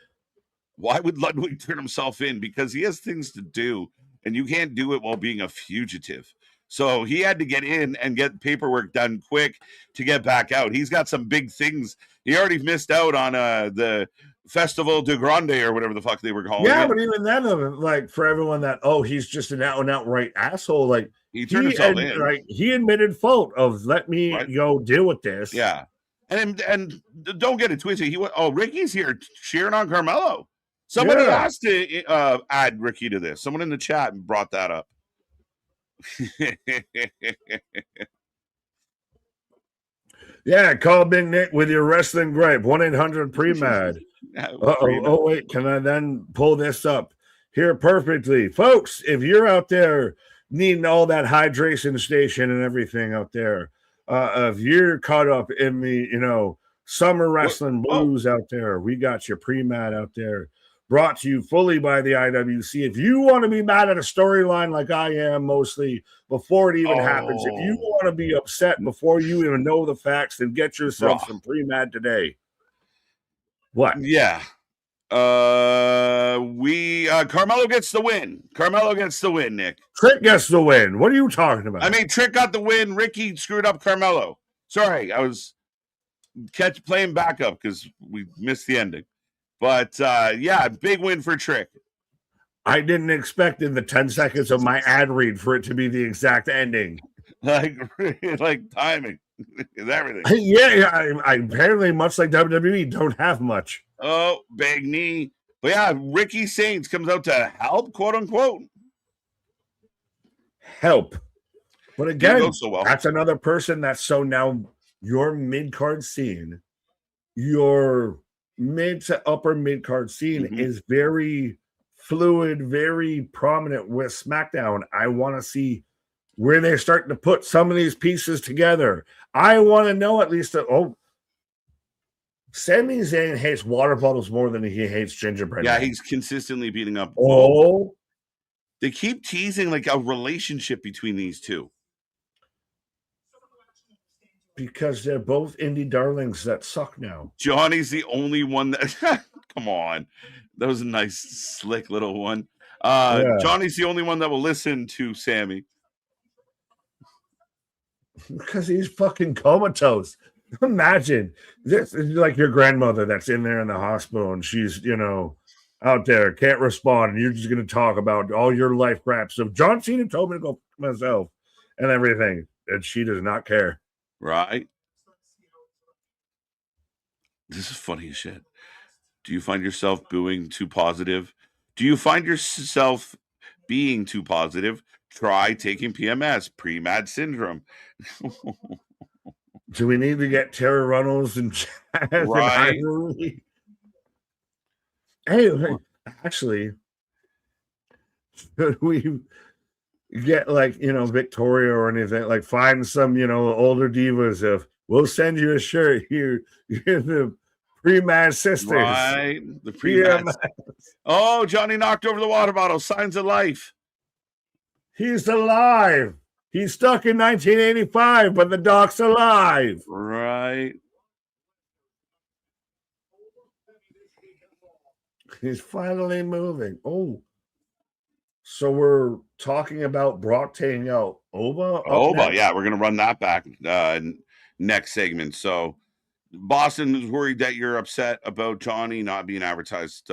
Why would Ludwig turn himself in? Because he has things to do, and you can't do it while being a fugitive. So he had to get in and get paperwork done quick to get back out. He's got some big things. He already missed out on the Festival du Grande or whatever the fuck they were calling it. Yeah, but even then, like, for everyone that, he's just an out-and-outright asshole, like, he turned himself in. Like, he admitted fault of, let me go deal with this. Yeah. And don't get it twisted. Ricky's here cheering on Carmelo. Somebody asked to add Ricky to this. Someone in the chat brought that up. Yeah, call Big Nick with your wrestling gripe. 1-800-PRE-MAD. Oh wait, can I then pull this up? Hear perfectly. Folks, if you're out there needing all that hydration station and everything out there, if you're caught up in the, summer wrestling blues out there, we got your pre-mat out there, brought to you fully by the IWC. If you want to be mad at a storyline like I am mostly before it even happens, if you want to be upset before you even know the facts, then get yourself some pre-mat today. What? Yeah. Carmelo gets the win. Nick. Trick gets the win. What are you talking about? I mean, Trick got the win. Ricky screwed up Carmelo. Sorry, I was playing backup because we missed the ending. But big win for Trick. I didn't expect in the 10 seconds of my ad read for it to be the exact ending. Like timing is everything. Yeah, I apparently, much like WWE, don't have much. Oh, big knee. But yeah, Ricky Saints comes out to help, quote unquote. Help. But again, so well. That's another person that's so now your mid-card scene, your mid to upper mid-card scene is very fluid, very prominent with SmackDown. I want to see where they're starting to put some of these pieces together. I want to know at least Sami Zayn hates water bottles more than he hates gingerbread. Yeah, he's consistently beating up. They keep teasing like a relationship between these two. Because they're both indie darlings that suck now. Johnny's the only one that come on. That was a nice, slick little one. Johnny's the only one that will listen to Sami. Because he's fucking comatose. Imagine this is like your grandmother that's in there in the hospital and she's, out there, can't respond, and you're just going to talk about all your life craps of John Cena told me to go myself and everything, and she does not care. Right? This is funny as shit. Do you find yourself being too positive? Do you find yourself being too positive? Try taking PMS, pre-mad syndrome. Do we need to get Terry Runnels and Chaz right? Hey, actually, should we get Victoria or anything? Like find some, older divas of we'll send you a shirt here. You're the pre-mad sisters. Right. The pre-mad. Oh, Johnny knocked over the water bottle. Signs of life. He's alive. He's stuck in 1985, but the doc's alive. Right. He's finally moving. Oh. So we're talking about Brock taking out Oba? Yeah. We're going to run that back next segment. So Boston is worried that you're upset about Johnny not being advertised.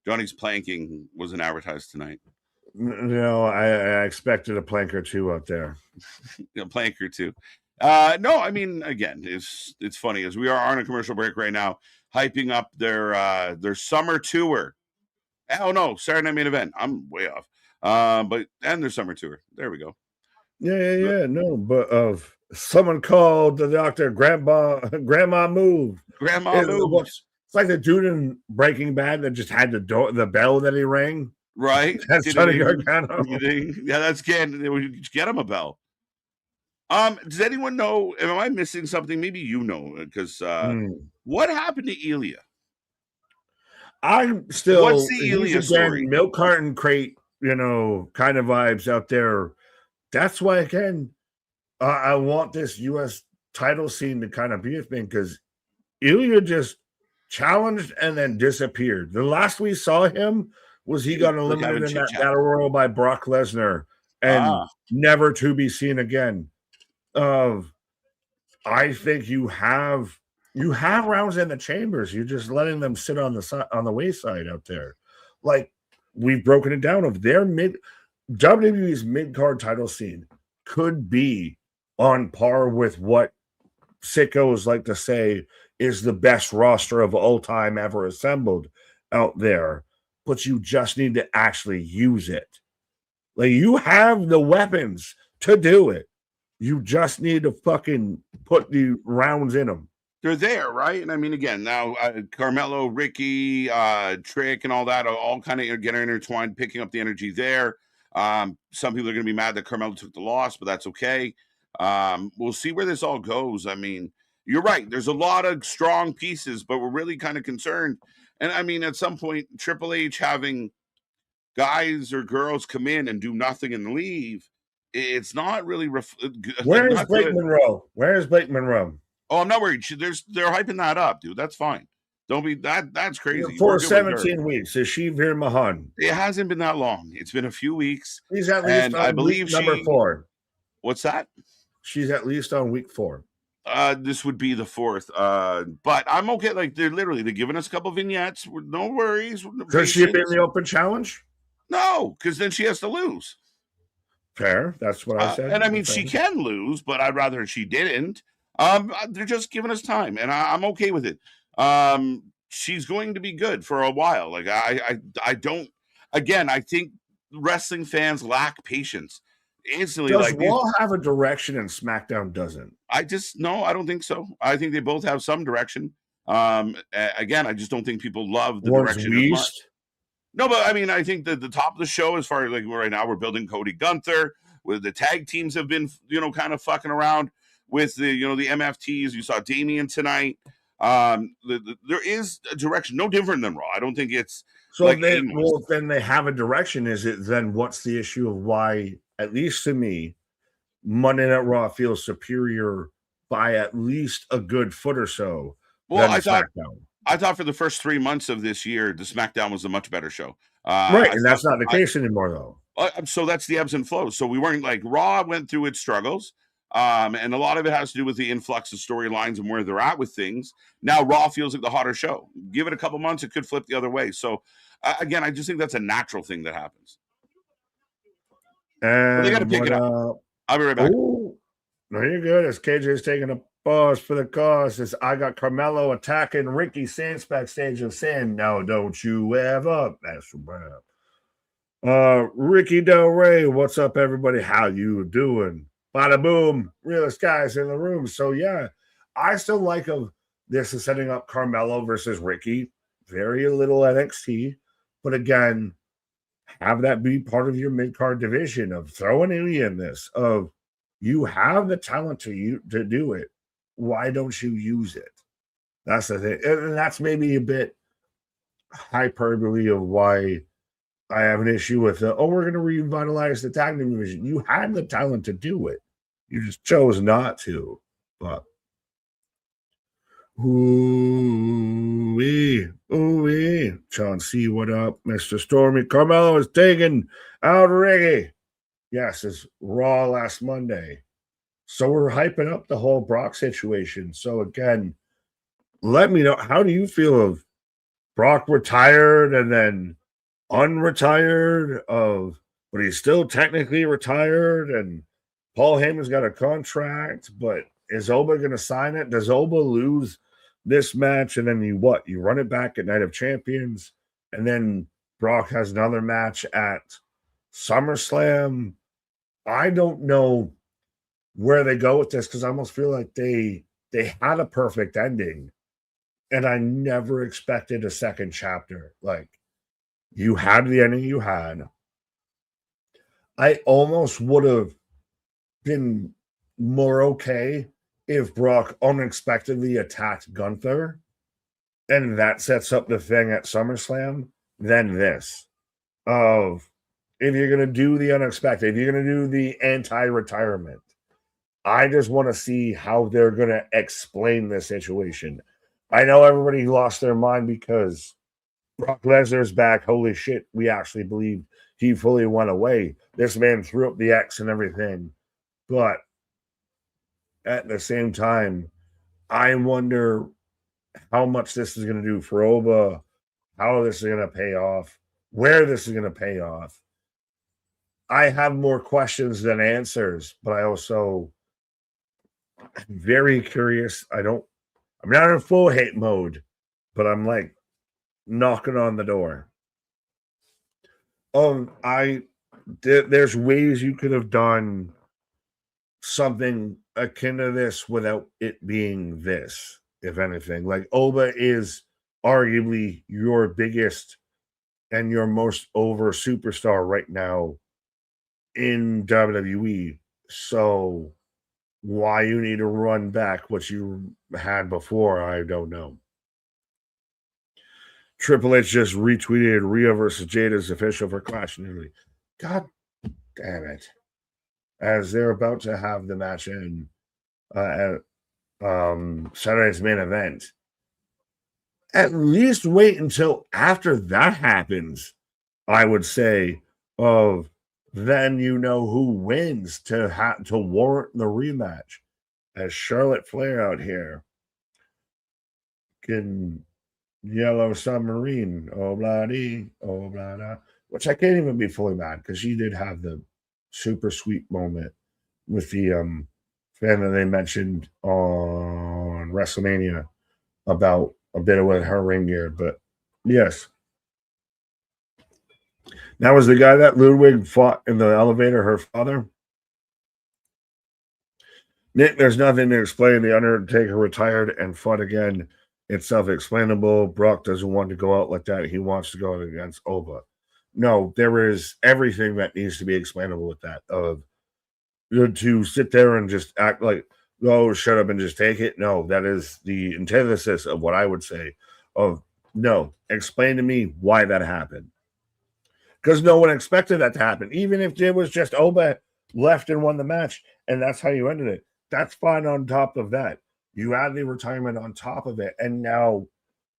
Johnny's planking wasn't advertised tonight. No, I expected a plank or two out there. A plank or two. No, I mean, again, it's funny as we are on a commercial break right now, hyping up their summer tour. Oh no, Saturday Night Main Event. I'm way off. And their summer tour. There we go. But someone called the doctor. Grandma moved. It's like the dude in Breaking Bad that just had the bell that he rang. Right. That's Johnny Gargano. Yeah, that's Ken. Get him a bell. Does anyone know? Am I missing something? Maybe you know, because what happened to Ilya? I'm still. What's the Ilya story? Milk carton crate, kind of vibes out there. That's why again, I want this U.S. title scene to kind of be a thing because Ilya just challenged and then disappeared. The last we saw him was he got eliminated in that battle royal by Brock Lesnar and never to be seen again. I think you have rounds in the chambers. You're just letting them sit on the wayside out there. Like we've broken it down of their WWE's mid-card title scene could be on par with what sickos like to say is the best roster of all time ever assembled out there. But you just need to actually use it. Like you have the weapons to do it. You just need to fucking put the rounds in them. they're there, right? And I mean, again, now Carmelo, Ricky, Trick, and all that are all kind of getting intertwined, picking up the energy there. Some people are going to be mad that Carmelo took the loss, but that's okay. We'll see where this all goes. I mean, you're right. There's a lot of strong pieces, but we're really kind of concerned. And I mean, at some point, Triple H having guys or girls come in and do nothing and leave, it's not really. Where's Blake Monroe? Where's Blake Monroe? Oh, I'm not worried. They're hyping that up, dude. That's fine. Don't be that. That's crazy. For 17 weeks, is she Veer Mahan? It hasn't been that long. It's been a few weeks. She's at least on I believe number 4. What's that? She's at least on week 4. This would be the 4th. But I'm okay. Like they're giving us a couple vignettes. No worries. Could she be in the open challenge? No, because then she has to lose. Fair. That's what I said. And I mean, she can lose, but I'd rather she didn't. They're just giving us time, and I'm okay with it. She's going to be good for a while. Like I don't. Again, I think wrestling fans lack patience. Instantly, does Raw have a direction and SmackDown doesn't? I don't think so. I think they both have some direction. Again, I just don't think people love the direction. No, but I mean, I think that the top of the show, as far as like right now, we're building Cody Gunther. Where the tag teams have been, kind of fucking around with the MFTs. You saw Damian tonight. There is a direction, no different than Raw. I don't think it's so. Like then they have a direction. Is it then? What's the issue of why, at least to me, Monday Night Raw feels superior by at least a good foot or so? Well, I thought for the first 3 months of this year, the SmackDown was a much better show. Right, and that's not the case anymore, though. So that's the ebbs and flows. So we weren't like Raw went through its struggles. And a lot of it has to do with the influx of storylines and where they're at with things. Now Raw feels like the hotter show. Give it a couple months, it could flip the other way. So again, I just think that's a natural thing that happens. And they got to pick it up. I'll be right back. Ooh, no, you're good. As KJ's taking a pause for the cause, as I got Carmelo attacking Ricky Sands backstage and saying, "No, don't you ever mess around." Ricky Del Rey, what's up, everybody? How you doing? Bada boom, realest guys in the room. So yeah, I still like this is setting up Carmelo versus Ricky. Very little NXT, but again, have that be part of your mid-card division of throwing in this. Of you have the talent to do it. Why don't you use it? That's the thing, and that's maybe a bit hyperbole of why I have an issue with we're going to revitalize the tag team division. You had the talent to do it. You just chose not to. But ooh-wee. John C, what up? Mr. Stormy. Carmelo is taking out Ricky. Yes, it's Raw last Monday. So we're hyping up the whole Brock situation. So again, let me know, how do you feel of Brock retired and then unretired but he's still technically retired, and Paul Heyman's got a contract, but is Oba going to sign it? Does Oba lose this match, and then you run it back at Night of Champions, and then Brock has another match at SummerSlam? I don't know where they go with this, because I almost feel like they had a perfect ending, and I never expected a second chapter. Like, you had the ending you had. I almost would have been more okay if Brock unexpectedly attacked Gunther, and that sets up the thing at SummerSlam, than this. If you're going to do the unexpected, if you're going to do the anti-retirement, I just want to see how they're going to explain this situation. I know everybody lost their mind because Brock Lesnar's back. Holy shit, we actually believe he fully went away. This man threw up the X and everything. But at the same time, I wonder how much this is going to do for Oba, how this is going to pay off, where this is going to pay off. I have more questions than answers, but I also am very curious. I'm not in full hate mode, but I'm like knocking on the door. There's ways you could have done something akin to this without it being this. if anything. Like, Oba is arguably your biggest and your most over superstar right now in WWE. So why you need to run back what you had before, I don't know. Triple H just retweeted Rhea versus Jada's official for Clash in Italy. God damn it. As they're about to have the match in at Saturday's main event. At least wait until after that happens, I would say, of then you know who wins to warrant the rematch. As Charlotte Flair out here can Yellow Submarine, oh blah dee, oh blah da, which I can't even be fully mad because she did have the super sweet moment with the fan that they mentioned on WrestleMania about a bit of with her ring gear. But yes, that was the guy that Ludwig fought in the elevator, her father. Nick, there's nothing to explain. The Undertaker retired and fought again. It's self-explainable. Brock doesn't want to go out like that. He wants to go out against Oba. No, there is everything that needs to be explainable with that. To sit there and just act like, oh, shut up and just take it. No, that is the antithesis of what I would say. Of no, explain to me why that happened. Because no one expected that to happen. Even if it was just Oba left and won the match, and that's how you ended it. That's fine on top of that. You had the retirement on top of it, and now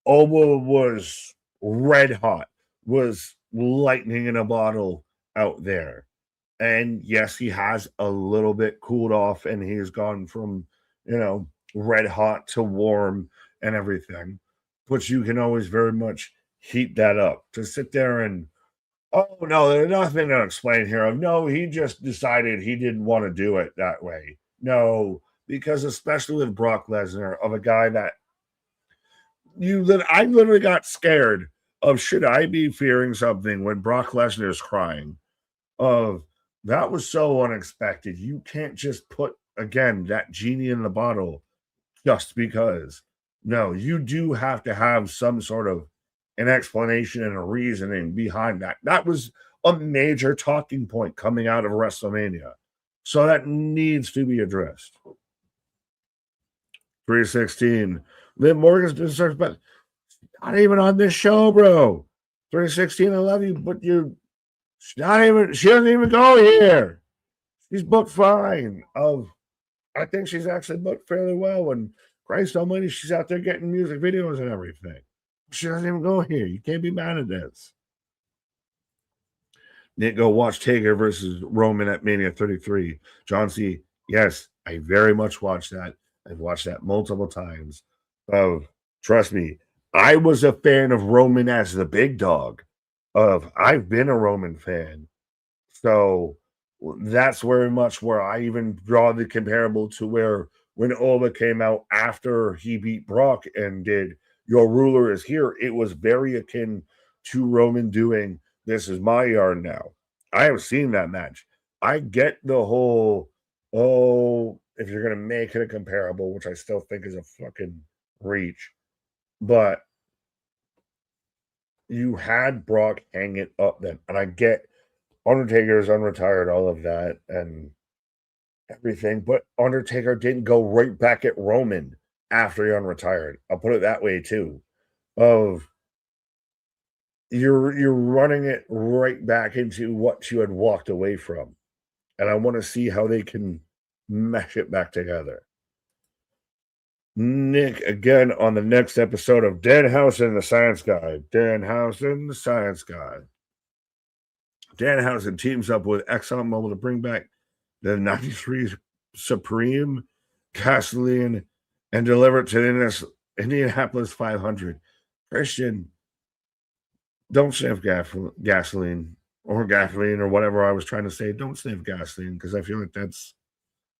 Oba was red hot, was lightning in a bottle out there. And yes, he has a little bit cooled off, and he's gone from, red hot to warm and everything. But you can always very much heat that up. To sit there and, oh, no, there's nothing to explain here. No, he just decided he didn't want to do it that way. No, because especially with Brock Lesnar, of a guy that I literally got scared of, should I be fearing something when Brock Lesnar is crying? That was so unexpected. You can't just put, again, that genie in the bottle just because. No, you do have to have some sort of an explanation and a reasoning behind that. That was a major talking point coming out of WrestleMania. So that needs to be addressed. 316. Liv Morgan's been searched, but not even on this show, bro. 316, I love you, but she doesn't even go here. She's booked fine. I think she's actually booked fairly well. And Christ almighty, she's out there getting music videos and everything. She doesn't even go here. You can't be mad at this. Nick, go watch Taker versus Roman at Mania 33. John C. Yes, I very much watched that. I've watched that multiple times. Trust me, I was a fan of Roman as the big dog. I've been a Roman fan. So that's very much where I even draw the comparable to where when Oba came out after he beat Brock and did Your Ruler is Here, it was very akin to Roman doing This Is My Yard Now. I have seen that match. I get the whole, if you're going to make it a comparable, which I still think is a fucking reach, but you had Brock hang it up then. And I get Undertaker's unretired, all of that and everything, but Undertaker didn't go right back at Roman after he unretired. I'll put it that way too. You're running it right back into what you had walked away from. And I want to see how they can mesh it back together. Nick, again, on the next episode of Danhausen the Science Guy. Danhausen the Science Guy. Danhausen teams up with ExxonMobil to bring back the 93 Supreme gasoline and deliver it to the Indianapolis 500. Christian, don't sniff gasoline or whatever I was trying to say. Don't sniff gasoline because I feel like that's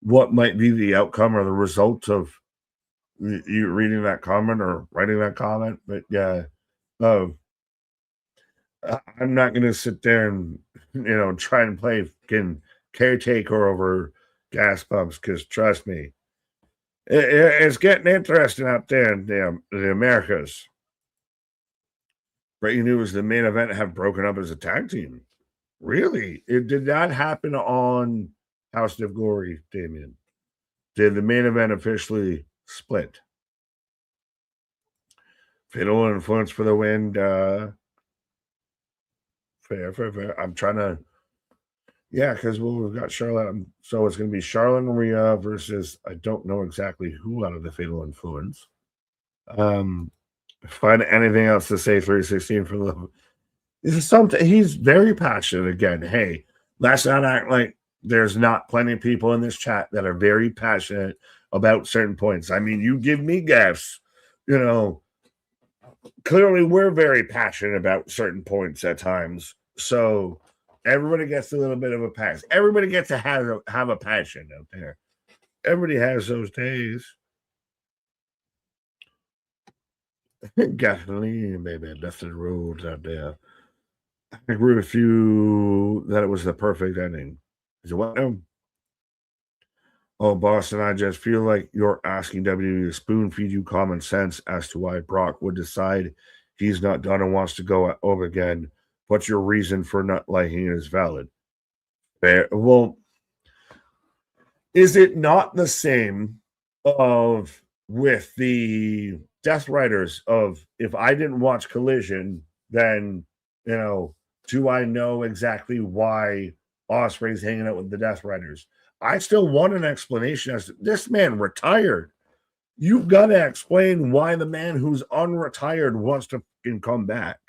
what might be the outcome or the result of you reading that comment or writing that comment. But yeah, I'm not going to sit there and, try and play fucking caretaker over gas pumps because trust me, It's getting interesting up there in the Americas. Breaking news: the main event have broken up as a tag team. Really? It did not happen on House of Glory, Damien. Did the main event officially split? Fatal Influence for the win. Fair. I'm trying to. Yeah, because we've got Charlotte. So it's going to be Charlotte and Rhea versus, I don't know exactly who out of the Fatal Influence. Find anything else to say 316 for the. This is something. He's very passionate again. Hey, let's not act like there's not plenty of people in this chat that are very passionate about certain points. I mean, you give me gifts, clearly we're very passionate about certain points at times. So everybody gets a little bit of a pass. Everybody gets to have a passion out there. Everybody has those days. Gasoline, baby. Dustin Rhodes out there. I agree with you that it was the perfect ending. Is it what? Oh, Boston, I just feel like you're asking WWE to spoon feed you common sense as to why Brock would decide he's not done and wants to go over again. What's your reason for not liking it is valid? Well, is it not the same with the Death Riders of if I didn't watch Collision, then, do I know exactly why Ospreay's hanging out with the Death Riders? I still want an explanation as to this man retired. You've got to explain why the man who's unretired wants to come back.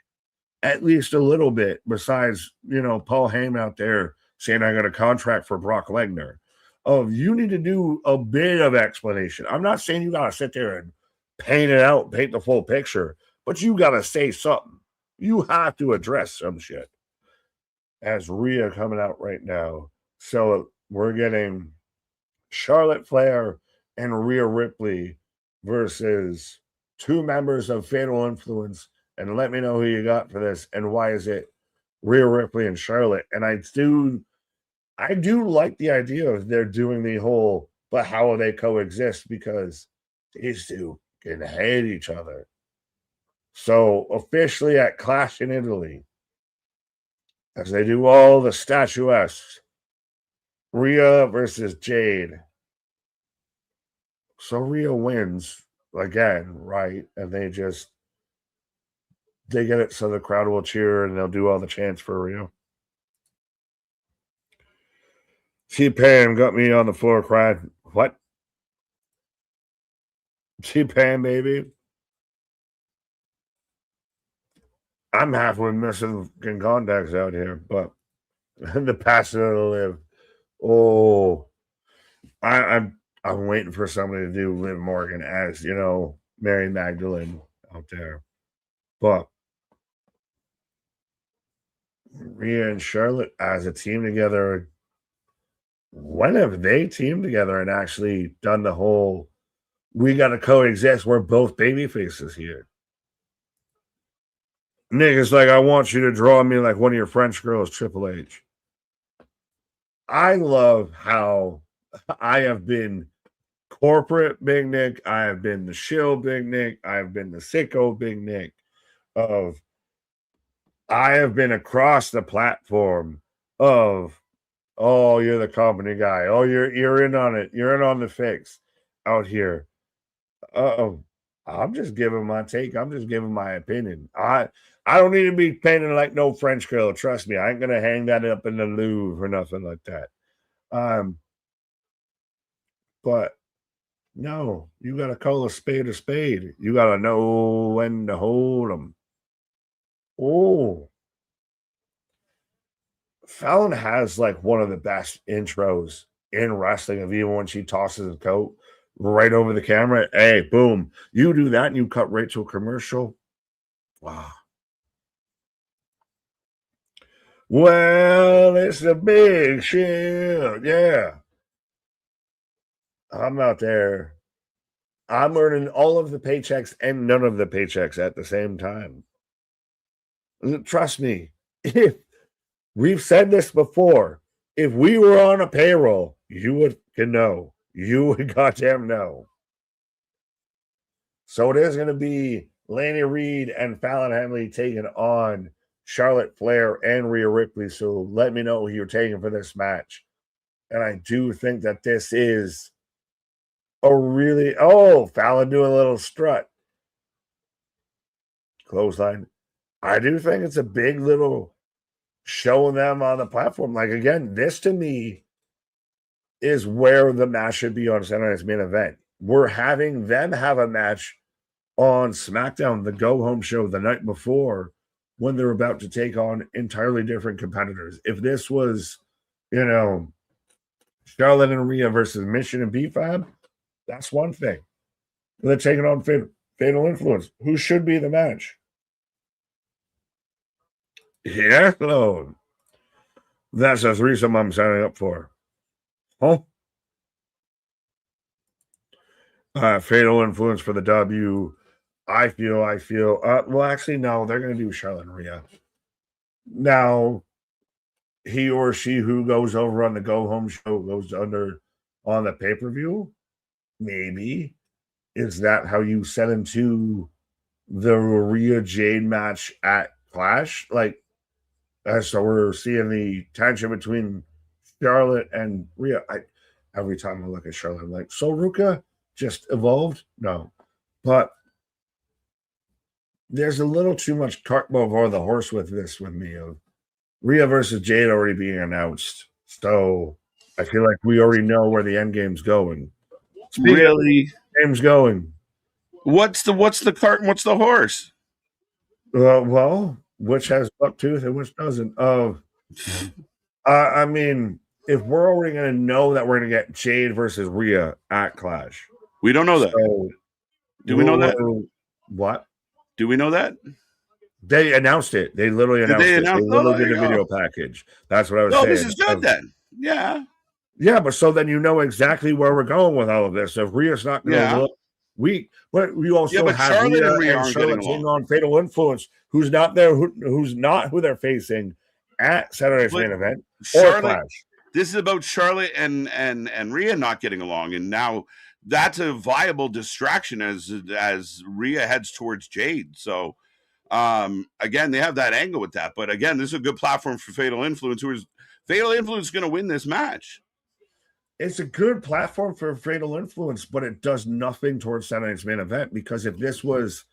At least a little bit, besides, Paul Heyman out there saying I got a contract for Brock Lesnar. You need to do a bit of explanation. I'm not saying you got to sit there and paint it out, paint the full picture, but you got to say something. You have to address some shit. As Rhea coming out right now. So we're getting Charlotte Flair and Rhea Ripley versus two members of Fatal Influence. And let me know who you got for this and why is it Rhea Ripley and Charlotte. And I do like the idea of they're doing the whole, but how will they coexist? Because these two can hate each other. So officially at Clash in Italy, as they do all the statuesques, Rhea versus Jade. So Rhea wins again, right? And they get it so the crowd will cheer and they'll do all the chants for Rhea. T-Pan got me on the floor crying. What? T-Pan, baby. I'm halfway missing contacts out here, but the passion to live. Oh, I'm waiting for somebody to do Liv Morgan as, Mary Magdalene out there. But Rhea and Charlotte as a team together, when have they teamed together and actually done the whole, we got to coexist, we're both baby faces here? Niggas like, I want you to draw me like one of your French girls, Triple H. I love how I have been corporate Big Nick. I have been the shill Big Nick. I have been the sicko Big Nick. I have been across the platform of, oh, you're the company guy. Oh, you're in on it. You're in on the fix out here. I'm just giving my take. I'm just giving my opinion. I don't need to be painted like no French girl. Trust me, I ain't gonna hang that up in the Louvre or nothing like that. But no, you gotta call a spade a spade. You gotta know when to hold them. Oh, Fallon has like one of the best intros in wrestling of even when she tosses a coat right over the camera. Hey, boom. You do that and you cut right to a commercial. Wow. Well, it's a big shit. Yeah. I'm out there. I'm earning all of the paychecks and none of the paychecks at the same time. Trust me. If we've said this before, if we were on a payroll, you would know. You would goddamn know. So it is going to be Laney Reed and Fallon Henley taking on Charlotte Flair and Rhea Ripley. So let me know who you're taking for this match. And I do think that this is a really... Oh, Fallon doing a little strut. Clothesline. I do think it's a big little showing them on the platform. Like, again, this to me is where the match should be on Saturday Night's Main Event. We're having them have a match on SmackDown, the go-home show the night before, when they're about to take on entirely different competitors. If this was, Charlotte and Rhea versus Mission and B-Fab, that's one thing. They're taking on Fatal Influence. Who should be the match? Yeah, hello. That's a threesome I'm signing up for. Huh? Fatal Influence for the W. I feel. Well, actually, no, they're going to do Charlotte and Rhea. Now, he or she who goes over on the go-home show goes under on the pay-per-view. Maybe. Is that how you set into the Rhea Jade match at Clash? Like, so we're seeing the tension between Charlotte and Rhea. Every time I look at Charlotte, I'm like, so Ruka just evolved? No. But there's a little too much cart before the horse with this with me of Rhea versus Jade already being announced. So I feel like we already know where the end game's going. Really? Game's going. What's the cart and what's the horse? Well, which has buck tooth and which doesn't. I mean, if we're already going to know that we're going to get Jade versus Rhea at Clash. We don't know that. So do we know that? What? Do we know that? They announced it. They literally announced it. They literally did a video package. That's what I was saying. No, this is good then. Yeah. Yeah, but so then you know exactly where we're going with all of this. If Rhea's not going to look weak, but we also have Charlotte Rhea and Charlotte taking on Fatal Influence, who's not there, who's not who they're facing at Saturday's Main Event or Clash. This is about Charlotte and Rhea not getting along, and now that's a viable distraction as Rhea heads towards Jade. So again, they have that angle with that. But again, this is a good platform for Fatal Influence. Fatal Influence is going to win this match. It's a good platform for Fatal Influence, but it does nothing towards Saturday's Main Event, because if this was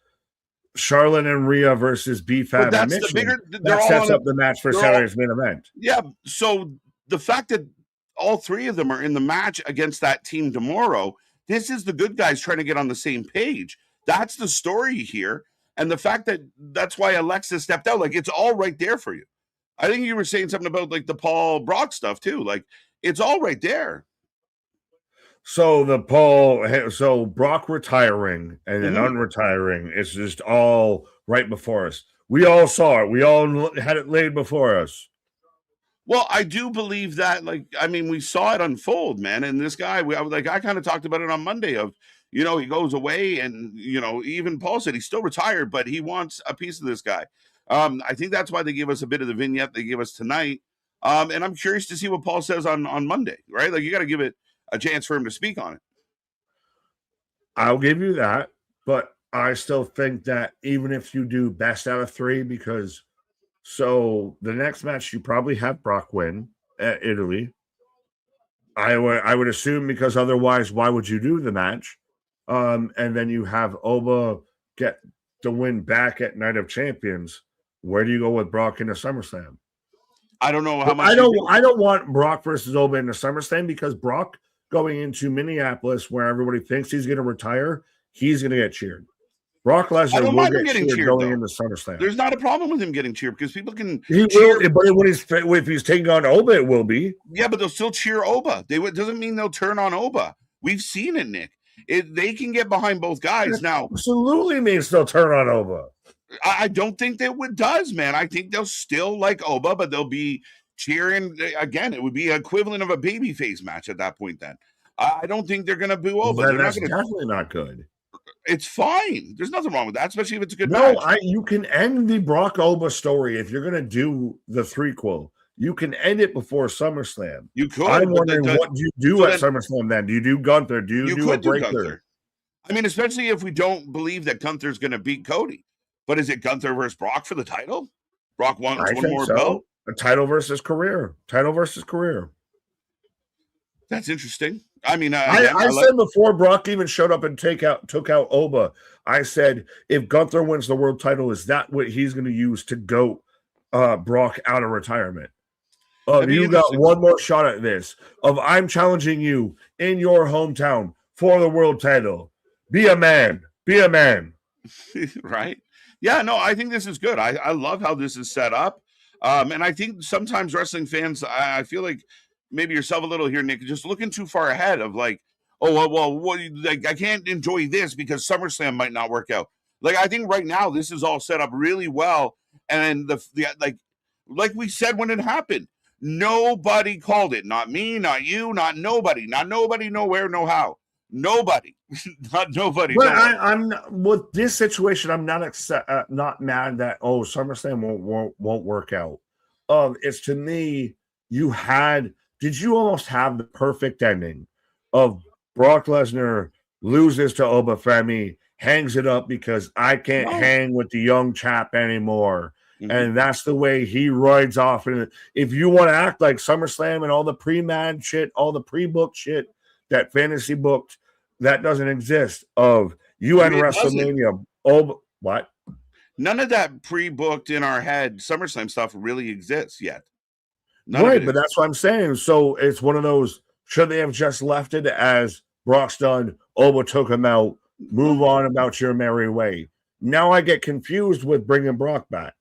Charlotte and Rhea versus B-Fab and Mission, that sets up the match for Saturday's Main Event. Yeah, so the fact that all three of them are in the match against that team tomorrow, this is the good guys trying to get on the same page. That's the story here. And the fact that that's why Alexa stepped out, like, it's all right there for you. I think you were saying something about like the Paul Brock stuff too. Like, it's all right there. So Brock retiring and then unretiring, it's just all right before us. We all saw it. We all had it laid before us. Well, I do believe that, like, I mean, we saw it unfold, man. And this guy, I kind of talked about it on Monday of, he goes away and, even Paul said he's still retired, but he wants a piece of this guy. I think that's why they gave us a bit of the vignette they gave us tonight. And I'm curious to see what Paul says on Monday, right? Like, you got to give it a chance for him to speak on it. I'll give you that, but I still think that even if you do best out of three, because so the next match you probably have Brock win at Italy. I would assume, because otherwise, why would you do the match? And then you have Oba get the win back at Night of Champions. Where do you go with Brock in the SummerSlam? I don't know how much. I don't want Brock versus Oba in the SummerSlam, because Brock going into Minneapolis, where everybody thinks he's going to retire, he's going to get cheered. Brock Lesnar will get cheered going into SummerSlam. There's not a problem with him getting cheered, because people can. He cheer. Will, but if he's taking on Oba, it will be. Yeah, but they'll still cheer Oba. Doesn't mean they'll turn on Oba. We've seen it, Nick. They can get behind both guys now. Absolutely means they'll turn on Oba. I don't think that does, man. I think they'll still like Oba, but they'll be cheering. Again, it would be equivalent of a babyface match at that point then. I don't think they're going to boo Oba. Well, that's definitely not good. It's fine. There's nothing wrong with that, especially if it's a good match. You can end the Brock Oba story if you're going to do the threequel. You can end it before SummerSlam. You could. I'm wondering what you do at SummerSlam then. Do you do Gunther? Do you do a breaker? I mean, especially if we don't believe that Gunther's going to beat Cody. But is it Gunther versus Brock for the title? Brock wants one more belt? A title versus career. Title versus career. That's interesting. I mean, I said before Brock even showed up and took out Oba, I said, if Gunther wins the world title, is that what he's going to use to goat Brock out of retirement? You got one more shot at this. I'm challenging you in your hometown for the world title. Be a man. Be a man. Right? Yeah, no, I think this is good. I love how this is set up. And I think sometimes wrestling fans, I feel like maybe yourself a little here, Nick, just looking too far ahead of like, like I can't enjoy this because SummerSlam might not work out. Like, I think right now this is all set up really well. And like we said when it happened, nobody called it. Not me, not you, not nobody, nowhere, no how. Nobody, not nobody. But I'm with this situation. I'm not mad that SummerSlam won't work out. It's to me, did you almost have the perfect ending of Brock Lesnar loses to Obafemi, hangs it up because I can't hang with the young chap anymore. Mm-hmm. And that's the way he rides off. And if you want to act like SummerSlam and all the pre-mad shit, all the pre-booked shit that fantasy booked, that doesn't exist. Of UN WrestleMania. What? None of that pre-booked in our head SummerSlam stuff really exists yet. Right, but that's what I'm saying. So it's one of those, should they have just left it as Brock's done, Oba took him out, move on about your merry way. Now I get confused with bringing Brock back.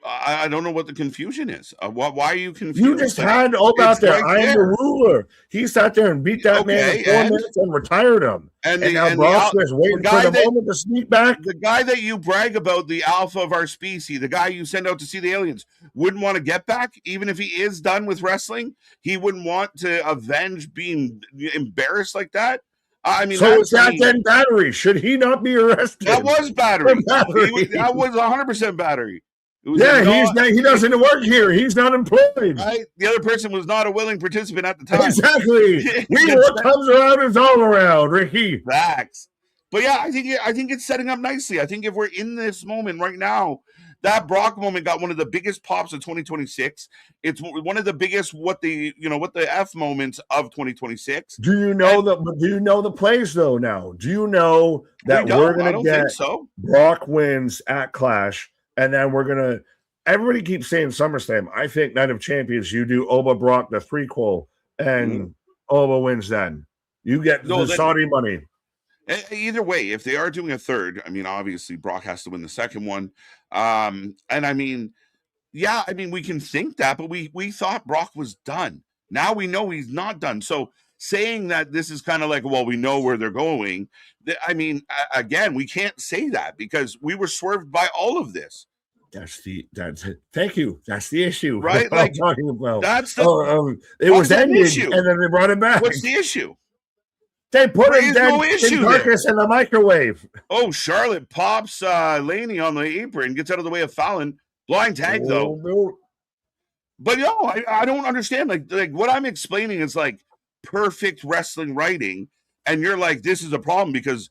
I don't know what the confusion is. Why are you confused? You just had Oba out there. Right, I am the ruler. He sat there and beat that man in 4 minutes and retired him. And now Brock's just waiting for the moment to sneak back. The guy that you brag about, the alpha of our species, the guy you send out to see the aliens, wouldn't want to get back, even if he is done with wrestling. He wouldn't want to avenge being embarrassed like that. I mean, so is that then battery? Should he not be arrested? That was battery. That was 100% battery. Yeah, he doesn't work here. He's not employed. Right? The other person was not a willing participant at the time. Exactly. What comes around is all around, Ricky. Facts. But yeah, I think it's setting up nicely. I think if we're in this moment right now, that Brock moment got one of the biggest pops of 2026. It's one of the biggest what the F moments of 2026. Do you know the plays though now? Do you know that we're gonna get Brock wins at Clash? And then everybody keeps saying SummerSlam. I think Night of Champions, you do Oba Brock, the prequel, and Oba wins then. You get the Saudi money. Either way, if they are doing a third, I mean, obviously Brock has to win the second one. And I mean, we can think that, but we thought Brock was done. Now we know he's not done. So saying that this is kind of like, well, we know where they're going. I mean, again, we can't say that because we were swerved by all of this. Thank you. That's the issue, right? Like, I'm talking about. That's the it was ended, and then they brought it back. What's the issue? They put him carcass in the microwave. Oh, Charlotte pops Laney on the apron, gets out of the way of Fallon. Blind tag though. No. But I don't understand. Like what I'm explaining is like perfect wrestling writing, and you're like, this is a problem because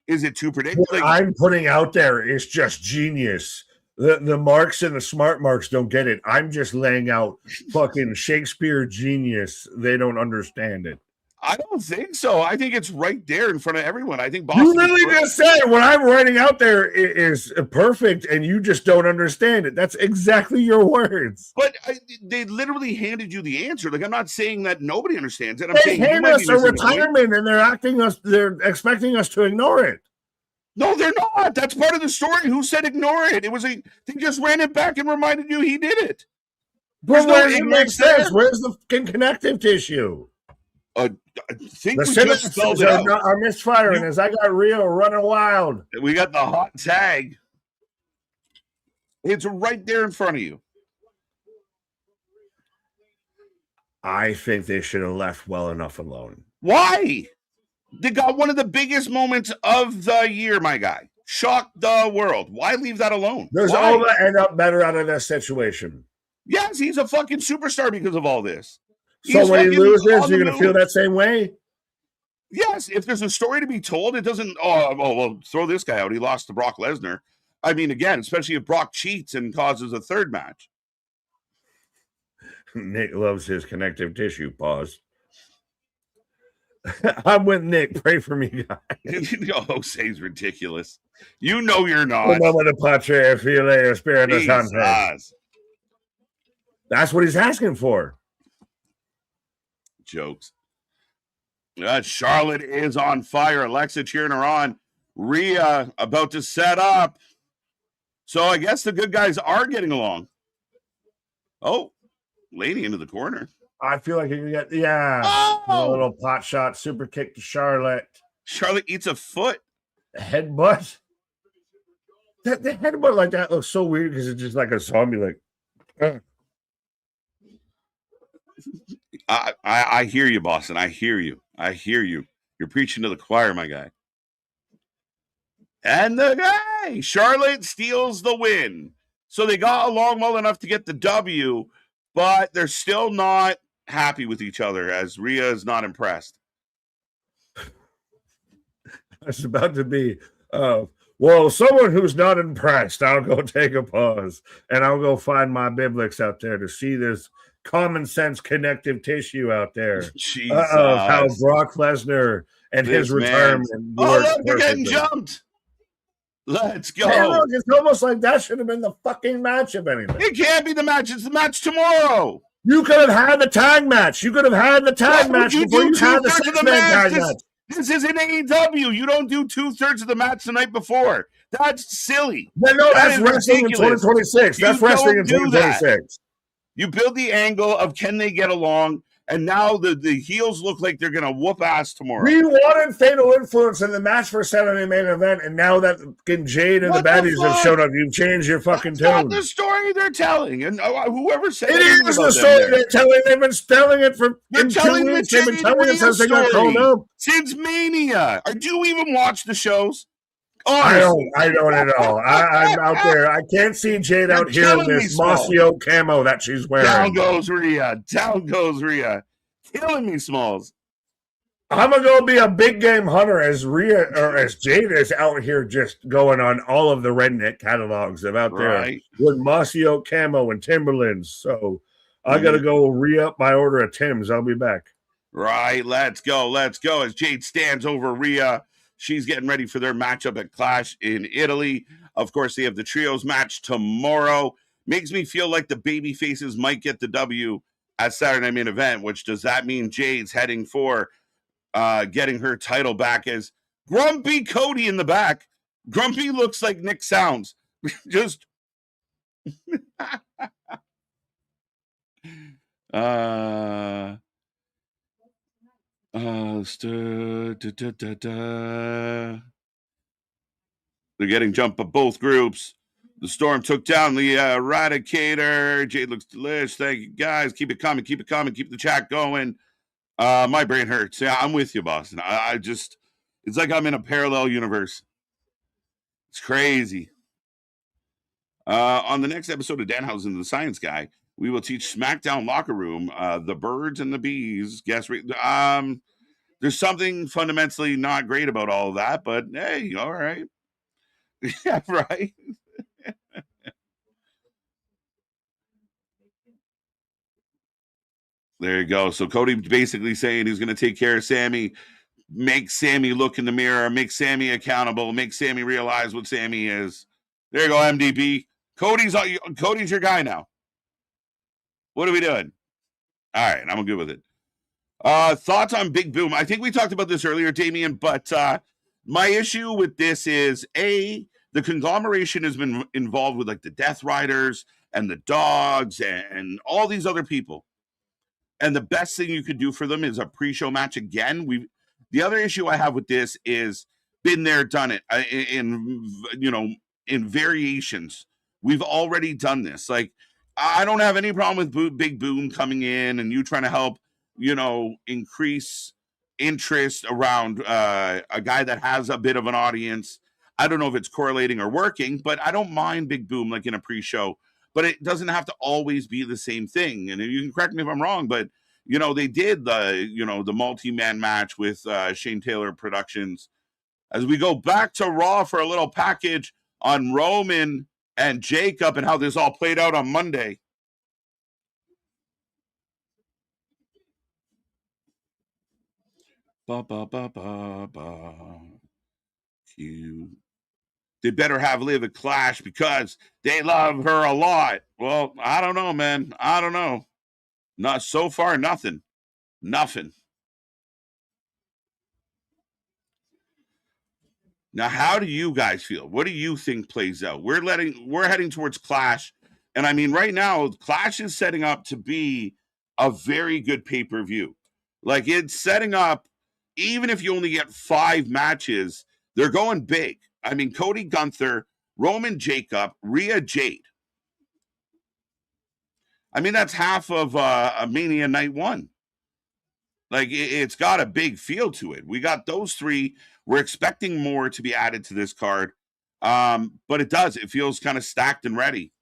is it too predictable? What I'm putting out there is just genius. The marks and the smart marks don't get it. I'm just laying out fucking Shakespeare genius. They don't understand it. I don't think so. I think it's right there in front of everyone. I think Boston. You literally just said what I'm writing out there is perfect, and you just don't understand it. That's exactly your words. But they literally handed you the answer. Like, I'm not saying that nobody understands it. They hand us a retirement, and they're expecting us to ignore it. No, they're not. That's part of the story. Who said ignore it? They just ran it back and reminded you he did it. But where it makes sense? Where's the connective tissue? I think the sentences are misfiring as I got Rio running wild. We got the hot tag. It's right there in front of you. I think they should have left well enough alone. Why? They got one of the biggest moments of the year, my guy. Shocked the world. Why leave that alone? Does Oba end up better out of this situation? Yes, he's a fucking superstar because of all this. So when he loses, you're going to feel that same way? Yes, if there's a story to be told, it doesn't, oh, well, throw this guy out. He lost to Brock Lesnar. I mean, again, especially if Brock cheats and causes a third match. Nick loves his connective tissue. Pause. I'm with Nick. Pray for me, guys. Jose's ridiculous. You know you're not. That's what he's asking for. Jokes. Charlotte is on fire. Alexa cheering her on. Rhea about to set up. So I guess the good guys are getting along. Oh, lady into the corner. I feel like you can get, a little pot shot, super kick to Charlotte. Charlotte eats a foot. A headbutt. The headbutt like that looks so weird because it's just like a zombie, like. I hear you, Boston. I hear you. You're preaching to the choir, my guy. And the guy, Charlotte steals the win. So they got along well enough to get the W, but they're still not happy with each other as Rhea is not impressed. It's about to be, well, someone who's not impressed, I'll go take a pause and I'll go find my Biblix out there to see this common sense connective tissue out there of how Brock Lesnar and his retirement. Oh, look, they're getting jumped. Let's go. Hey, look, it's almost like that should have been the fucking match of anything. It can't be the match. It's the match tomorrow. You could have had the tag match. You could have had the tag match before you had the six-man tag match. This is an AEW. You don't do 2/3 of the match the night before. That's silly. No, that's wrestling in 2026. That's wrestling in 2026. You build the angle of can they get along, and now the heels look like they're going to whoop ass tomorrow. We wanted Fatal Influence in the match for Saturday main event, and now that Jade and the baddies have shown up, you've changed your fucking tune. That's not the story they're telling, and whoever said it is the story they're telling. They've been telling it for 2 weeks. They've been telling it since they got called up. Since Mania. Do you even watch the shows? I don't at all. I'm out there. I can't see Jade out here in this Mossio camo that she's wearing. Down goes Rhea. Killing me, Smalls. I'm gonna go be a big game hunter as Jade is out here just going on all of the redneck catalogs of out there with Mossio camo and Timberlands. So I gotta go re-up my order of Timbs. I'll be back. Right, let's go. As Jade stands over Rhea. She's getting ready for their matchup at Clash in Italy. Of course, they have the trios match tomorrow. Makes me feel like the baby faces might get the W at Saturday Night Main Event, which does that mean Jade's heading for getting her title back as Grumpy Cody in the back. Grumpy looks like Nick sounds. Just they're getting jumped by both groups. The Storm took down the Eradicator. Jade looks delicious. Thank you, guys. Keep it coming. Keep the chat going. My brain hurts. Yeah, I'm with you, Boston. It's like I'm in a parallel universe. It's crazy. On the next episode of Danhausen, the Science Guy, we will teach SmackDown Locker Room, the birds and the bees. There's something fundamentally not great about all of that, but hey, all right. Yeah, right. There you go. So Cody basically saying he's going to take care of Sami, make Sami look in the mirror, make Sami accountable, make Sami realize what Sami is. There you go, MDB. Cody's your guy now. What are we doing? All right, I'm good with it. Thoughts on Big Boom? I think we talked about this earlier, Damian, but my issue with this is, the conglomeration has been involved with like the Death Riders and the Dogs and all these other people. And the best thing you could do for them is a pre-show match again. The other issue I have with this is been there, done it in variations. We've already done this. Like, I don't have any problem with Big Boom coming in and you trying to help, increase interest around a guy that has a bit of an audience. I don't know if it's correlating or working, but I don't mind Big Boom like in a pre-show. But it doesn't have to always be the same thing. And you can correct me if I'm wrong, but You know, they did the multi-man match with Shane Taylor Productions. As we go back to Raw for a little package on Roman and Jacob and how this all played out on Monday. Ba, ba, ba, ba, ba. Cute. They better have Liv at Clash because they love her a lot. Well, I don't know, man. I don't know. Not so far, nothing. Nothing. Now, how do you guys feel? What do you think plays out? We're heading towards Clash. And I mean, right now, Clash is setting up to be a very good pay-per-view. Like, it's setting up, even if you only get 5 matches, they're going big. I mean, Cody Gunther, Roman Jacob, Rhea Jade. I mean, that's half of a Mania Night 1. Like, it's got a big feel to it. We got those 3. We're expecting more to be added to this card. But it does. It feels kind of stacked and ready.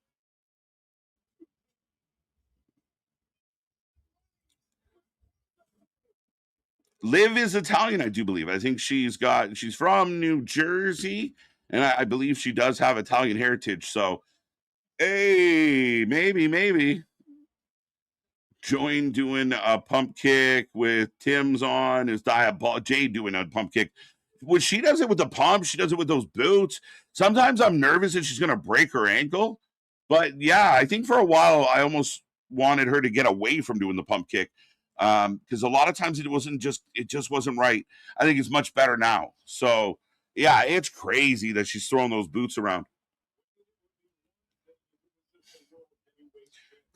Liv is Italian, I do believe. I think she's from New Jersey, and I believe she does have Italian heritage. So, hey, maybe. Join doing a pump kick with Tim's on his Jade doing a pump kick. When she does it with the pump, she does it with those boots. Sometimes I'm nervous that she's going to break her ankle. But yeah, I think for a while I almost wanted her to get away from doing the pump kick because a lot of times it just wasn't right. I think it's much better now. So yeah, it's crazy that she's throwing those boots around.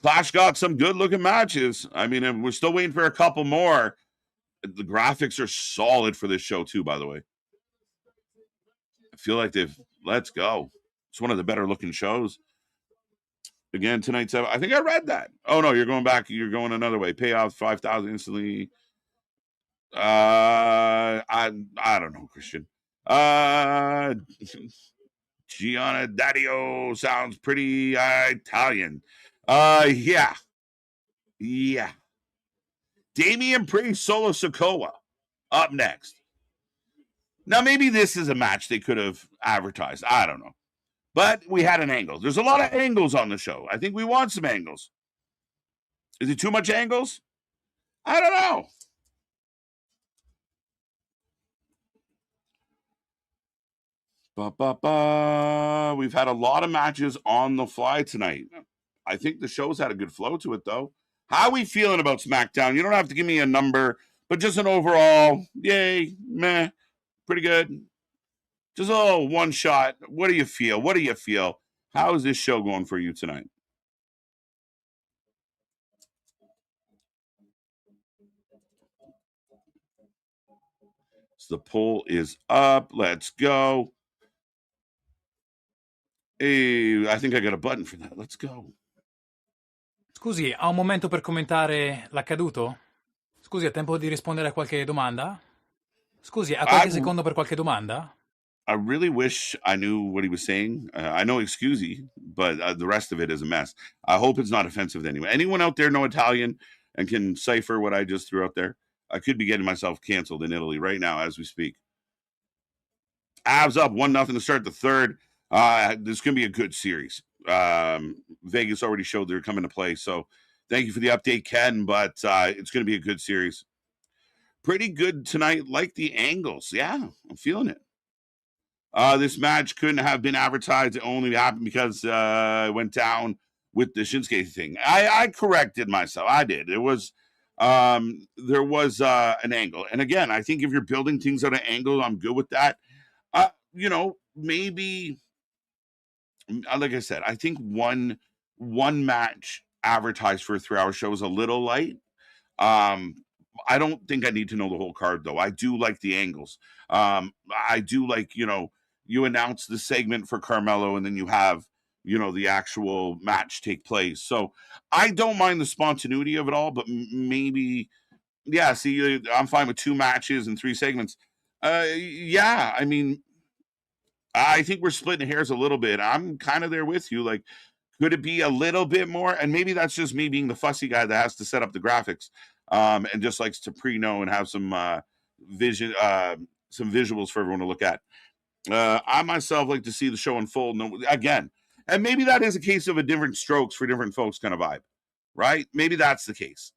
Clash got some good-looking matches. I mean, and we're still waiting for a couple more. The graphics are solid for this show, too, by the way. I feel like let's go. It's one of the better-looking shows. Again, tonight's, I think I read that. Oh, no, you're going back. You're going another way. Payoff 5,000 instantly. I don't know, Christian. Gianna Daddio sounds pretty Italian. Yeah. Damian Priest, Solo Sikoa up next. Now, maybe this is a match they could have advertised. I don't know. But we had an angle. There's a lot of angles on the show. I think we want some angles. Is it too much angles? I don't know. We've had a lot of matches on the fly tonight. I think the show's had a good flow to it, though. How are we feeling about SmackDown? You don't have to give me a number, but just an overall, yay, meh, pretty good. Just a little one shot. What do you feel? How is this show going for you tonight? So the poll is up. Let's go. Hey, I think I got a button for that. Let's go. Scusi, ha un momento per commentare l'accaduto? Scusi, ha tempo di rispondere a qualche domanda? Scusi, ha qualche secondo per qualche domanda? I really wish I knew what he was saying. I know excusey, but the rest of it is a mess. I hope it's not offensive to anyone. Anyone out there know Italian and can cipher what I just threw out there? I could be getting myself canceled in Italy right now as we speak. Avs up 1-0 to start the third. This is going to be a good series. Vegas already showed they're coming to play. So thank you for the update, Ken, but it's going to be a good series. Pretty good tonight, like the angles. Yeah, I'm feeling it. This match couldn't have been advertised. It only happened because it went down with the Shinsuke thing. I corrected myself. I did. There was an angle. And again, I think if you're building things out of angle, I'm good with that. Maybe, like I said, I think one match advertised for a 3-hour show is a little light. I don't think I need to know the whole card, though. I do like the angles. I do like, you announce the segment for Carmelo and then you have, the actual match take place. So I don't mind the spontaneity of it all, but maybe, yeah, see, I'm fine with 2 matches and 3 segments. Yeah, I mean, I think we're splitting hairs a little bit. I'm kind of there with you. Like, could it be a little bit more? And maybe that's just me being the fussy guy that has to set up the graphics. and just likes to pre-know and have some some visuals for everyone to look at. I myself like to see the show unfold again, and maybe that is a case of a different strokes for different folks kind of vibe, right? Maybe that's the case.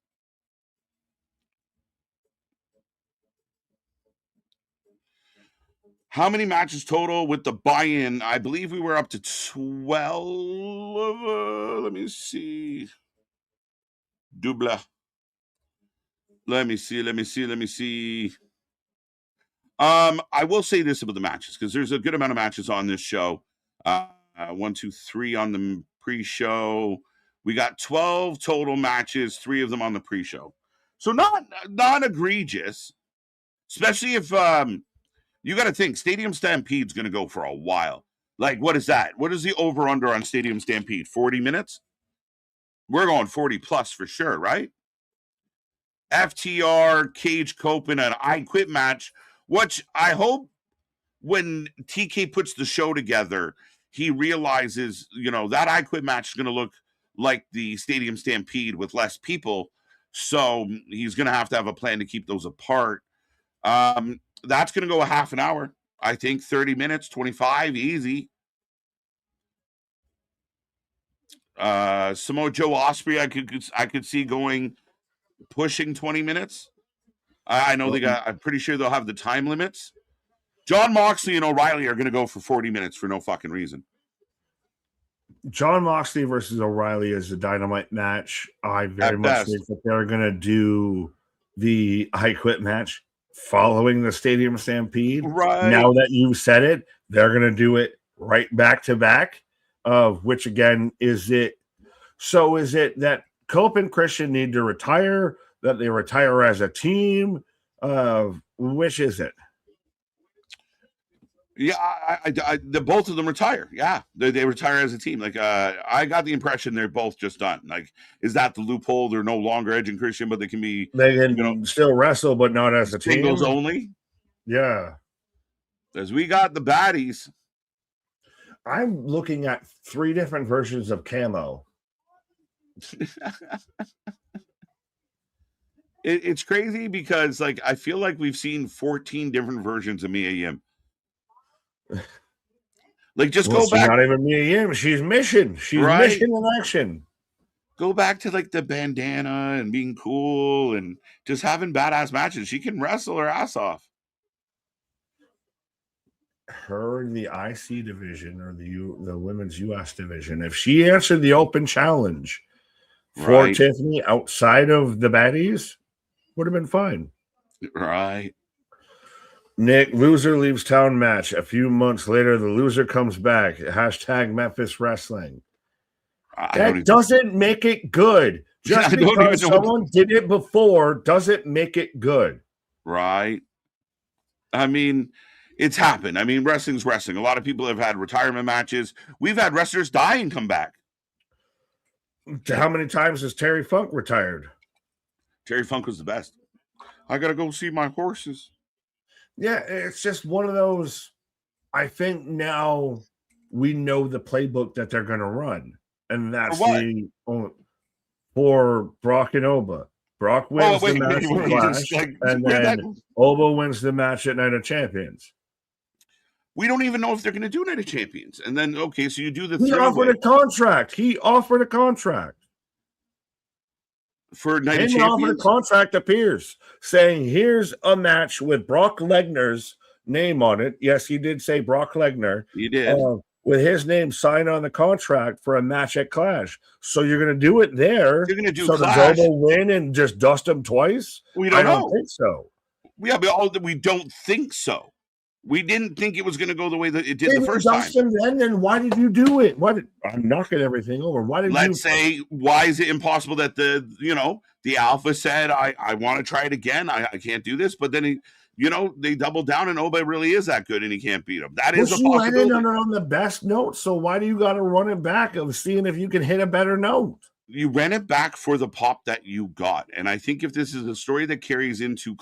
How many matches total with the buy-in? I believe we were up to 12. Let me see. Double. Let me see. I will say this about the matches because there's a good amount of matches on this show. 1, 2, 3 on the pre-show. We got 12 total matches, 3 of them on the pre-show. So not egregious, especially if you got to think Stadium Stampede's going to go for a while. Like, what is that? What is the over-under on Stadium Stampede? 40 minutes? We're going 40 plus for sure, right? FTR, Cage Copen, an I Quit match, which I hope when TK puts the show together, he realizes, that I Quit match is going to look like the Stadium Stampede with less people. So he's going to have a plan to keep those apart. That's going to go a half an hour. I think 30 minutes, 25, easy. Samoa Joe Ospreay, I could see going pushing 20 minutes. I know I'm pretty sure they'll have the time limits. John Moxley and O'Reilly are going to go for 40 minutes for no fucking reason. John Moxley versus O'Reilly is a dynamite match. I very much think that they're going to do the I Quit match following the Stadium Stampede. Right. Now that you said it, they're going to do it right back to back. Which again, is it that Cope and Christian need to retire, that they retire as a team? Which is it? Yeah, the both of them retire. Yeah, they retire as a team. Like, I got the impression they're both just done. Like, is that the loophole? They're no longer Edge and Christian, but they can still wrestle, but not as a team. Singles only. Yeah, as we got the baddies. I'm looking at 3 different versions of Camo. It's crazy because, like, I feel like we've seen 14 different versions of Mia Yim. Like, just go back. Not even Mia Yim. She's Mission. She's right. Mission in action. Go back to, like, the bandana and being cool and just having badass matches. She can wrestle her ass off. Her in the IC division or the women's US division, if she answered the open challenge for Tiffany outside of the baddies, would have been fine. Right. Nick, loser leaves town match. A few months later, the loser comes back. # Memphis Wrestling. That doesn't make it good. Just because someone did it before doesn't make it good. Right. I mean, it's happened. I mean, wrestling's wrestling. A lot of people have had retirement matches. We've had wrestlers die and come back. How many times has Terry Funk retired? Terry Funk was the best. I got to go see my horses. Yeah, it's just one of those. I think now we know the playbook that they're going to run. And that's for Brock and Oba. Brock wins the match in Clash, and then Oba wins the match at Night of Champions. We don't even know if they're going to do Night of Champions. And then, okay, so you do the He offered a contract. For Night of Champions? Offered a contract appears saying, here's a match with Brock Lesnar's name on it. Yes, he did say Brock Lesnar. He did. With his name signed on the contract for a match at Clash. So you're going to do it there. You're going to do so Clash. So win and just dust him twice? We don't know. I don't think so. Yeah, but we don't think so. We didn't think it was going to go the way that it did the first time. Then why did you do it? I'm knocking everything over. Let's say, why is it impossible that the Alpha said, I want to try it again. I can't do this. But then they doubled down and Oba really is that good and he can't beat him. That is a possibility. You landed on the best note. So why do you got to run it back of seeing if you can hit a better note? You ran it back for the pop that you got. And I think if this is a story that carries into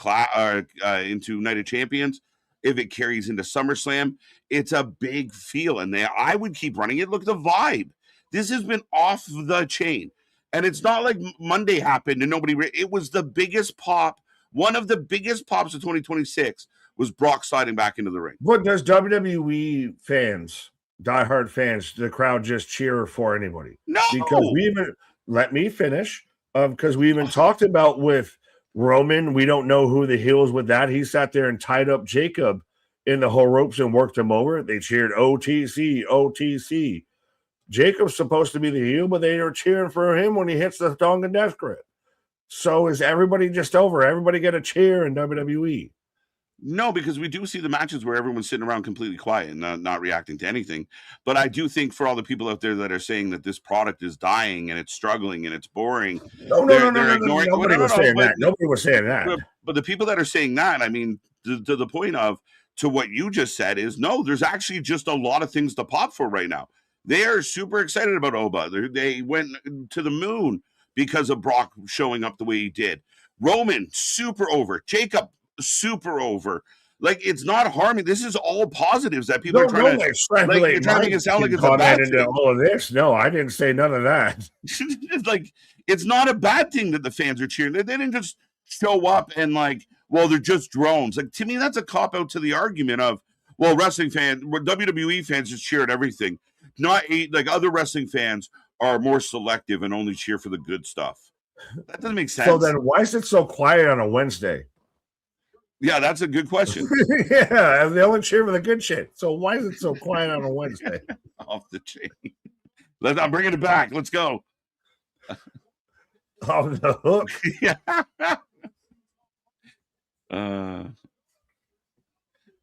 Night of Champions, if it carries into SummerSlam, it's a big feel. And I would keep running it. Look at the vibe. This has been off the chain. And it's not like Monday happened and nobody. It was the biggest pop. One of the biggest pops of 2026 was Brock sliding back into the ring. But does WWE fans, diehard fans, the crowd just cheer for anybody? No, because we even let me finish. Because we even talked about with Roman, we don't know who the heel is with that. He sat there and tied up Jacob in the whole ropes and worked him over. They cheered OTC, OTC. Jacob's supposed to be the heel, but they are cheering for him when he hits the Tonga death grip. So is everybody just over? Everybody get a cheer in WWE? No, because we do see the matches where everyone's sitting around completely quiet and not reacting to anything. But I do think for all the people out there that are saying that this product is dying and it's struggling and it's boring, nobody was saying that. Nobody was saying that. But the people that are saying that, I mean, to the point of to what you just said is no, there's actually just a lot of things to pop for right now. They are super excited about Oba. They went to the moon because of Brock showing up the way he did. Roman, super over. Jacob, super over. Like, it's not harming. This is all positives that people are trying to you're trying to make it sound like it's a bad thing. All of this. No, I didn't say none of that. It's like, it's not a bad thing that the fans are cheering. They didn't just show up and like, well, they're just drones. Like, to me, that's a cop out to the argument of, well, wrestling fans, WWE fans just cheer at everything. Not like other wrestling fans are more selective and only cheer for the good stuff. That doesn't make sense. So then why is it so quiet on a Wednesday? Yeah, that's a good question. Yeah, they only cheer for the good shit. So why is it so quiet on a Wednesday? Off the chain. I'm bringing it back. Let's go. Off the hook. Yeah.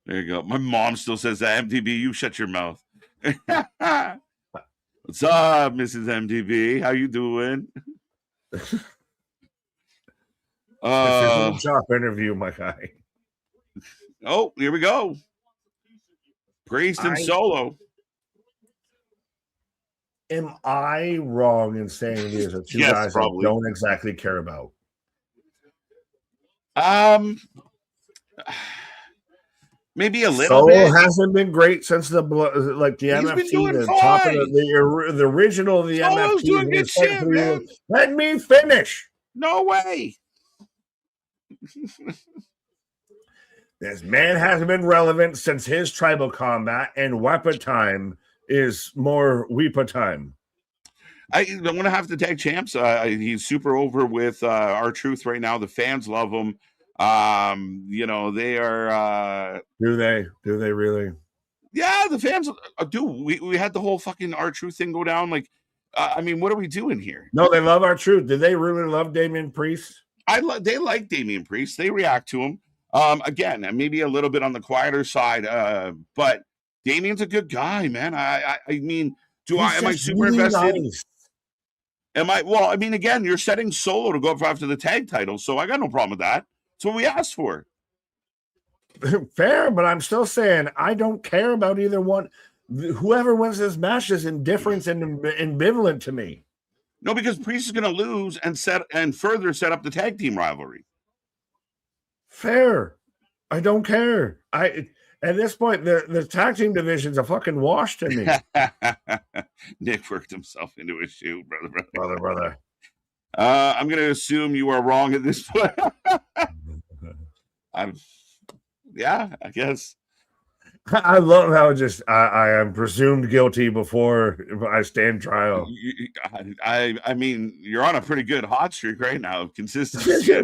There you go. My mom still says that. MTB, you shut your mouth. What's up, Mrs. MTB? How you doing? Job interview, my guy. Oh, here we go. Priest and Solo. Am I wrong in saying these are two guys I don't exactly care about? Maybe a little bit. Solo hasn't been great since the MFT, the top of the original of the Solo's MFT. Doing good shit, man. Let me finish. No way. This man hasn't been relevant since his tribal combat, and Wepa time is more Wepa time. I'm going to have to tag champs. He's super over with R-Truth right now. The fans love him. They are. Do they really? Yeah, the fans do. We had the whole fucking R-Truth thing go down. Like, I mean, what are we doing here? No, they love R-Truth. Did they really love Damian Priest? They like Damian Priest. They react to him. Again, maybe a little bit on the quieter side, but Damian's a good guy, man. I mean, am I super really invested? Nice. Well, I mean, again, you're setting Solo to go up after the tag title, so I got no problem with that. That's what we asked for. Fair, but I'm still saying I don't care about either one. Whoever wins this match is indifferent and ambivalent to me. No, because Priest is going to lose and further set up the tag team rivalry. Fair. I don't care. At this point, the tag team division's a fucking wash to me. Nick worked himself into a shoe, brother. I'm going to assume you are wrong at this point. I guess. I love how I am presumed guilty before I stand trial. I mean, you're on a pretty good hot streak right now of consistency.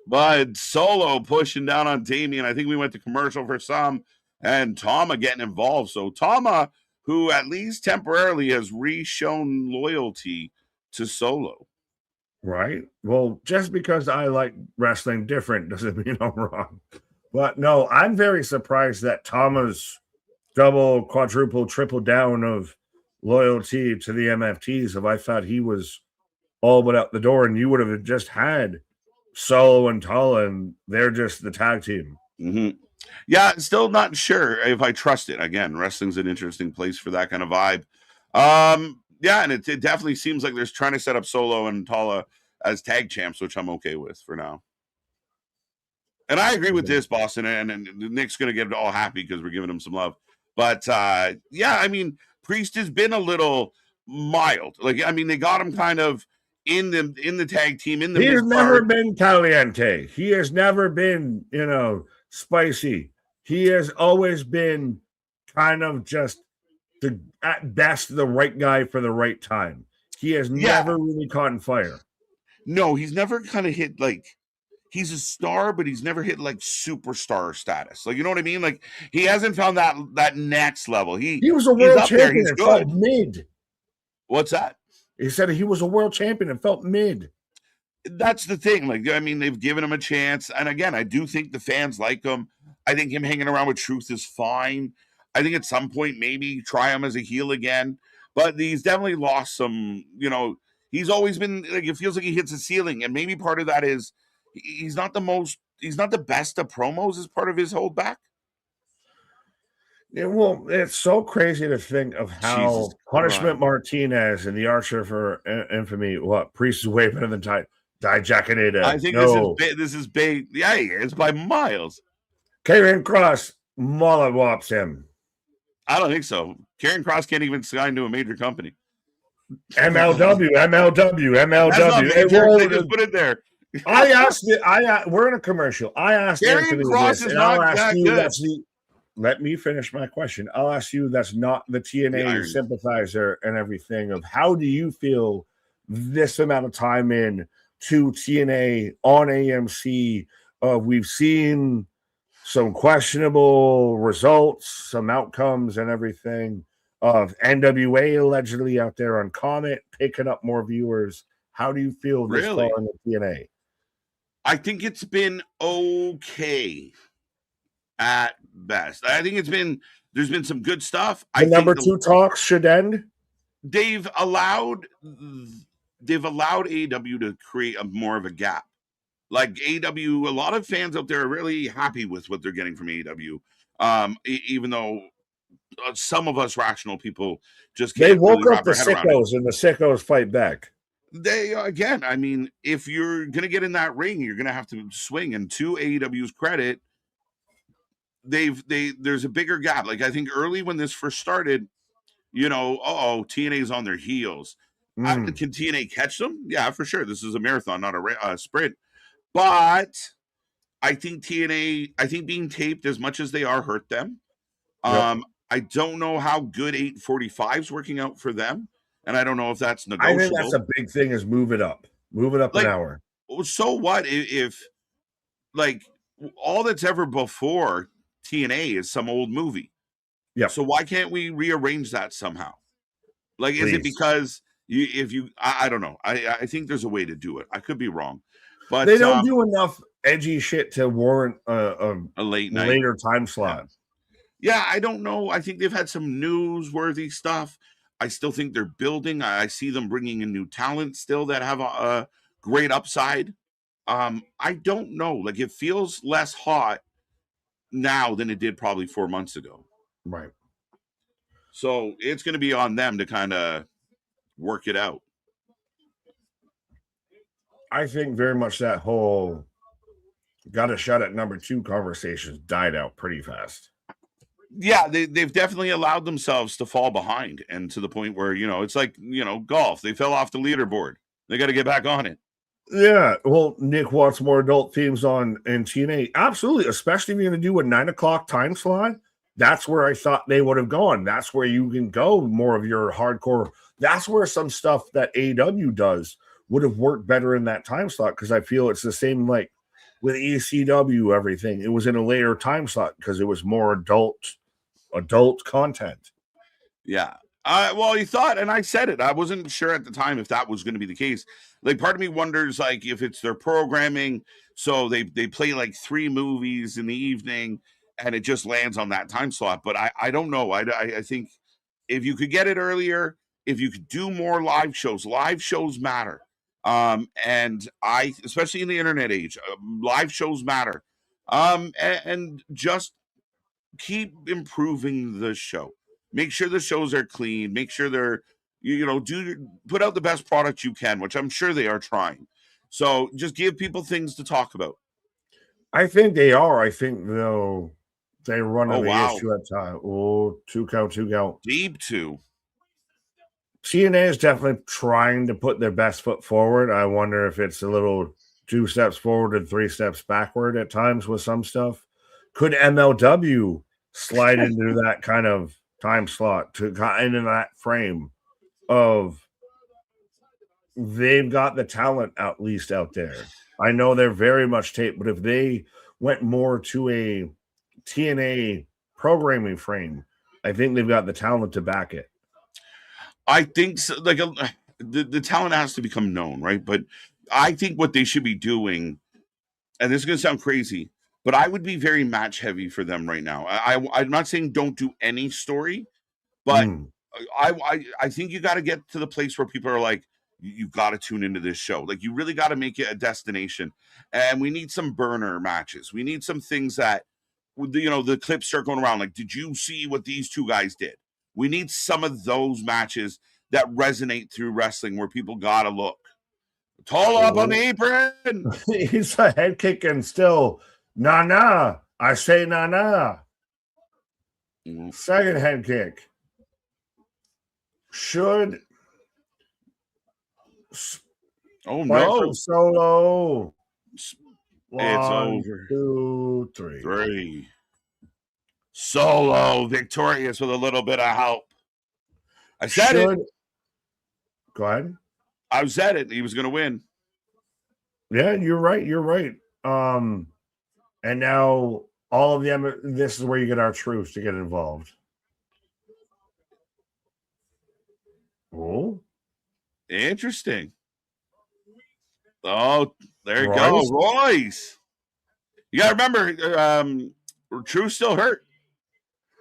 But Solo pushing down on Damian. I think we went to commercial for some, and Tama getting involved. So Tama, who at least temporarily has re-shown loyalty to Solo. Right. Well, just because I like wrestling different doesn't mean I'm wrong. But no, I'm very surprised that Tama's double, quadruple, triple down of loyalty to the MFTs. If I thought he was all but out the door, and you would have just had Solo and Tala, and they're just the tag team. Mm-hmm. Yeah, still not sure if I trust it. Again, wrestling's an interesting place for that kind of vibe. Yeah, and it definitely seems like they're trying to set up Solo and Tala as tag champs, which I'm okay with for now. And I agree with this, Boston, and Nick's going to get all happy because we're giving him some love. But, yeah, I mean, Priest has been a little mild. Like, I mean, they got him kind of in the tag team in the. He has never been caliente. He has never been, spicy. He has always been kind of just at best the right guy for the right time. He has never really caught in fire. No, he's never kind of hit like. He's a star, but he's never hit like superstar status. Like, you know what I mean? Like, he hasn't found that next level. He was a world champion and felt mid. What's that? He said he was a world champion and felt mid. That's the thing. Like, I mean, they've given him a chance. And again, I do think the fans like him. I think him hanging around with Truth is fine. I think at some point, maybe try him as a heel again. But he's definitely lost some, he's always been, like, it feels like he hits a ceiling. And maybe part of that is he's not the best of promos as part of his holdback. Yeah, well, it's so crazy to think of how Punishment Martinez and the Archer for Infamy, Priest is way better than Dijacinator. I think this is bait. Yeah, it's by miles. Karrion Kross mollywops him. I don't think so. Karrion Kross can't even sign to a major company. MLW. They just put it there. I asked it. We're in a commercial. I asked Karrion Kross is not that good. Let me finish my question. I'll ask you that's not the TNA sympathizer and everything of how do you feel this amount of time in to TNA on AMC? We've seen some questionable results, some outcomes and everything of NWA allegedly out there on Comet picking up more viewers. How do you feel this fall in the TNA? I think it's been okay. At best, I think there's been some good stuff. The number 2 talks should end. They've allowed AEW to create more of a gap. Like AEW, a lot of fans out there are really happy with what they're getting from AEW. Even though some of us rational people just can't. They woke up the sickos, and the sickos fight back. They again. I mean, if you're gonna get in that ring, you're gonna have to swing. And to AEW's credit, there's a bigger gap. Like, I think early when this first started, TNA's on their heels. Can TNA catch them? Yeah, for sure. This is a marathon, not a sprint. But I think being taped as much as they are hurt them. Yep. I don't know how good 8:45's working out for them, and I don't know if that's negotiable. I think that's a big thing is move it up like, an hour. So what if like all that's ever before TNA is some old movie? Yeah. So why can't we rearrange that somehow? Like, Please. Is it because I don't know. I think there's a way to do it. I could be wrong, but they don't do enough edgy shit to warrant a late night, later time slot. Yeah, I don't know. I think they've had some newsworthy stuff. I still think they're building. I see them bringing in new talent still that have a great upside. I don't know. Like, it feels less hot now than it did probably 4 months ago. Right. So it's going to be on them to kind of work it out. I think very much that whole got a shot at number 2 conversations died out pretty fast. Yeah, they've definitely allowed themselves to fall behind, and to the point where, it's like, golf. They fell off the leaderboard. They got to get back on it. Yeah, well, Nick wants more adult themes in TNA. Absolutely, especially if you're going to do a 9 o'clock time slot. That's where I thought they would have gone. That's where you can go more of your hardcore. That's where some stuff that AEW does would have worked better in that time slot, because I feel it's the same like with ECW, everything. It was in a later time slot because it was more adult content. Yeah. Well, you thought, and I said it, I wasn't sure at the time if that was going to be the case. Like, part of me wonders, like, if it's their programming, so they play like 3 movies in the evening, and it just lands on that time slot. But I don't know. I think if you could get it earlier, if you could do more live shows matter. And especially in the internet age, live shows matter. And just keep improving the show. Make sure the shows are clean. Make sure they're, put out the best product you can, which I'm sure they are trying. So just give people things to talk about. I think they are. I think, though, they run the issue at time. Oh, 2 count. Deep 2. TNA is definitely trying to put their best foot forward. I wonder if it's a little 2 steps forward and 3 steps backward at times with some stuff. Could MLW slide into that kind of time slot to into that frame of they've got the talent at least out there? I know they're very much taped, but if they went more to a TNA programming frame, I think they've got the talent to back it. I think so, like the talent has to become known, right? But I think what they should be doing, and this is going to sound crazy, but I would be very match heavy for them right now. I'm not saying don't do any story, but I think you got to get to the place where people are like, you got to tune into this show. Like, you really got to make it a destination. And we need some burner matches. We need some things that, the clips start going around. Like, did you see what these two guys did? We need some of those matches that resonate through wrestling where people got to look. Tall up on the apron. He's a head kick and still, nah. I say nah. Second head kick. Should. Oh, no. Solo. It's 1, over. 2, 3. Solo victorious with a little bit of help. I said it. Go ahead. I said it. He was going to win. Yeah, you're right. And now all of them, this is where you get our troops to get involved. Oh, interesting. Oh, there you go, Royce. You got to remember, True's still hurt,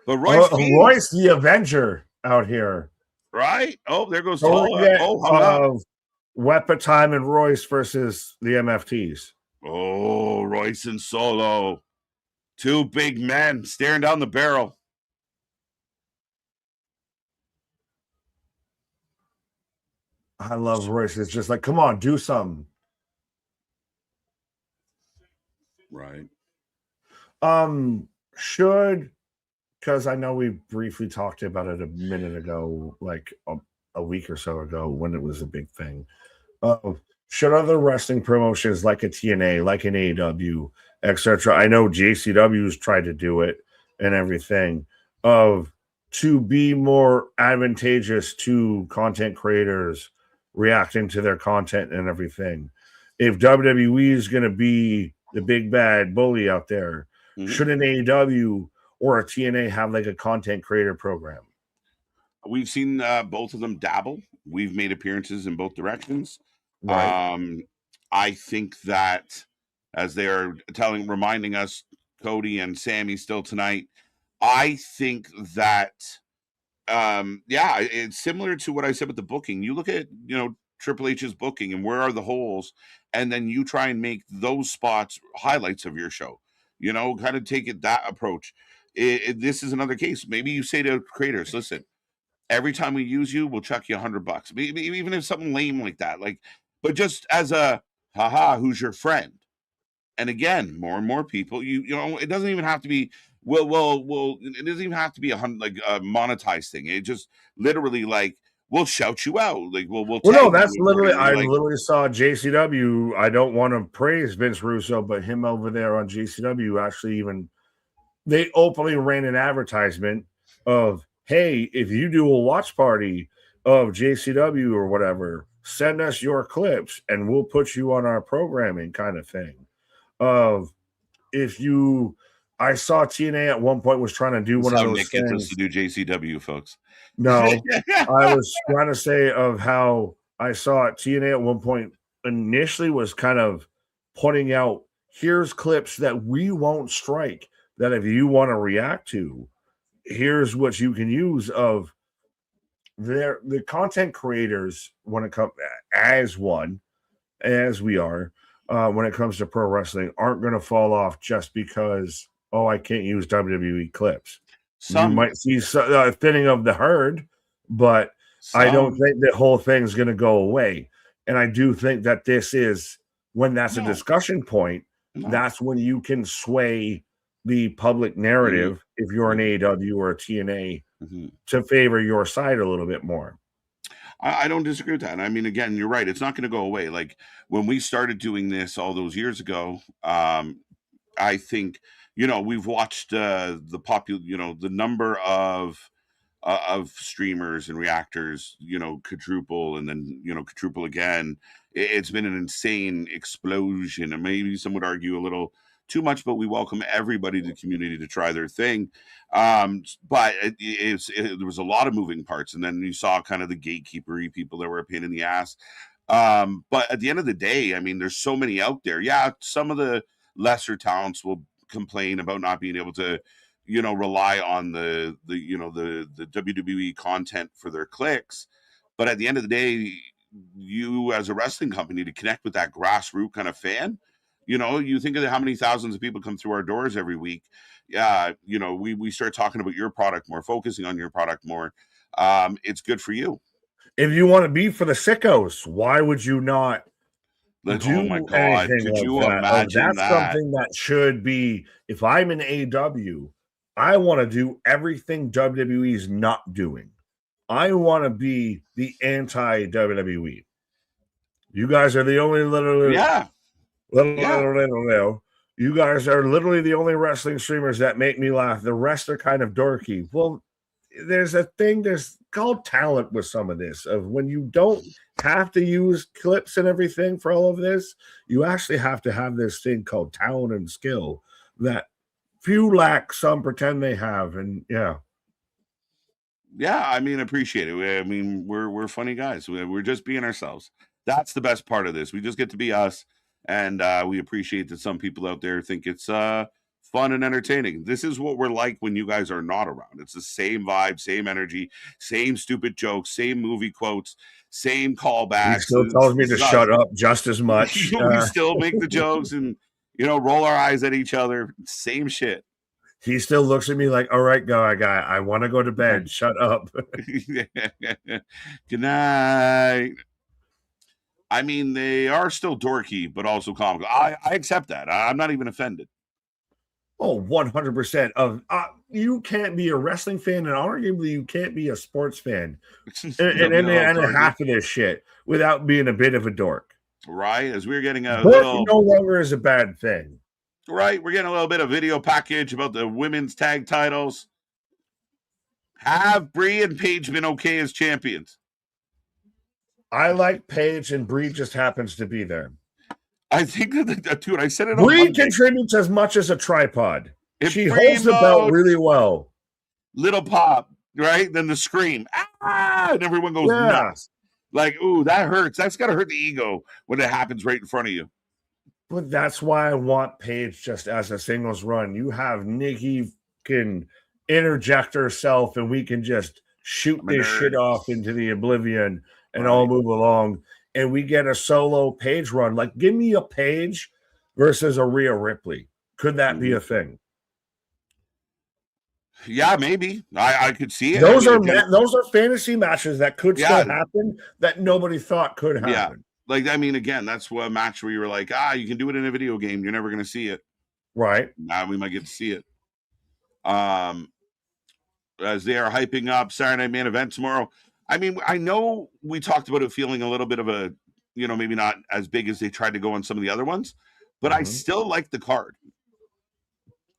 but Royce the Avenger out here, right? Oh, there goes Weapon Time and Royce versus the MFTs. Oh, Royce and Solo, 2 big men staring down the barrel. I love Royce. It's just like, come on, do something. Right. Because I know we briefly talked about it a minute ago, like a week or so ago when it was a big thing. Should other wrestling promotions like a TNA, like an AEW, etc. I know JCW's tried to do it and everything, to be more advantageous to content creators reacting to their content and everything. If WWE is going to be the big bad bully out there, should an AEW or a TNA have like a content creator program? We've seen both of them dabble. We've made appearances in both directions. Right. I think that as they are reminding us, Cody and Sami still tonight, I think that it's similar to what I said with the booking. You look at, Triple H's booking and where are the holes, and then you try and make those spots highlights of your show. Kind of take it that approach. This is another case. Maybe you say to creators, listen, every time we use you, we'll chuck you $100. Maybe even if something lame like that, but just as a who's your friend? And again, more and more people, it doesn't even have to be. It doesn't even have to be a monetized thing. It just literally we'll shout you out. That's literally. I literally saw JCW. I don't want to praise Vince Russo, but him over there on JCW actually they openly ran an advertisement of, hey, if you do a watch party of JCW or whatever, send us your clips and we'll put you on our programming, kind of thing. I saw TNA at one point was trying to do one of those things. To do JCW, folks. No, I was trying to say of how I saw TNA at one point initially was kind of putting out, here's clips that we won't strike, that if you want to react to, here's what you can use of the content creators when it comes as we are when it comes to pro wrestling aren't going to fall off just because I can't use WWE clips. You might see a thinning of the herd, but I don't think the whole thing's going to go away. And I do think that this is when that's a discussion point. That's when you can sway the public narrative if you're an AEW or a TNA to favor your side a little bit more. I don't disagree with that. And I mean, again, you're right. It's not going to go away. Like when we started doing this all those years ago, I think, we've watched the the number of streamers and reactors, quadruple and then, quadruple again. It's been an insane explosion, and maybe some would argue a little too much, but we welcome everybody to the community to try their thing. But there was a lot of moving parts, and then you saw kind of the gatekeepery people that were a pain in the ass. But at the end of the day, I mean, there's so many out there. Yeah, some of the lesser talents will complain about not being able to rely on the WWE content for their clicks. But at the end of the day, you as a wrestling company, to connect with that grassroots kind of fan, you think of how many thousands of people come through our doors every week. Yeah, we start talking about your product more, focusing on your product more. It's good for you. If you want to be for the sickos, why would you not oh my God, could you imagine that's something that should be, if I'm an AW, I want to do everything WWE is not doing. I want to be the anti-WWE. You guys are the only you guys are literally the only wrestling streamers that make me laugh. The rest are kind of dorky. Well, there's called talent with some of this, of when you don't have to use clips and everything for all of this, you actually have to have this thing called talent and skill that few lack, some pretend they have. And yeah, I mean, appreciate it. I mean, we're funny guys. We're just being ourselves. That's the best part of this. We just get to be us, and we appreciate that some people out there think it's fun and entertaining. This is what we're like when you guys are not around. It's the same vibe, same energy, same stupid jokes, same movie quotes, same callbacks. He still tells me to shut up just as much. We still make the jokes and roll our eyes at each other. Same shit. He still looks at me like, all right, guy, I want to go to bed. Shut up. Good night. I mean, they are still dorky, but also comical. I accept that. I'm not even offended. Oh, 100%. You can't be a wrestling fan, and arguably you can't be a sports fan and half of this shit without being a bit of a dork. Right? As we're getting a little... no longer is a bad thing. Right? We're getting a little bit of video package about the women's tag titles. Have Brie and Paige been okay as champions? I like Paige, and Brie just happens to be there. I think that, dude, I said it. Brie contributes as much as a tripod. She holds the belt really well. Little pop, right? Then the scream, and everyone goes nuts. Like, ooh, that hurts. That's got to hurt the ego when it happens right in front of you. But that's why I want Paige just as a singles run. You have Nikki can interject herself, and we can just shoot this shit off into the oblivion and all move along. And we get a solo Paige run. Like, give me a Paige versus a Rhea Ripley. Could that be a thing? Yeah, maybe. I could see it. Those are fantasy matches that could still happen that nobody thought could happen. Yeah. Like, I mean, again, that's a match where you were like, you can do it in a video game. You're never going to see it. Right. Now we might get to see it. As they are hyping up Saturday Night Main Event tomorrow. I mean, I know we talked about it feeling a little bit of a, maybe not as big as they tried to go on some of the other ones, but I still like the card.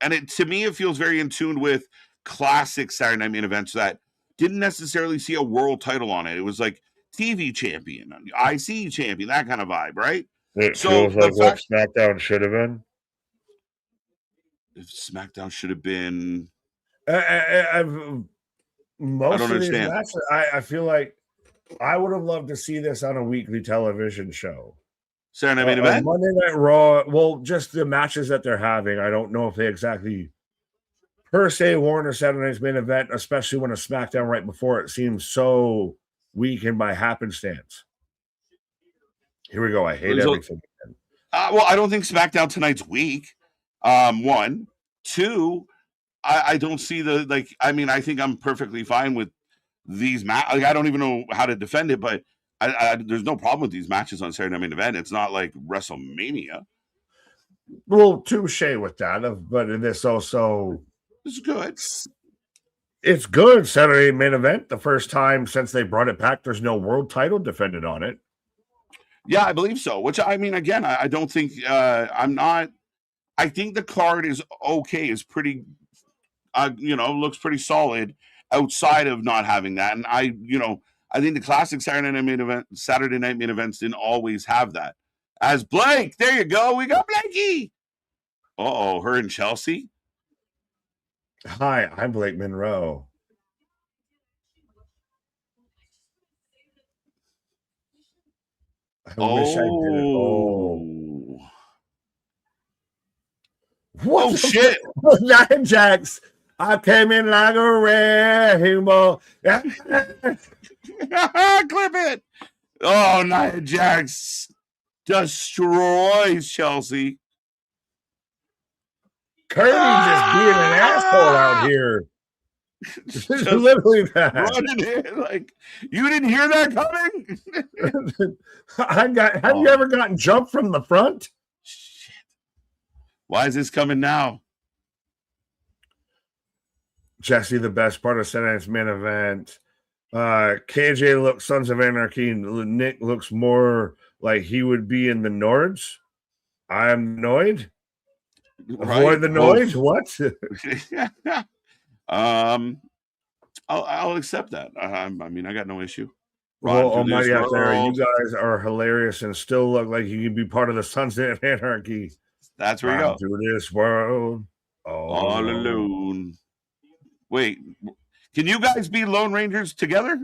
And to me, it feels very in tune with classic Saturday Night Main Events that didn't necessarily see a world title on it. It was like TV champion, IC champion, that kind of vibe, right? It feels like what SmackDown should have been. If SmackDown should have been... Most of these matches, I feel like I would have loved to see this on a weekly television show. Saturday Night Main Event? Monday Night Raw, well, just the matches that they're having. I don't know if they exactly per se warrant a Saturday Night's Main Event, especially when a SmackDown right before it seems so weak and by happenstance. Here we go. I hate everything. Well, I don't think SmackDown tonight's weak. One. Two, I don't see I think I'm perfectly fine with these matches. I don't even know how to defend it, but there's no problem with these matches on Saturday Night Main Event. It's not like WrestleMania. Well, touche with that, but this also... It's good. It's good. Saturday main event. The first time since they brought it back, there's no world title defended on it. Yeah, I believe so. Which, I mean, again, I don't think I'm not. I think the card is okay. Is pretty, looks pretty solid outside of not having that. And I think the classic Saturday night main events didn't always have that. As Blake, there you go. We got Blakey. Her and Chelsea. Hi, I'm Blake Monroe. I wish I did. What shit! Nine Jacks. I came in like a rainbow. Clip it. Oh, Nia Jax destroys Chelsea. Kirby just being an asshole out here. Literally that. Running in, like, you didn't hear that coming? Have you ever gotten jumped from the front? Shit. Why is this coming now? Jesse, the best part of Saturday's main event. KJ looks Sons of Anarchy. Nick looks more like he would be in the Nords. I'm annoyed. Right. Avoid the noise. What? I'll accept that. I mean, I got no issue. Well, almighty out there, you guys are hilarious and still look like you can be part of the Sons of Anarchy. That's where you go. Through this world, all alone. Wait, can you guys be Lone Rangers together?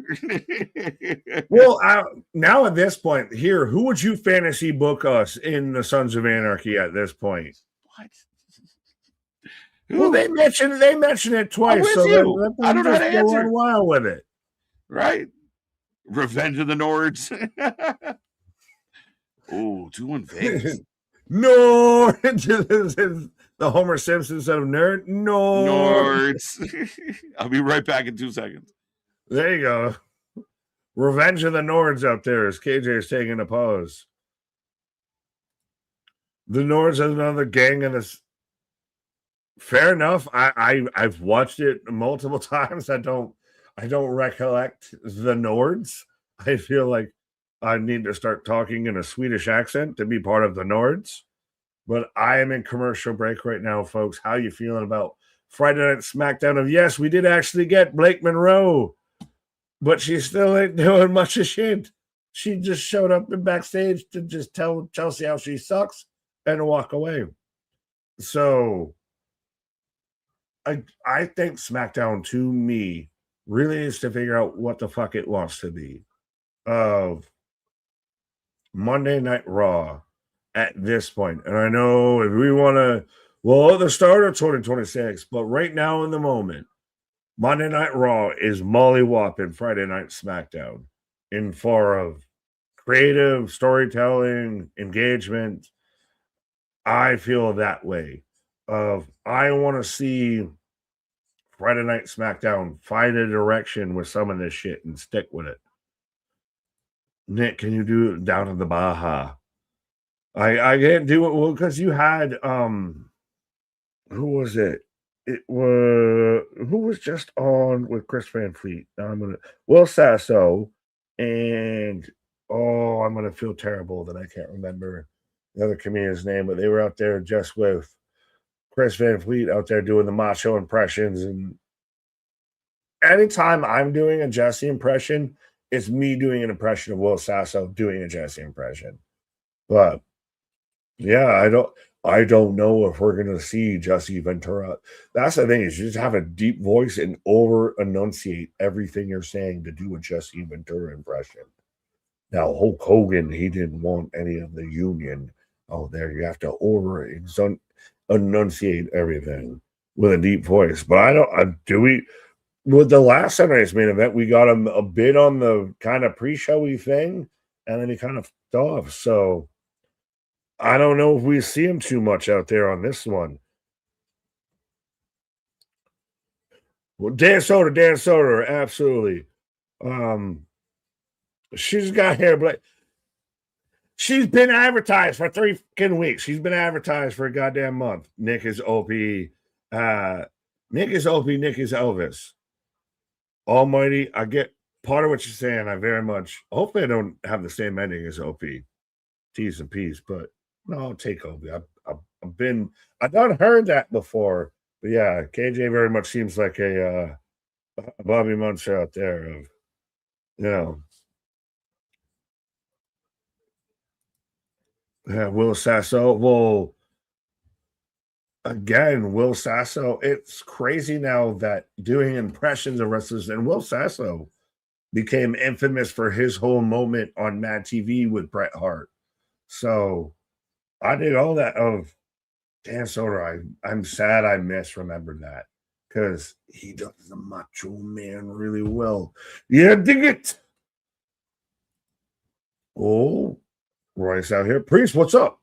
Well, now at this point, here, who would you fantasy book us in the Sons of Anarchy at this point? What? Well, they mentioned it twice. So I don't know how to answer. A while with it, right? Revenge of the Nords. Oh, 2 in Vegas. No, the Homer Simpson son of nerd. No, Nords. I'll be right back in 2 seconds. There you go. Revenge of the Nords up there as KJ is taking a pause. The Nords is another gang in this. Fair enough. I've watched it multiple times. I don't recollect the Nords. I feel like I need to start talking in a Swedish accent to be part of the Nords. But I am in commercial break right now, folks. How you feeling about Friday Night Smackdown? Of yes, we did actually get Blake Monroe, but she still ain't doing much of shit. She just showed up in backstage to just tell Chelsea how she sucks and walk away. So I think SmackDown, to me, really needs to figure out what the fuck it wants to be. Of Monday Night Raw at this point. And I know if we want to, at the start of 2026, but right now in the moment, Monday Night Raw is mollywhopping Friday Night SmackDown in far of creative storytelling, engagement. I feel that way. I want to see Friday Night SmackDown find a direction with some of this shit and stick with it. Nick, can you do it down in the Baja? I can't do it because you had who was it? It was who was just on with Chris Van Fleet. Now I'm gonna Will Sasso and I'm gonna feel terrible that I can't remember the other comedian's name, but they were out there just with Chris Van Fleet out there doing the macho impressions. And anytime I'm doing a Jesse impression, it's me doing an impression of Will Sasso doing a Jesse impression. But yeah, I don't know if we're gonna see Jesse Ventura. That's the thing, is you just have a deep voice and over enunciate everything you're saying to do a Jesse Ventura impression. Now Hulk Hogan, he didn't want any of the union. Oh, there you have to over enunciate everything with a deep voice. But with the last Sunday's main event, we got him a bit on the kind of pre-showy thing, and then he kind of f***ed off. So I don't know if we see him too much out there on this one. Well, Dan Soder, absolutely. She's got hair, but she's been advertised for 3 fucking weeks. She's been advertised for a goddamn month. Nick is OP. Nick is OP. Nick is Elvis. Almighty, I get part of what you're saying. I very much, hopefully I don't have the same ending as OP. T's and P's, but no, I'll take OP. I've not heard that before, but yeah, KJ very much seems like a Bobby Muncher out there of, yeah, Will Sasso. Well, again, Will Sasso, it's crazy now that doing impressions of wrestlers, and Will Sasso became infamous for his whole moment on Mad TV with Bret Hart. So I did all that of Dan Soder. I'm sad I misremembered that because he does the Macho Man really well. Yeah, dig it. Oh, Royce out here. Priest, what's up?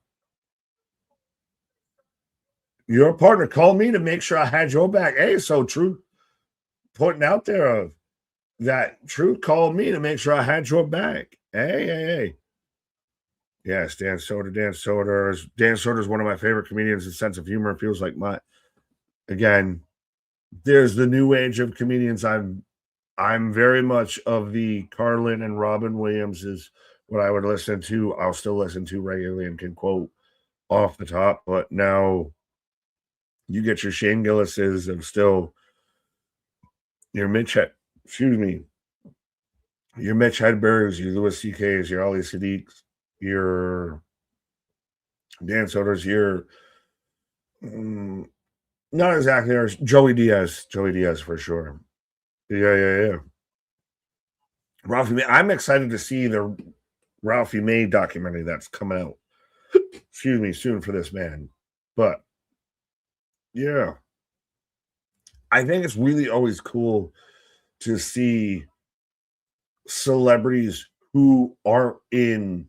Your partner called me to make sure I had your back. Hey, so Truth putting out there of that Truth called me to make sure I had your back. Hey. Yes, Dan Soder. Dan Soder is one of my favorite comedians. His sense of humor feels like again, there's the new age of comedians. I'm very much of the Carlin and Robin Williams is what I would listen to. I'll still listen to regularly and can quote off the top, but now you get your Shane Gillis's and still your Mitch Hedbergs, your Louis C.K.'s, your Ali Sadiq's, your Dan Soder's, your not exactly ours, Joey Diaz for sure. Yeah. Ralphie May. I'm excited to see the Ralphie May documentary that's coming out. Soon for this man. But yeah, I think it's really always cool to see celebrities who aren't in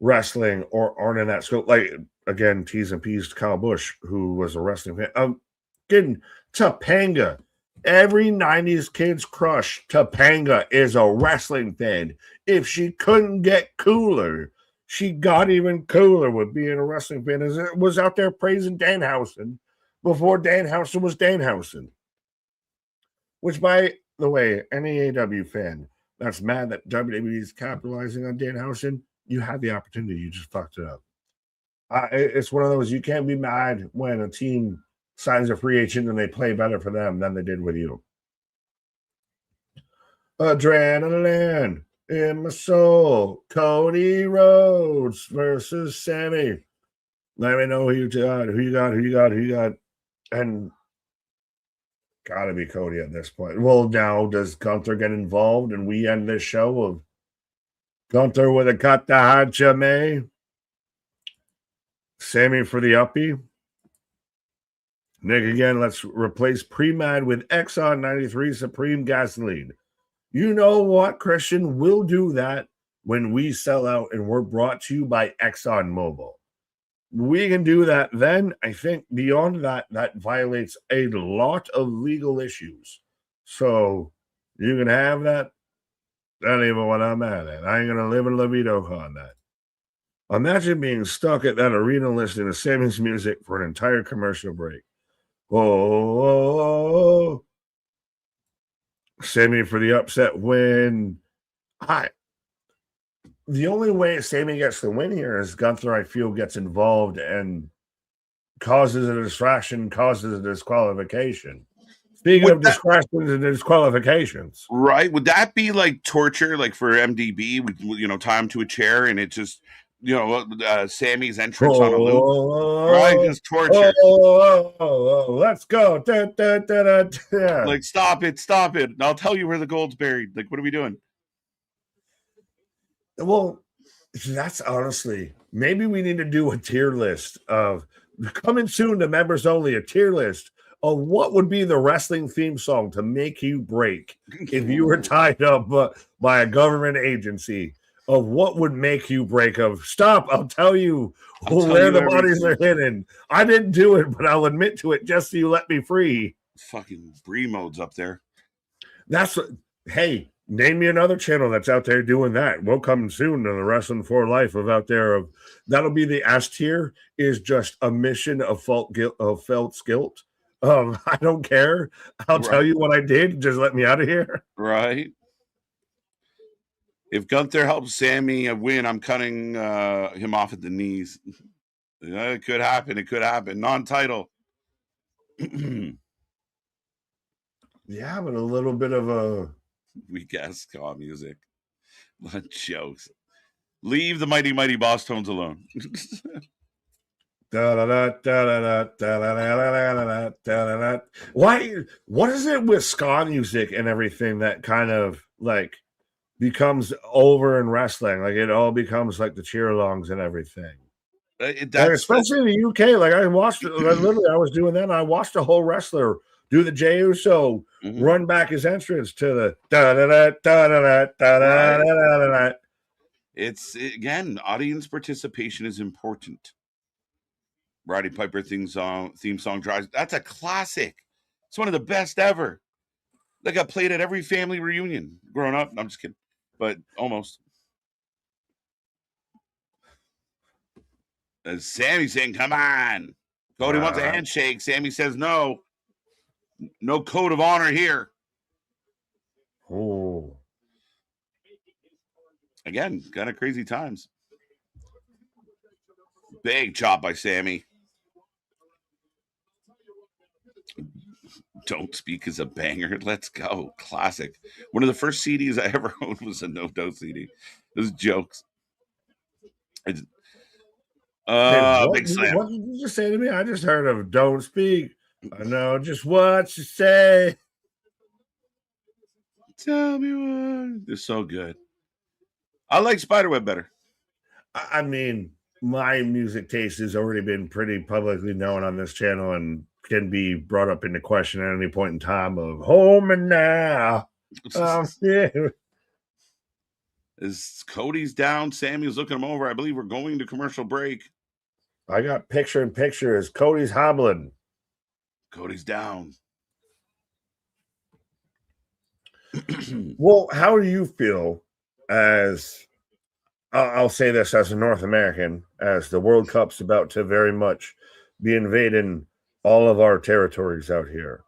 wrestling or aren't in that scope. Like, again, T's and P's to Kyle Busch, who was a wrestling fan. Getting Topanga. Every 90s kid's crush, Topanga, is a wrestling fan. If she couldn't get cooler, she got even cooler with being a wrestling fan. As it was out there praising Danhausen before Danhausen was Danhausen. Which, by the way, any AW fan that's mad that WWE is capitalizing on Danhausen, you had the opportunity. You just fucked it up. It's one of those, you can't be mad when a team signs a free agent and they play better for them than they did with you. Adrenaline in my soul. Cody Rhodes versus Sami. Let me know who you got. And gotta be Cody at this point. Well, now does Gunther get involved and we end this show of Gunther with a kata hachime? Sami for the uppie. Nick again, let's replace Pre-Mad with Exxon 93 Supreme Gasoline. You know what, Christian? We'll do that when we sell out and we're brought to you by Exxon Mobil. We can do that then. I think beyond that, that violates a lot of legal issues. So you can have that. That ain't even what I'm at. I ain't going to live in libido on that. Imagine being stuck at that arena listening to Sami's music for an entire commercial break. Oh, Sami for the upset win. The only way Sami gets the win here is Gunther, I feel, gets involved and causes a distraction, causes a disqualification. Speaking of distractions and disqualifications. Right. Would that be like torture, like for MDB, tie him to a chair and it just, Sami's entrance on a loop? Right? Just torture. Let's go. Like, stop it. I'll tell you where the gold's buried. Like, what are we doing? Well, that's honestly, maybe we need to do a tier list of coming soon to members only, a tier list of what would be the wrestling theme song to make you break if you were tied up by a government agency, of what would make you break, of stop, I'll tell you where the bodies are hidden. I didn't do it, but I'll admit to it just so you let me free. Fucking Bree mode's up there. That's what, hey, name me another channel that's out there doing that. We'll come soon to the Wrestling for Life of out there. That'll be the S tier, is just a mission of felt guilt, I don't care. I'll tell you what I did. Just let me out of here. Right. If Gunther helps Sami win, I'm cutting him off at the knees. It could happen. It could happen. Non-title. Yeah, but a little bit of a weak ass ska music. What jokes. Leave the mighty, mighty boss tones alone. Why? What is it with ska music and everything that kind of like becomes over in wrestling? Like it all becomes like the cheer-alongs and everything. Especially in the UK. Like I watched, literally, I was doing that. And I watched a whole wrestler do the Jey Uso run back his entrance to the It's again, audience participation is important. Roddy Piper theme song drives. That's a classic. It's one of the best ever. That got played at every family reunion growing up. I'm just kidding, but almost. As Sami saying, "Come on." Cody wants a handshake. Sami says, "No. No code of honor here." Oh. Again, kind of crazy times. Big chop by Sami. Don't Speak is a banger. Let's go. Classic. One of the first CDs I ever owned was a No Doubt CD. Those jokes. Big slam. What did you just say to me? I just heard of Don't Speak. I know just what you say. Tell me what. They're so good. I like Spiderweb better. I mean, my music taste has already been pretty publicly known on this channel and can be brought up into question at any point in time of home and now. Yeah. As Cody's down, Sami's looking him over. I believe we're going to commercial break. I got picture in picture as Cody's hobbling. Cody's down. Well, how do you feel as, I'll say this as a North American, as the World Cup's about to very much be invading all of our territories out here?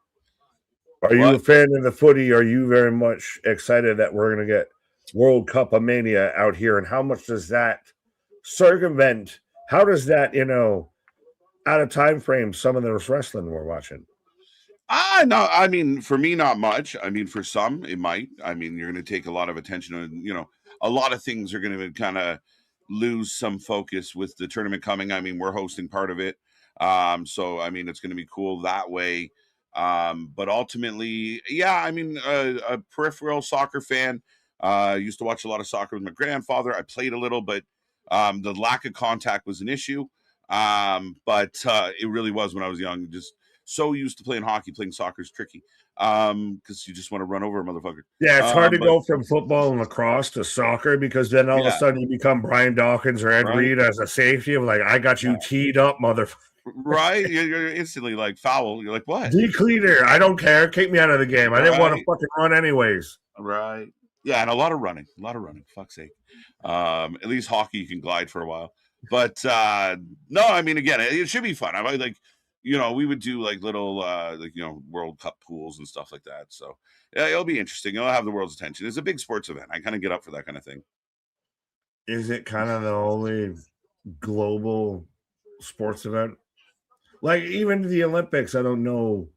Are you a fan of the footy? Are you very much excited that we're going to get World Cup of Mania out here? And how much does that circumvent? How does that, out of time frame some of this wrestling we're watching? No, I mean, for me, not much. I mean, for some, it might. I mean, you're going to take a lot of attention and, a lot of things are going to kind of lose some focus with the tournament coming. I mean, we're hosting part of it. So, I mean, it's going to be cool that way. But ultimately, yeah, I mean, a peripheral soccer fan. Used to watch a lot of soccer with my grandfather. I played a little, but the lack of contact was an issue. But it really was when I was young. Just so used to playing hockey, playing soccer is tricky because you just want to run over a motherfucker. Yeah, it's hard to go from football and lacrosse to soccer because then all of a sudden you become Brian Dawkins or Ed Reed as a safety. I'm like, I got you teed up, motherfucker. Right? You're instantly like foul. You're like, what? Decleater. I don't care. Kick me out of the game. I didn't want to fucking run anyways. Right. Yeah, and a lot of running. Fuck's sake. At least hockey you can glide for a while. But no, I mean, again, it should be fun. I like, we would do like little World Cup pools and stuff like that. So yeah, it'll be interesting. It'll have the world's attention. It's a big sports event. I kind of get up for that kind of thing. Is it kind of the only global sports event? Like even the Olympics, I don't know.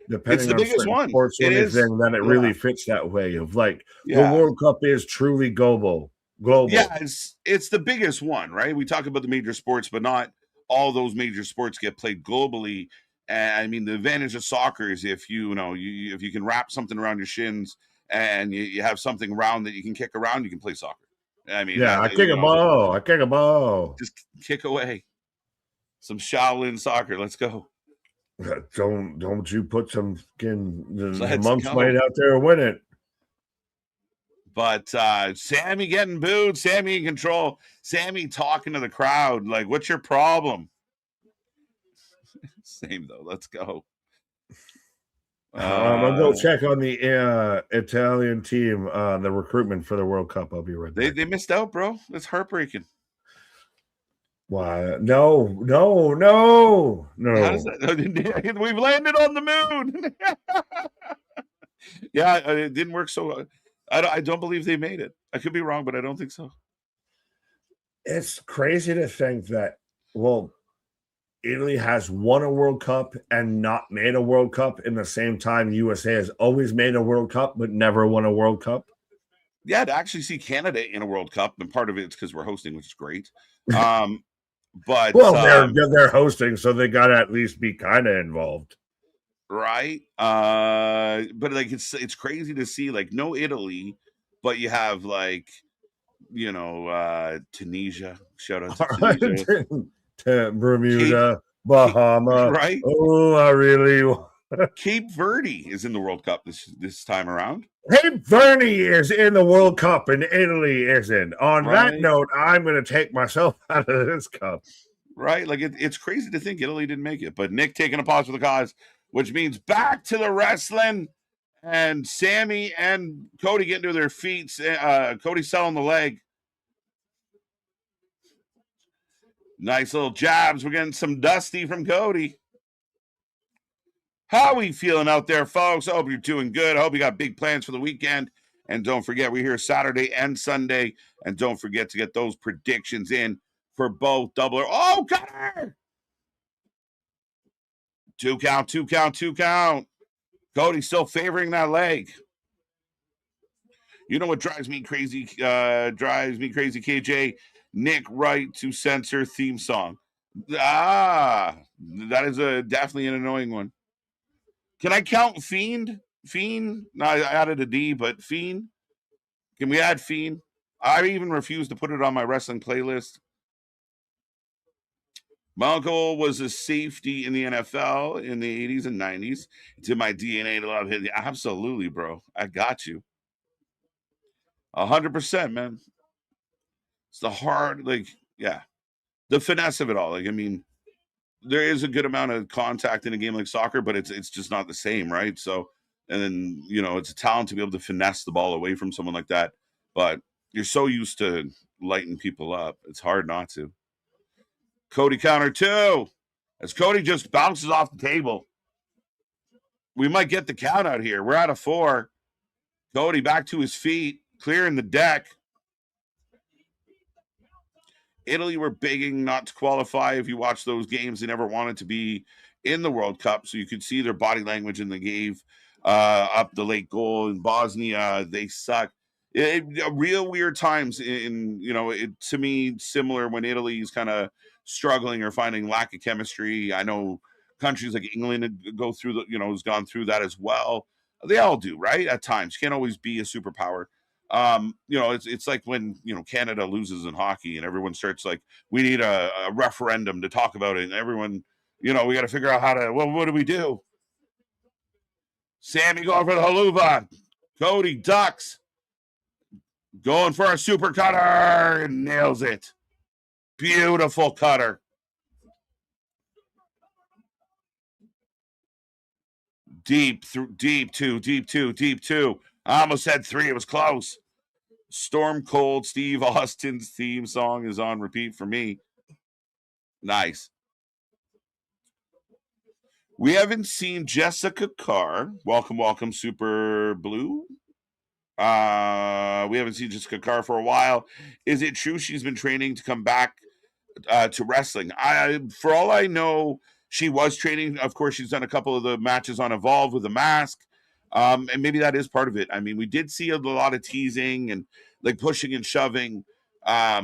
Depending on biggest one. Sports or anything, then it really fits that way of like the World Cup is truly global. Yeah, it's the biggest one, right? We talk about the major sports, but not all those major sports get played globally. And I mean, the advantage of soccer is if if you can wrap something around your shins and you have something round that you can kick around, you can play soccer. I mean, I kick a ball. Just kick away. Some Shaolin soccer. Let's go. Don't you put some the monks might out there win it. But Sami getting booed, Sami in control, Sami talking to the crowd like, what's your problem? Same though. Let's go. I'll go check on the Italian team, the recruitment for the World Cup. I'll be right back. They missed out, bro. It's heartbreaking. Why? No. How does that? We've landed on the moon. Yeah, it didn't work so. I don't believe they made it. I could be wrong, but I don't think so. It's crazy to think that, well, Italy has won a World Cup and not made a World Cup in the same time USA has always made a World Cup but never won a World Cup. Yeah, to actually see Canada in a World Cup, and part of it's because we're hosting, which is great. But well, they're hosting, so they got to at least be kind of involved, right? But like it's crazy to see like no Italy, but you have like Tunisia. Shout out to Tunisia. to Bermuda, Bahama. Right? Oh, I really. Cape Verde is in the World Cup this time around. Cape Verde is in the World Cup and Italy isn't. On that note, I'm going to take myself out of this cup. Right? Like it's crazy to think Italy didn't make it. But Nick taking a pause for the cause, which means back to the wrestling. And Sami and Cody getting to their feet. Cody selling the leg. Nice little jabs. We're getting some dusty from Cody. How we feeling out there, folks? I hope you're doing good. I hope you got big plans for the weekend. And don't forget, we're here Saturday and Sunday. And don't forget to get those predictions in for both double. Oh, Gunther! 2 count, 2 count, 2 count. Cody still favoring that leg. You know what drives me crazy? KJ. Nick Wright to censor theme song. That is definitely an annoying one. Can I count Fiend? Fiend? No, I added a D, but Fiend? Can we add Fiend? I even refuse to put it on my wrestling playlist. My uncle was a safety in the NFL in the 80s and 90s. It's in my DNA to love him. Absolutely, bro. I got you. 100%, man. It's the hard, the finesse of it all. Like, I mean, there is a good amount of contact in a game like soccer, but it's just not the same, right? So, and then, it's a talent to be able to finesse the ball away from someone like that. But you're so used to lighting people up. It's hard not to. Cody counter 2. As Cody just bounces off the table. We might get the count out here. We're out of 4. Cody back to his feet, clearing the deck. Italy were begging not to qualify. If you watch those games, they never wanted to be in the World Cup. So you could see their body language, and they gave up the late goal in Bosnia. They suck. Real weird times to me, similar when Italy's kind of struggling or finding lack of chemistry. I know countries like England go through has gone through that as well. They all do, right? At times. You can't always be a superpower. It's like when Canada loses in hockey and everyone starts like, we need a referendum to talk about it, and everyone, we got to figure out how to. Well, what do we do? Sami going for the haluva. Cody ducks, going for a super cutter and nails it. Beautiful cutter. Deep 2. I almost said 3. It was close. Storm Cold Steve Austin's theme song is on repeat for me. Nice. We haven't seen Jessica Carr. Welcome, Super Blue. We haven't seen Jessica Carr for a while. Is it true she's been training to come back to wrestling? For all I know, she was training. Of course, she's done a couple of the matches on Evolve with a mask. And maybe that is part of it. I mean, we did see a lot of teasing and like pushing and shoving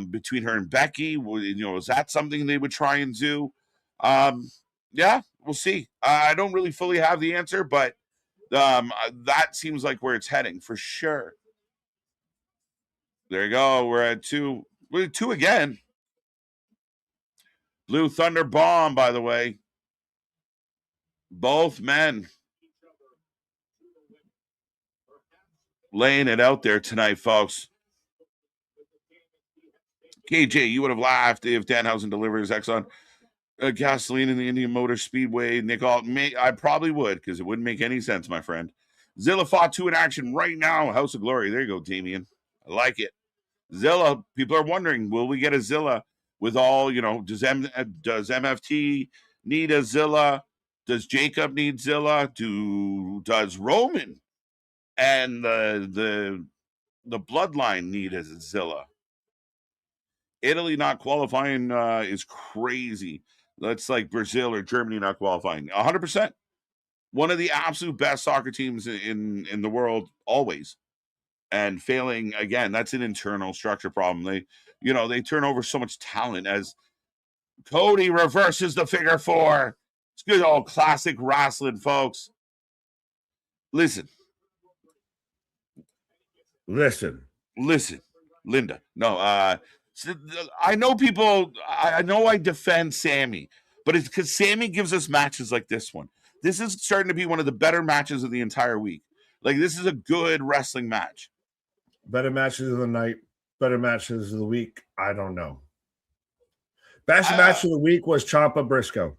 between her and Becky. Is that something they would try and do? Yeah, we'll see. I don't really fully have the answer, but that seems like where it's heading for sure. There you go. We're at 2. We're at 2 again. Blue Thunder Bomb, by the way. Both men laying it out there tonight, folks. KJ, you would have laughed if Danhausen delivers Exxon gasoline in the Indian Motor Speedway. Nick Alton, I probably would, because it wouldn't make any sense, my friend. Zilla fought 2 in action right now. House of Glory. There you go, Damien. I like it. Zilla, people are wondering, will we get a Zilla with all, does MFT need a Zilla? Does Jacob need Zilla? Does Roman and the bloodline need a Zilla? Italy not qualifying is crazy. That's like Brazil or Germany not qualifying. 100%. One of the absolute best soccer teams in the world always. And failing again, that's an internal structure problem. They turn over so much talent as Cody reverses the figure 4. It's good old classic wrestling, folks. Listen, Linda. No, I know people. I know I defend Sami, but it's because Sami gives us matches like this one. This is starting to be one of the better matches of the entire week. Like, this is a good wrestling match. Better matches of the night, better matches of the week. I don't know. Best match of the week was Ciampa Briscoe.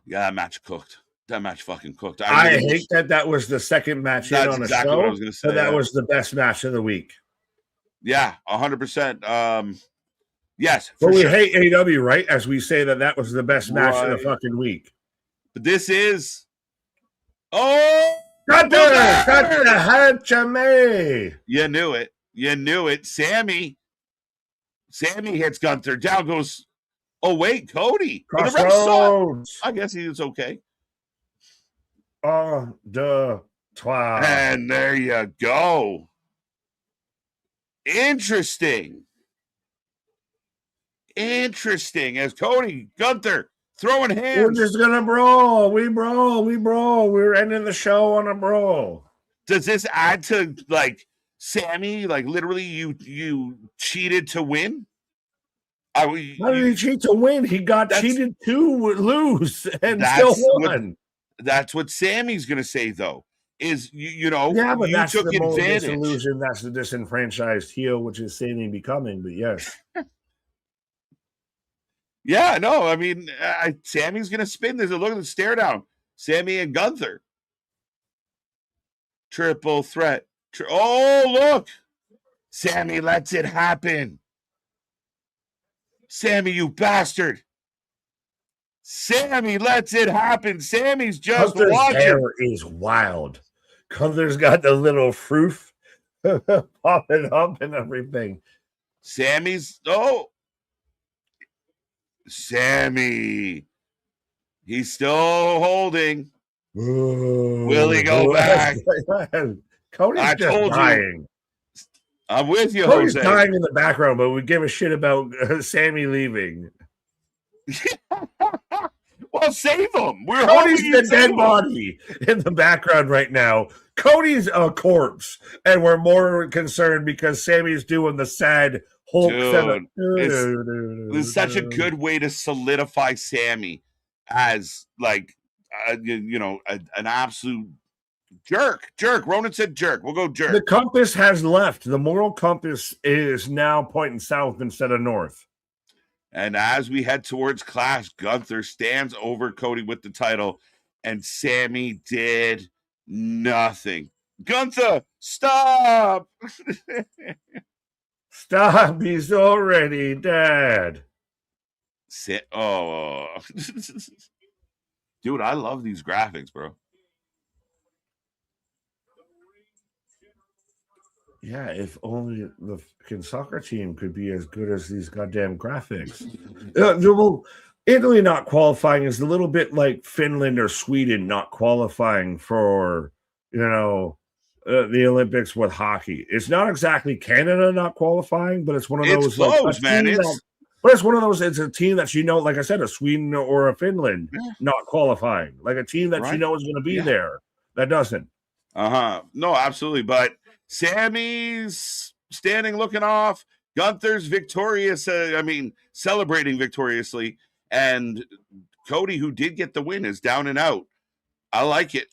Yeah, that match cooked. That match fucking cooked. I hate that was the second match that's on exactly the show. What I was going to say. But that was the best match of the week. Yeah, 100%. Yes, but we hate AEW, right? As we say that was the best match of the fucking week. But this is. Gunther! Got the head to me. You knew it. Sami hits Gunther. Down goes. Oh wait, Cody. Crossroads. I guess he was okay. And there you go. Interesting. As Cody, Gunther throwing hands. We're just gonna brawl. We brawl. We're ending the show on a brawl. Does this add to like Sami? Like literally, you cheated to win. How did he cheat to win? He got cheated to lose and still won. That's what Sami's gonna say, though. Is but you that's took the advantage. Disillusion. That's the disenfranchised heel, which is Sami becoming. But yes. Yeah, no, I mean, Sami's going to spin. There's a look at the stare down. Sami and Gunther. Triple threat. Look. Sami lets it happen. Sami, you bastard. Sami lets it happen. Sami's just Gunther's watching. Hair is wild. Gunther's got the little froof popping up and everything. Sami. He's still holding. Ooh. Will he go back? Cody's just dying. I'm with you, Cody's Jose. dying in the background, but we give a shit about Sami leaving. Well, save him. Cody's the dead body in the background right now. Cody's a corpse, and we're more concerned because Sami's doing the sad Hulk. It's such a good way to solidify Sami as like an absolute jerk. Ronan said jerk. We'll go jerk. The compass has left. The moral compass is now pointing south instead of north. And as we head towards Clash, Gunther stands over Cody with the title, and Sami did nothing. Gunther, stop! Stop, he's already dead. Dude, I love these graphics, bro. Yeah, if only the fucking soccer team could be as good as these goddamn graphics. Italy not qualifying is a little bit like Finland or Sweden not qualifying for, the Olympics with hockey. It's not exactly Canada not qualifying, but it's one of those. It's close, man. But it's one of those. It's a team that like I said, a Sweden or a Finland not qualifying, like a team that is going to be there that doesn't. No, absolutely. But Sami's standing, looking off. Gunther's victorious. Celebrating victoriously. And Cody, who did get the win, is down and out. I like it.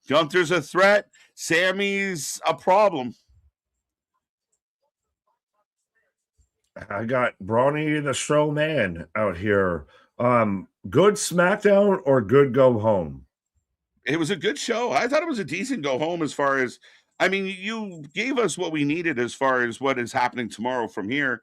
Gunther's a threat. Sami's a problem. I got Brawny the Stro Man out here. Good SmackDown or good go home? It was a good show. I thought it was a decent go home as far as, you gave us what we needed as far as what is happening tomorrow from here.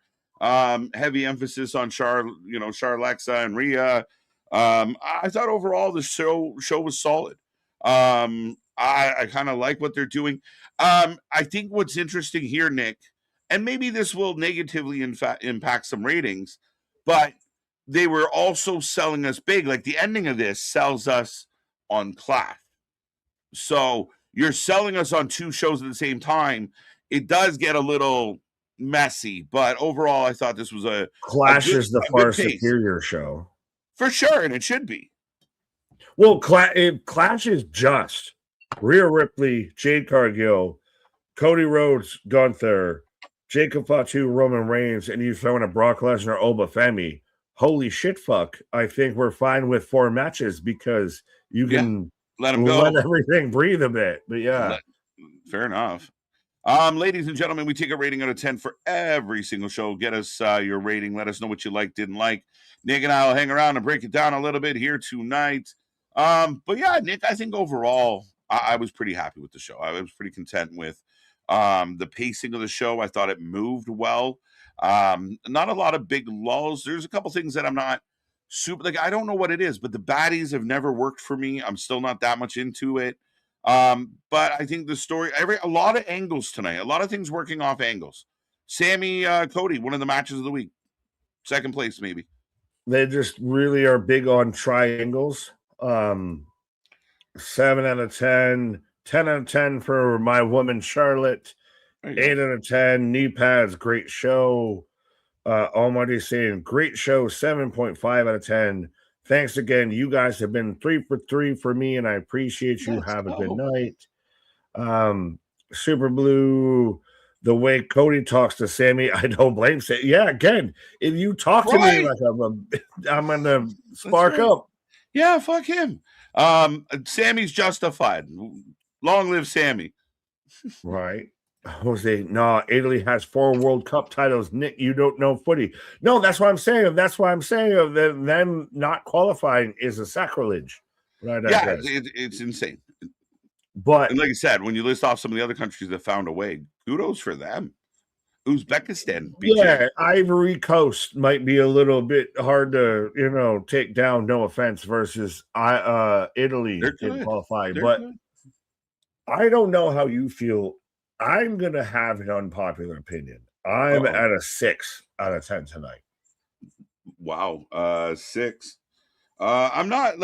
Heavy emphasis on Charlexa and Rhea. I thought overall the show was solid. I kind of like what they're doing. I think what's interesting here, Nick, and maybe this will negatively impact some ratings, but they were also selling us big. Like the ending of this sells us on Clash. So you're selling us on two shows at the same time. It does get a little messy, but overall, I thought this was Clash is the far superior show. For sure, and it should be. Well, Clash is just Rhea Ripley, Jade Cargill, Cody Rhodes, Gunther, Jacob Fatu, Roman Reigns, and you throw in a Brock Lesnar, Oba Femi. Holy shit, fuck. I think we're fine with 4 matches because you can let them go. Let everything breathe a bit. But yeah. Fair enough. Ladies and gentlemen, we take a rating out of 10 for every single show. Get us your rating. Let us know what you liked, didn't like. Nick and I will hang around and break it down a little bit here tonight. But yeah, Nick, I think overall, I was pretty happy with the show. I was pretty content with the pacing of the show. I thought it moved well. Not a lot of big lulls. There's a couple things that I'm not super, like, I don't know what it is, but the baddies have never worked for me. I'm still not that much into it. But I think the story, a lot of angles tonight, a lot of things working off angles. Sami, Cody, one of the matches of the week, second place maybe. They just really are big on triangles. 7 out of 10, 10 out of 10 for my woman Charlotte, 8 out of 10. Knee pads, great show. Almighty saying great show, 7.5 out of 10. Thanks again. You guys have been 3 for 3 for me, and I appreciate you. Have a good night. Super Blue, the way Cody talks to Sami, I don't blame Sami. Yeah, again, if you talk to me like I'm gonna spark up. Yeah, fuck him. Sami's justified. Long live Sami. Right. Jose, no, Italy has 4 World Cup titles. Nick, you don't know footy. No, that's what I'm saying. That's why I'm saying them not qualifying is a sacrilege. Right? Yeah, it's insane. But and like I said, when you list off some of the other countries that found a way, kudos for them. Uzbekistan. Yeah, Ivory Coast might be a little bit hard to, take down, no offense, versus Italy didn't qualify. But good. I don't know how you feel. I'm going to have an unpopular opinion. I'm at a 6 out of 10 tonight. Wow. 6. I'm not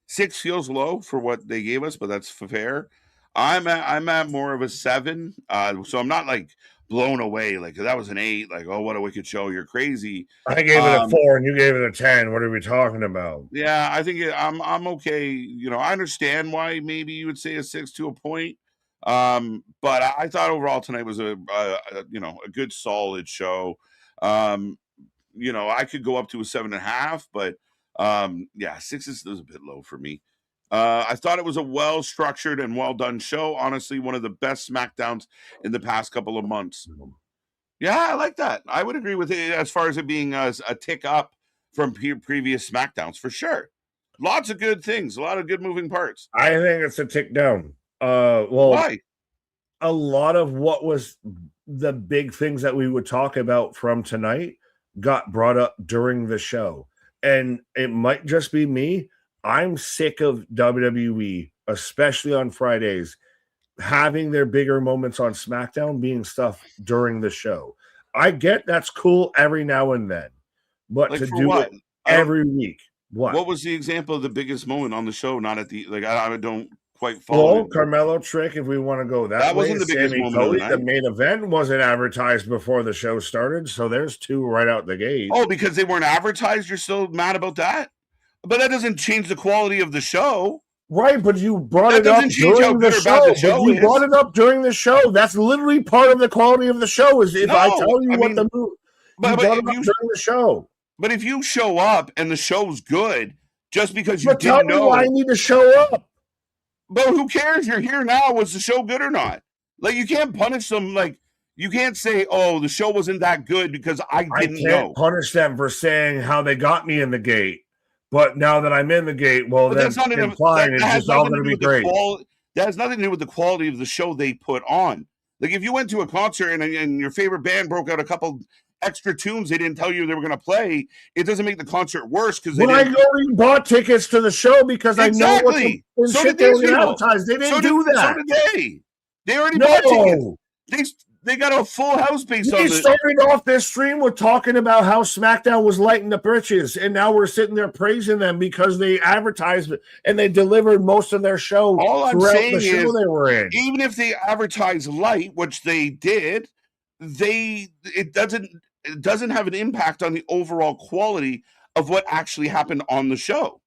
6 feels low for what they gave us, but that's fair. I'm at more of a 7. So I'm not like blown away. Like that was an 8. Like, oh, what a wicked show. You're crazy. I gave it a 4 and you gave it a 10. What are we talking about? Yeah, I think I'm okay. I understand why maybe you would say a 6 to a point. But I thought overall tonight was a good solid show. I could go up to a 7.5, but 6 is a bit low for me. I thought it was a well-structured and well-done show. Honestly, one of the best SmackDowns in the past couple of months. Yeah, I like that. I would agree with it as far as it being a tick up from previous SmackDowns, for sure. Lots of good things, a lot of good moving parts. I think it's a tick down. Why? A lot of what was the big things that we would talk about from tonight got brought up during the show. And it might just be me. I'm sick of WWE, especially on Fridays, having their bigger moments on SmackDown being stuff during the show. I get that's cool every now and then, but to do it every week. What was the example of the biggest moment on the show? Not at the I don't quite follow. Well, Carmelo Trick, if we want to go that way. Wasn't the biggest moment. Cody, the main event wasn't advertised before the show started, so there's 2 right out the gate. Oh, because they weren't advertised, you're still mad about that? But that doesn't change the quality of the show. Right, but you brought it up during the show. You brought it up during the show. That's literally part of the quality of the show. Is if I tell you what the move, you brought it up during the show. But if you show up and the show's good, just because you didn't know, why I need to show up. But who cares? You're here now. Was the show good or not? Like, you can't punish them. Like, you can't say, "Oh, the show wasn't that good because I didn't know." Punish them for saying how they got me in the gate. But now that I'm in the gate, well, that's not implying it's just all going to be great. That has nothing to do with the quality of the show they put on. Like if you went to a concert and your favorite band broke out a couple extra tunes they didn't tell you they were going to play, it doesn't make the concert worse because they I already bought tickets to the show because I know what the shit they were going to advertise. They didn't do that. So did they. They already bought tickets. They got a full house based on this. We started off this stream with talking about how SmackDown was lighting the britches, and now we're sitting there praising them because they advertised and they delivered most of their show throughout the show they were in. Even if they advertise light, which they did, it doesn't have an impact on the overall quality of what actually happened on the show.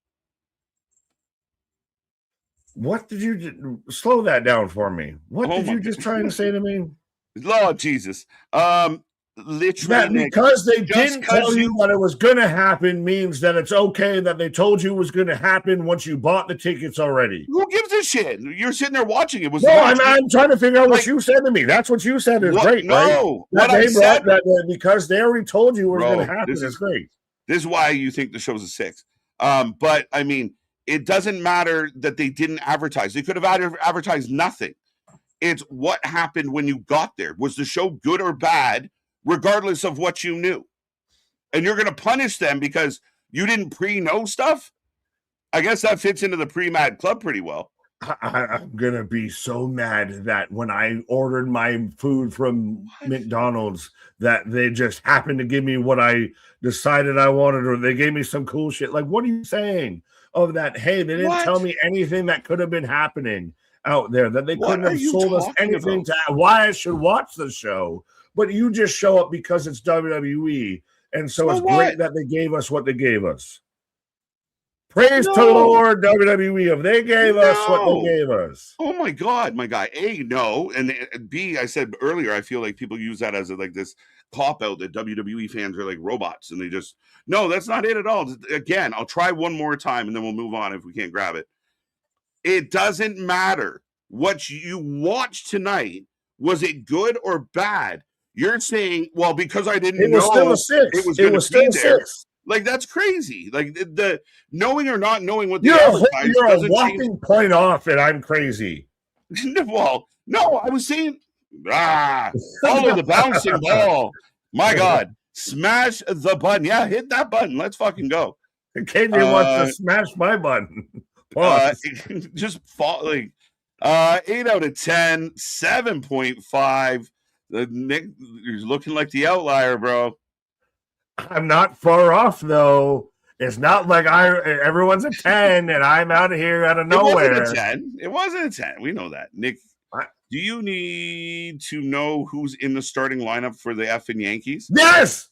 What did you slow that down for me? What did you just try to say to me? Lord Jesus. Literally, because they didn't tell you that it was going to happen means that it's okay that they told you it was going to happen once you bought the tickets already. Who gives a shit? You're sitting there watching it. I'm trying to figure out what you said to me. That's what you said is great. No, right? That because they already told you it was going to happen is great. This is why you think the show's a 6. But I mean, it doesn't matter that they didn't advertise. They could have advertised nothing. It's what happened when you got there. Was the show good or bad, regardless of what you knew? And you're going to punish them because you didn't pre-know stuff? I guess that fits into the pre-mad club pretty well. I'm going to be so mad that when I ordered my food from McDonald's, that they just happened to give me what I decided I wanted, or they gave me some cool shit. Like, what are you saying of that? Hey, they didn't tell me anything that could have been happening out there, that they couldn't have sold us anything to why I should watch the show, but you just show up because it's WWE, and so it's great that they gave us what they gave us. Praise to Lord WWE if they gave us what they gave us. Oh my God, my guy. A, no, and B, I said earlier, I feel like people use that as this cop out that WWE fans are like robots, and they just that's not it at all. Again, I'll try one more time, and then we'll move on if we can't grab it. It doesn't matter what you watched tonight. Was it good or bad? You're saying, well, because I didn't know, still a 6. It was still a 6. Like, that's crazy. Like, the knowing or not knowing what you're a walking point off, and I'm crazy. Well, no, I was saying, follow the bouncing ball. My God, smash the button. Yeah, hit that button. Let's fucking go. KJ wants to smash my button. Just fall like 8 out of 10, 7.5. Nick, you're looking like the outlier, bro. I'm not far off though. It's not like everyone's a 10 and I'm out of here out of nowhere. It wasn't a 10. We know that. Nick, do you need to know who's in the starting lineup for the effing Yankees? Yes.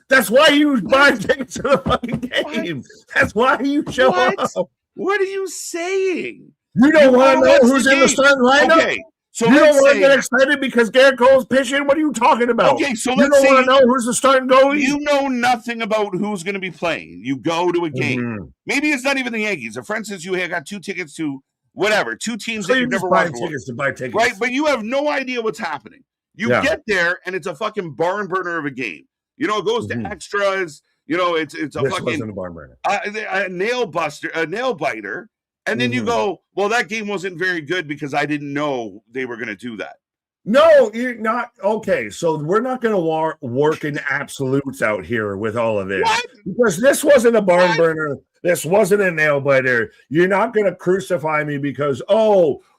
That's why you buy tickets to the fucking game. What? That's why you show up. What are you saying? You don't want to know who's in the starting lineup? Okay, so you don't want to get excited because Garrett Cole's pitching? What are you talking about? Okay, so you don't want to know who's the starting goalie? You know nothing about who's going to be playing. You go to a game. Mm-hmm. Maybe it's not even the Yankees. For instance, you got 2 tickets to whatever, 2 teams that you've never watched before. Tickets to buy tickets. Right, but you have no idea what's happening. You get there, and it's a fucking barn burner of a game. It goes to extras. It's a fucking a barn burner. A nail biter. And then you go, well, that game wasn't very good because I didn't know they were going to do that. No, you're not. Okay, so we're not going to work in absolutes out here with all of this. What? Because this wasn't a barn burner. This wasn't a nail biter. You're not going to crucify me because, it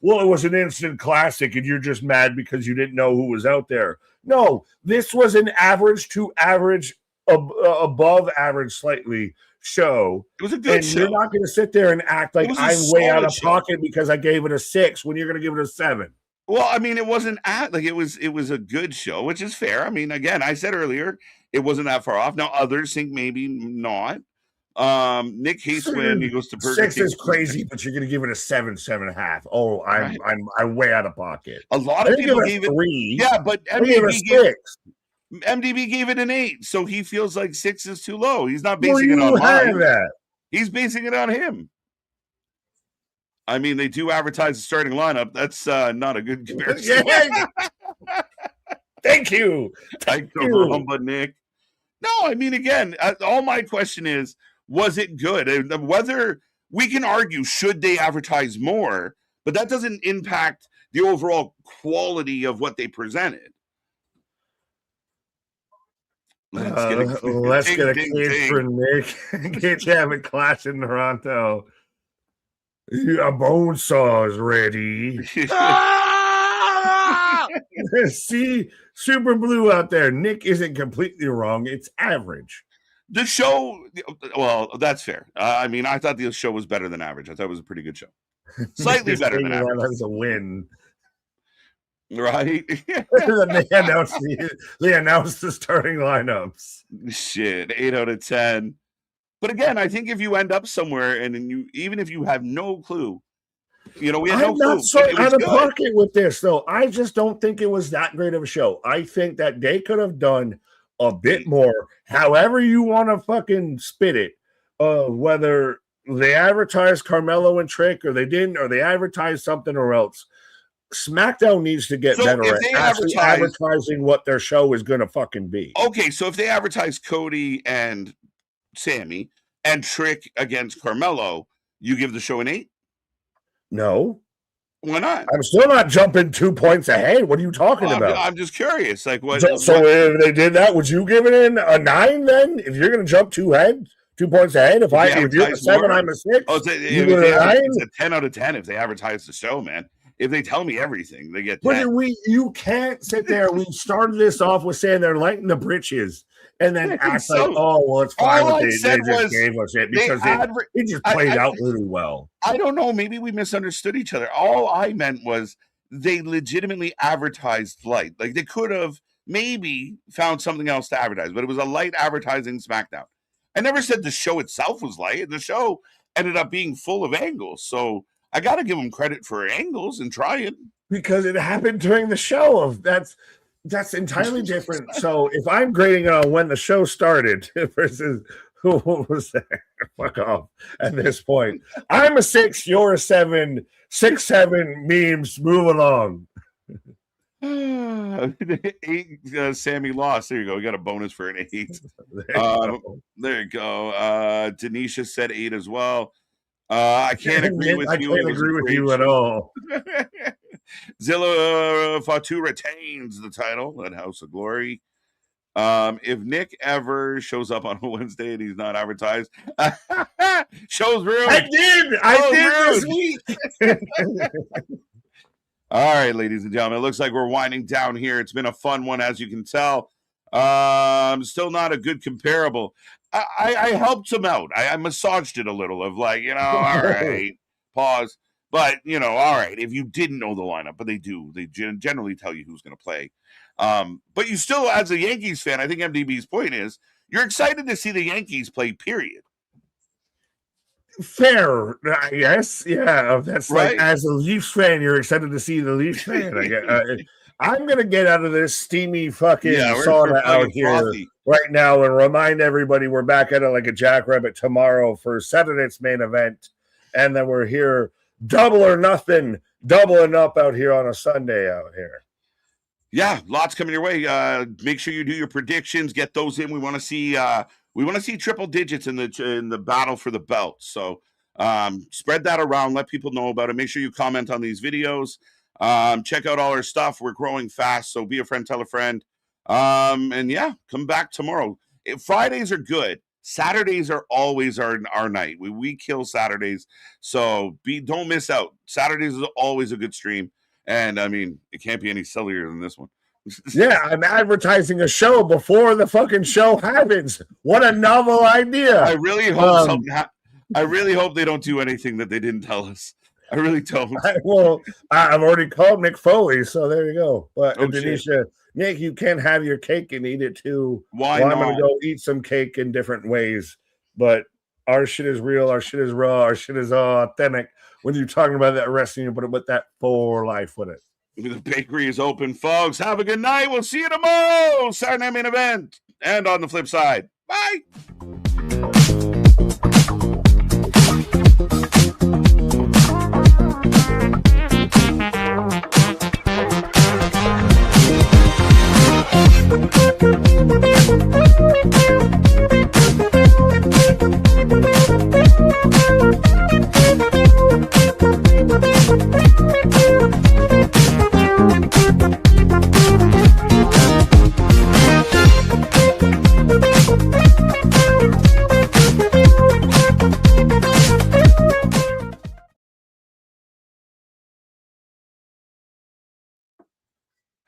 was an instant classic and you're just mad because you didn't know who was out there. No, this was an average to average, above average slightly show. It was a good show. You're not going to sit there and act like I'm way out of pocket because I gave it a 6 when you're going to give it a 7. Well, I mean, it wasn't it was a good show, which is fair. I mean, again, I said earlier it wasn't that far off. Now others think maybe not. Nick hates when he goes to Burger 6 is crazy, but you're going to give it a 7, 7.5. Oh, I'm way out of pocket. A lot of people gave it 3. Yeah, but MDB gave it an 8, so he feels like 6 is too low. He's not basing it on mine. He's basing it on him. I mean, they do advertise the starting lineup. That's not a good comparison. Thank you. Nick. No, I mean, again, all my question is, was it good? Whether we can argue, should they advertise more? But that doesn't impact the overall quality of what they presented. Let's get a cage for Nick. Can't have a clash in Toronto. A bone saw is ready. See, Super Blue out there. Nick isn't completely wrong. It's average. The show, well, that's fair. I mean, I thought the show was better than average. I thought it was a pretty good show. Slightly better than average. That was a win. Right? they announced the starting lineups. Shit, 8 out of 10. But again, I think if you end up somewhere and even if you have no clue, we had no clue. I'm not so out of pocket with this, though. I just don't think it was that great of a show. I think that they could have done a bit more, however you want to fucking spit it. Whether they advertised Carmelo and Trick or they didn't, or they advertised something or else. SmackDown needs to get better at actually advertising what their show is going to fucking be. Okay, so if they advertise Cody and Sami and Trick against Carmelo, you give the show an 8? No. Why not? I'm still not jumping 2 points ahead. What are you talking about? I'm just curious. Like what? So if they did that, would you give it a 9 then? If you're going to jump 2 points ahead, if you're a 7, I'm a 6. Oh, it's a 10 out of 10 if they advertise the show, man. If they tell me everything, they get 10. But you can't sit there. We started this off with saying they're lighting the britches and then act like, oh, well, it's fine. They just gave us it because it just played out really well. I don't know. Maybe we misunderstood each other. All I meant was they legitimately advertised light. Like they could have maybe found something else to advertise, but it was a light advertising SmackDown. I never said the show itself was light. The show ended up being full of angles. So I got to give them credit for angles and trying. Because it happened during the show. That's entirely different. So if I'm grading on when the show started versus who was there, fuck off at this point. I'm a 6, you're a 7. 6, 7 memes, move along. 8, Sami lost. There you go. We got a bonus for an 8. There you go. Denisha said 8 as well. I can't agree with you. I can't agree with you at all. Zilla Fatu retains the title at House of Glory. If Nick ever shows up on a Wednesday and he's not advertised, show's rude. I did this week. All right, ladies and gentlemen, it looks like we're winding down here. It's been a fun one, as you can tell. Still not a good comparable. I helped him out. I massaged it a little of like, all right, pause. But, all right, if you didn't know the lineup, but they do. They generally tell you who's going to play. But you still, as a Yankees fan, I think MDB's point is, you're excited to see the Yankees play, period. Fair, yes. Yeah, that's right. Like, as a Leafs fan, you're excited to see the Leafs fan. I'm going to get out of this steamy fucking sauna out here right now and remind everybody we're back at it like a jackrabbit tomorrow for Saturday's main event. And then we're here double or nothing, doubling up out here on a Sunday out here. Yeah, lots coming your way. Make sure you do your predictions, get those in. We want to see triple digits in the battle for the belt. So spread that around, let people know about it. Make sure you comment on these videos. Check out all our stuff. We're growing fast, so be a friend, tell a friend. And yeah, come back tomorrow. Fridays are good. Saturdays are always our night. We kill Saturdays, so don't miss out. Saturdays is always a good stream, and I mean it can't be any sillier than this one. Yeah, I'm advertising a show before the fucking show happens. What a novel idea! I really hope I really hope they don't do anything that they didn't tell us. I really don't. I've already called Nick Foley, so there you go. But Denisha, Nick, you can have your cake and eat it too. Why not? I'm going to go eat some cake in different ways. But our shit is real. Our shit is raw. Our shit is authentic. When you're talking about that wrestling, you put it with that for life with it. The bakery is open, folks. Have a good night. We'll see you tomorrow. Saturday main event. And on the flip side. Bye.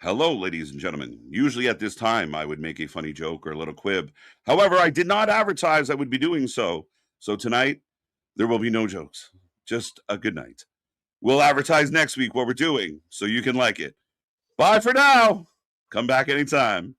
Hello, ladies and gentlemen. Usually at this time, I would make a funny joke or a little quib. However, I did not advertise I would be doing so. So tonight, there will be no jokes. Just a good night. We'll advertise next week what we're doing so you can like it. Bye for now. Come back anytime.